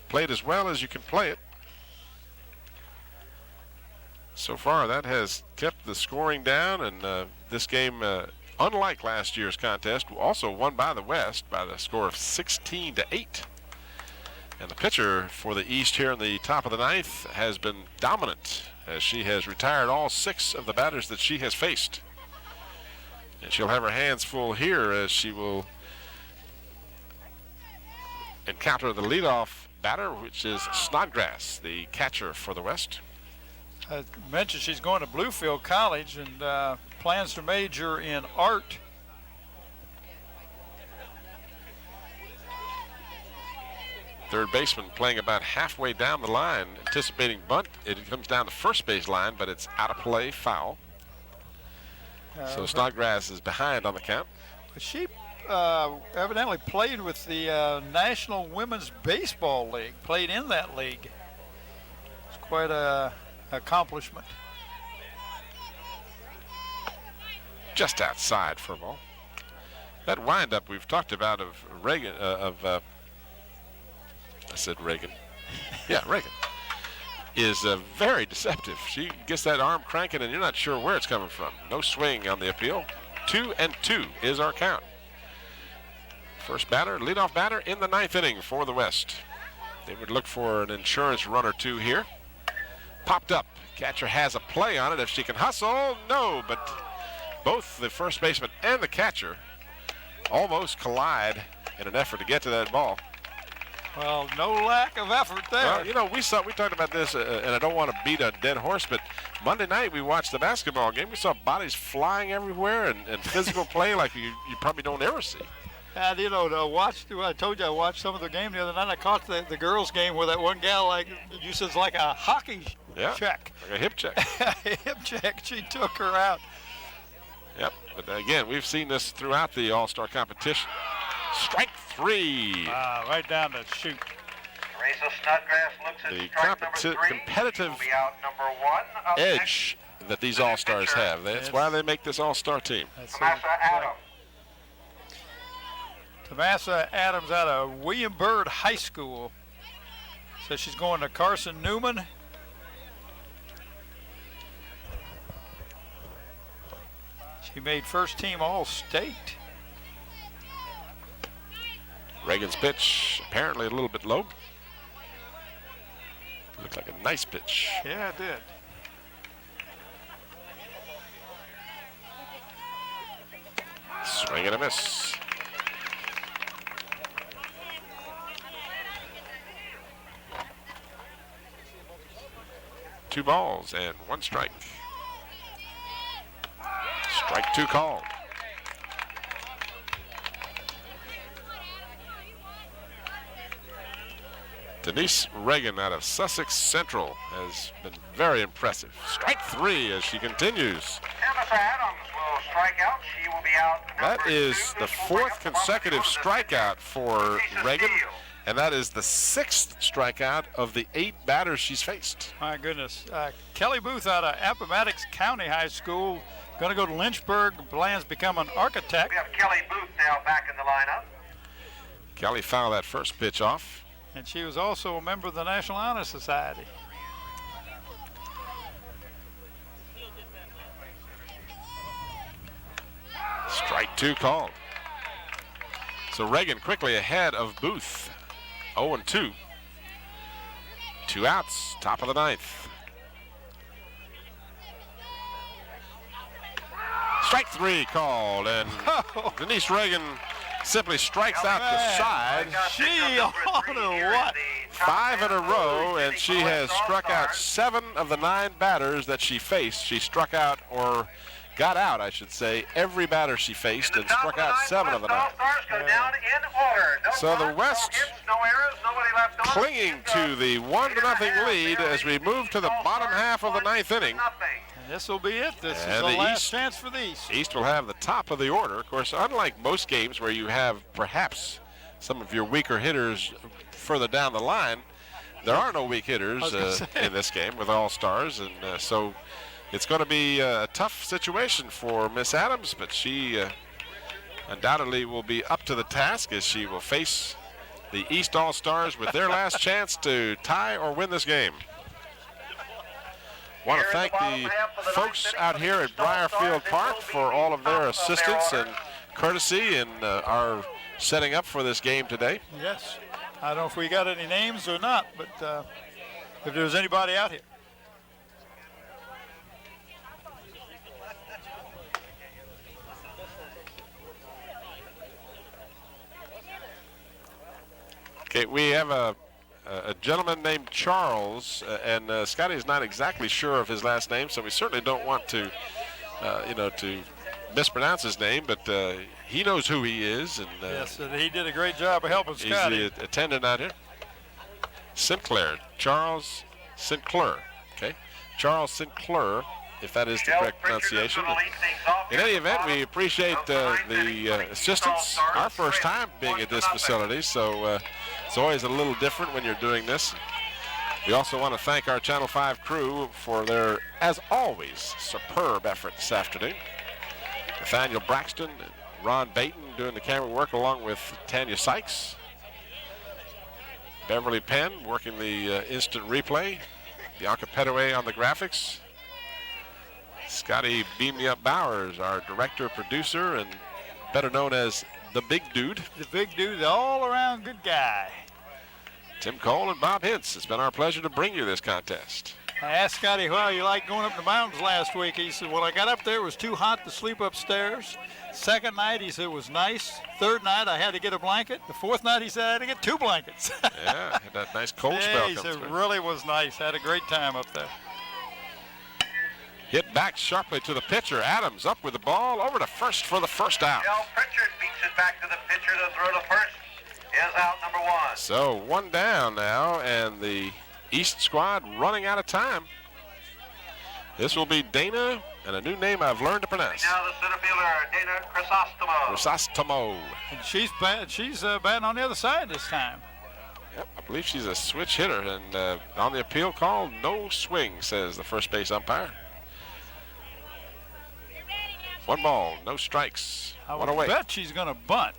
played as well as you can play it. So far, that has kept the scoring down, and this game, unlike last year's contest, also won by the West by the score of 16-8. And the pitcher for the East here in the top of the 9th has been dominant, as she has retired all 6 of the batters that she has faced. And she'll have her hands full here as she will encounter the leadoff batter, which is Snodgrass, the catcher for the West.
I mentioned she's going to Bluefield College and plans to major in art.
Third baseman playing about halfway down the line, anticipating bunt. It comes down the first base line, but it's out of play, foul. So Snodgrass is behind on the count.
She evidently played with the National Women's Baseball League, played in that league. It's quite a accomplishment.
Just outside for a ball. That windup we've talked about of Reagan, I said Reagan. Yeah, Reagan. Is very deceptive. She gets that arm cranking and you're not sure where it's coming from. No swing on the appeal. 2-2 is our count. First batter, leadoff batter in the 9th inning for the West. They would look for an insurance run or 2 here. Popped up, Catcher has a play on it if she can hustle. No, but both the first baseman and the catcher almost collide in an effort to get to that ball.
Well, no lack of effort there.
Well, you know, we talked about this, and I don't want to beat a dead horse, but Monday night we watched the basketball game. We saw bodies flying everywhere and physical play like you probably don't ever see.
And, you know, I told you I watched some of the game the other night. I caught the girls' game where that one gal, like you said, like a hockey check.
Like a hip check.
A hip check. She took her out.
Yep. But again, we've seen this throughout the All-Star competition. Strike 3.
Right down the chute.
Teresa Snodgrass looks at strike number 3.
Competitive
Will be out number 1.
edge that these All-Stars have. That's why they make this All-Star team.
Tomasa Adams.
Tomasa Adams out of William Byrd High School. Says she's going to Carson Newman. She made first team All-State.
Reagan's pitch apparently a little bit low. Looked like a nice pitch.
Yeah, it did.
Swing and a miss. Two balls and one strike. Strike 2 called. Denise Reagan out of Sussex Central has been very impressive. Strike 3 as she continues.
Tomasa Adams will strike out. She will be out.
That is the 4th consecutive strikeout for Reagan, and that is the 6th strikeout of the 8 batters she's faced.
My goodness. Kelly Booth out of Appomattox County High School. Going to go to Lynchburg. Plans to become an architect.
We have Kelly Booth now back in the lineup.
Kelly fouled that first pitch off.
And she was also a member of the National Honor Society.
Strike 2 called. So Reagan quickly ahead of Booth. 0-2. 2 outs, top of the 9th. Strike 3 called, and Denise Reagan simply strikes out the side.
She on a what?
5 in a row, and she has struck out 7 of the 9 batters that she faced. She struck out, or got out, I should say, every batter she faced and struck out 7 of the 9. So the West clinging to the 1-0 lead as we move to the bottom half of the 9th inning.
This will be it. This
And
is the
the
last chance for the East.
East will have the top of the order. Of course, unlike most games where you have perhaps some of your weaker hitters further down the line, there are no weak hitters in this game with All-Stars. And so it's going to be a tough situation for Miss Adams, but she undoubtedly will be up to the task as she will face the East All-Stars with their last chance to tie or win this game. Want to thank the folks out here at Briarfield Park for all of their assistance and courtesy in our setting up for this game today.
Yes. I don't know if we got any names or not, but if there's anybody out here.
Okay, we have a gentleman named Charles, and Scotty is not exactly sure of his last name, so we certainly don't want to, to mispronounce his name, but he knows who he is. And
yes, and he did a great job of helping Scotty.
He's the attendant out here. Sinclair, Charles Sinclair, okay? Charles Sinclair, if that is the correct pronunciation. In any event, we appreciate the assistance. Our first time being at this facility, so it's always a little different when you're doing this. We also want to thank our Channel 5 crew for their, as always, superb effort this afternoon. Nathaniel Braxton and Ron Baton doing the camera work along with Tanya Sykes. Beverly Penn working the instant replay. Bianca Petaway on the graphics. Scotty Beam Me Up Bowers, our director, producer, and better known as the Big Dude.
The Big Dude, the all-around good guy.
Tim Cole and Bob Hintz. It's been our pleasure to bring you this contest.
I asked Scotty how you like going up the mountains last week. He said, when I got up there, it was too hot to sleep upstairs. Second night, he said, it was nice. Third night, I had to get a blanket. The fourth night, he said, I had to get 2 blankets.
Yeah, had that nice cold spell
he
come
said,
through.
really was nice. Had a great time up there.
Hit back sharply to the pitcher. Adams up with the ball over to first for the first out.
Michelle Pritchard beats it back to the pitcher to throw to first. Is out number 1.
So 1 down now, and the East squad running out of time. This will be Dana, and a new name I've learned to pronounce.
Now the center fielder, Dana Chrysostomo.
Chrysostomo.
And she's batting on the other side this time.
Yep, I believe she's a switch hitter, and on the appeal call, no swing, says the first base umpire. 1 ball, no strikes.
I
1
would
away.
bet she's going to bunt.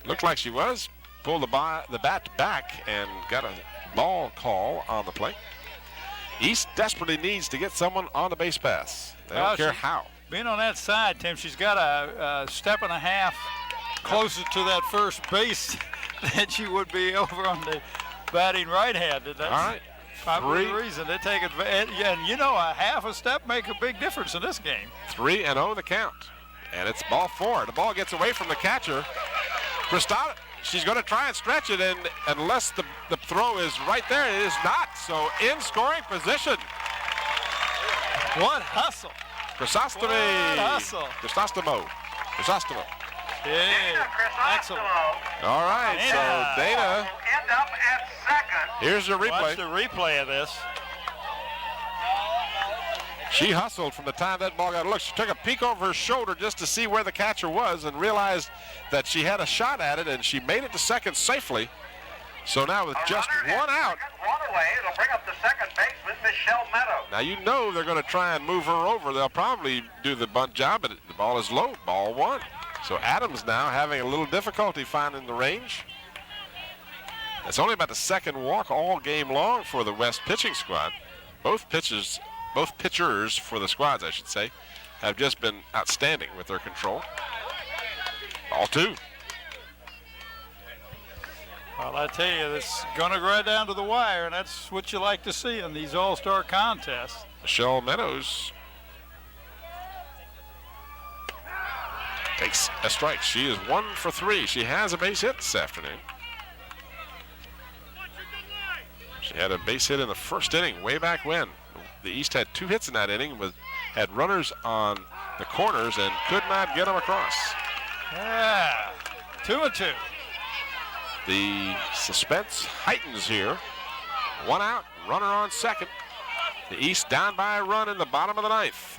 Looked like she was. Pulled the bat back and got a ball call on the plate. East desperately needs to get someone on the base pass. They don't care how.
Being on that side, Tim, she's got a step and a half closer to that first base than she would be over on the batting right-handed. That's
All right.
probably the reason they take advantage. And you know, a half a step make a big difference in this game.
3-0 the count. And it's ball 4. The ball gets away from the catcher. Christina, she's going to try and stretch it, and unless the throw is right there, it is not. So in scoring position.
What hustle.
Chrysostom.
What hustle.
Chrysostomo.
Yeah, excellent.
All right, so Dana,
End up at second.
here's the
Watch
replay.
the replay of this.
She hustled from the time that ball got a look. She took a peek over her shoulder just to see where the catcher was and realized that she had a shot at it, and she made it to second safely. So now with just 1 out.
One away. It'll bring up the second baseman, Michelle Meadows.
Now you know they're going to try and move her over. They'll probably do the bunt job, but the ball is low. Ball 1. So Adams now having a little difficulty finding the range. It's only about the second walk all game long for the West pitching squad. Both pitchers for the squads, I should say, have just been outstanding with their control. Ball 2.
Well, I tell you, it's going to go right down to the wire, and that's what you like to see in these all-star contests.
Michelle Meadows takes a strike. She is 1 for 3. She has a base hit this afternoon. She had a base hit in the first inning way back when. The East had 2 hits in that inning, had runners on the corners and could not get them across.
Yeah, 2-2.
The suspense heightens here. 1 out, runner on second. The East down by a run in the bottom of the 9th.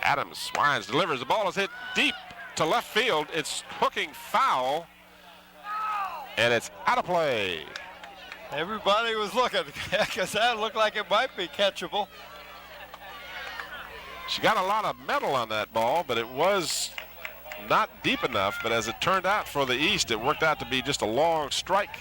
Adams winds, delivers. The ball is hit deep to left field. It's hooking foul, and it's out of play.
Everybody was looking because that looked like it might be catchable.
She got a lot of metal on that ball, but it was not deep enough. But as it turned out for the East, it worked out to be just a long strike.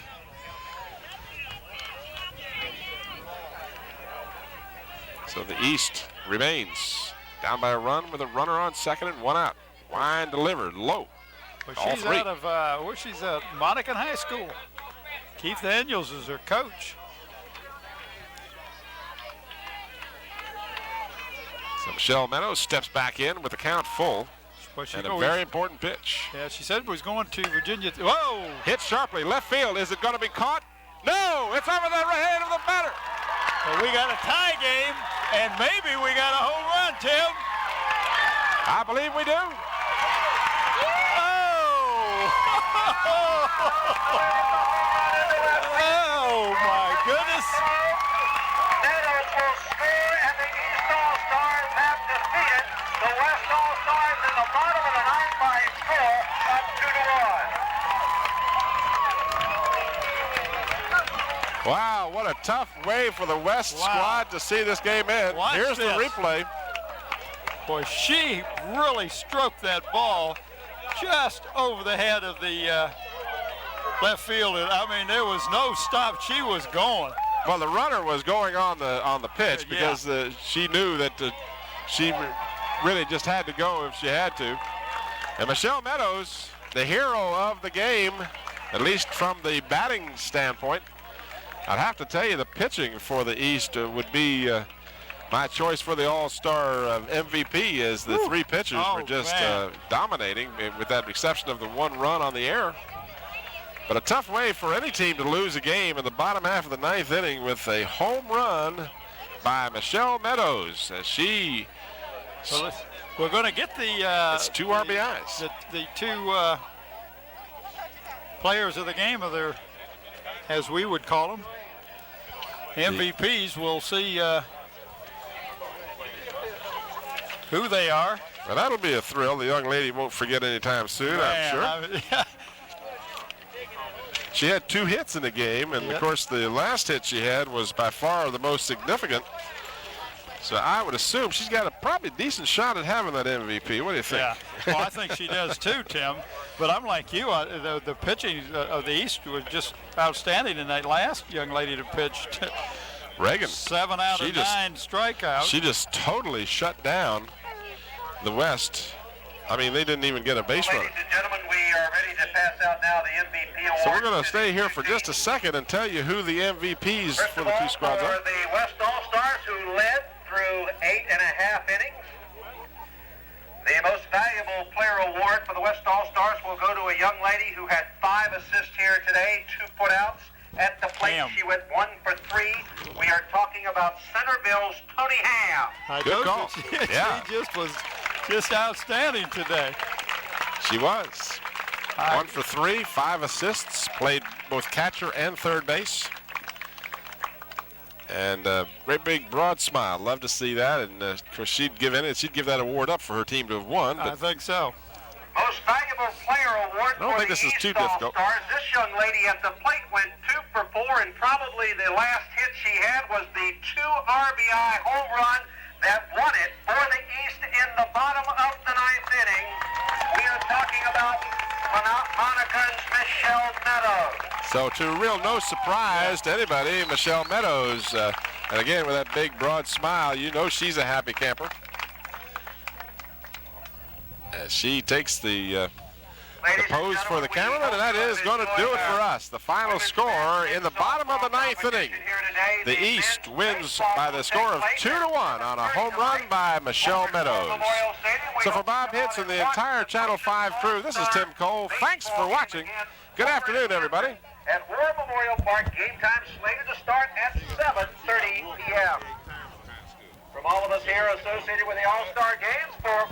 So the East remains down by a run with a runner on second and 1 out. Wind delivered low.
Well,
All
she's
3.
out of she's at Monacan High School. Keith Daniels is her coach.
So Michelle Meadows steps back in with the count full. And a very important pitch.
Yeah, she said it was going to Virginia. Whoa!
Hit sharply, left field. Is it going to be caught? No, it's over the head of the batter.
Well, we got a tie game, and maybe we got a home run, Tim.
I believe we do.
Oh, my goodness.
Meadows will score, and the East All-Stars have defeated the West All-Stars in the bottom of the 9th by a score of 2-1.
Wow, what a tough way for the West squad to see this game end. Here's the replay.
Boy, she really stroked that ball just over the head of the left field. I mean, there was no stop. She was going.
Well, the runner was going on the pitch because she knew that she really just had to go if she had to. And Michelle Meadows, the hero of the game, at least from the batting standpoint, I'd have to tell you the pitching for the East would be my choice for the All-Star MVP, as the three pitchers were just dominating, with that exception of the one run on the air. But a tough way for any team to lose a game in the bottom half of the ninth inning with a home run by Michelle Meadows. As she,
we're going to get the
it's 2 RBIs.
The two players of the game, of their, as we would call them, MVPs. We'll see who they are.
Well, that'll be a thrill. The young lady won't forget anytime soon, I'm sure. She had 2 hits in the game, and of course the last hit she had was by far the most significant. So I would assume she's got a probably decent shot at having that MVP. What do you think?
Yeah, well, I think she does too, Tim. But I'm like you. The pitching of the East was just outstanding, and that last young lady that pitched,
Reagan,
7 out of 9 strikeouts.
She just totally shut down the West. I mean, they didn't even get a base runner.
Ladies and gentlemen, we are ready to pass out now the MVP award.
So we're going to stay here for just a second and tell you who the MVPs for the 2 squads are.
For the West All-Stars, who led through 8.5 innings. The most valuable player award for the West All-Stars will go to a young lady who had 5 assists here today, 2 putouts. At the plate, she went 1 for 3. We are talking about Centerville's Tony Ham.
Good call. Yeah.
She just was just outstanding today.
She was. 1 for 3, 5 assists, played both catcher and third base. And a great big broad smile. Love to see that. And of course, she'd give that award up for her team to have won. But
I think so.
Most valuable player award
I don't think this is too difficult.
All-Stars. This young lady at the plate went 2 for 4, and probably the last hit she had was the 2 RBI home run that won it for the East in the bottom of the 9th inning. We are talking about Monica's Michelle Meadows.
So to real no surprise to anybody, Michelle Meadows, and again with that big broad smile, you know she's a happy camper. As she takes the pose for the cameraman, and that is going to do it for us. The final score in the bottom of the 9th inning. The East wins by the score of 2-1 on a home run by Michelle Meadows. So for Bob Hitz and the entire Channel 5 crew, this is Tim Cole. Thanks for watching. Good afternoon, everybody.
At War Memorial Park, game time slated to start at 7:30 p.m. From all of us here associated with the All-Star Games for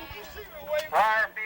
Briarfield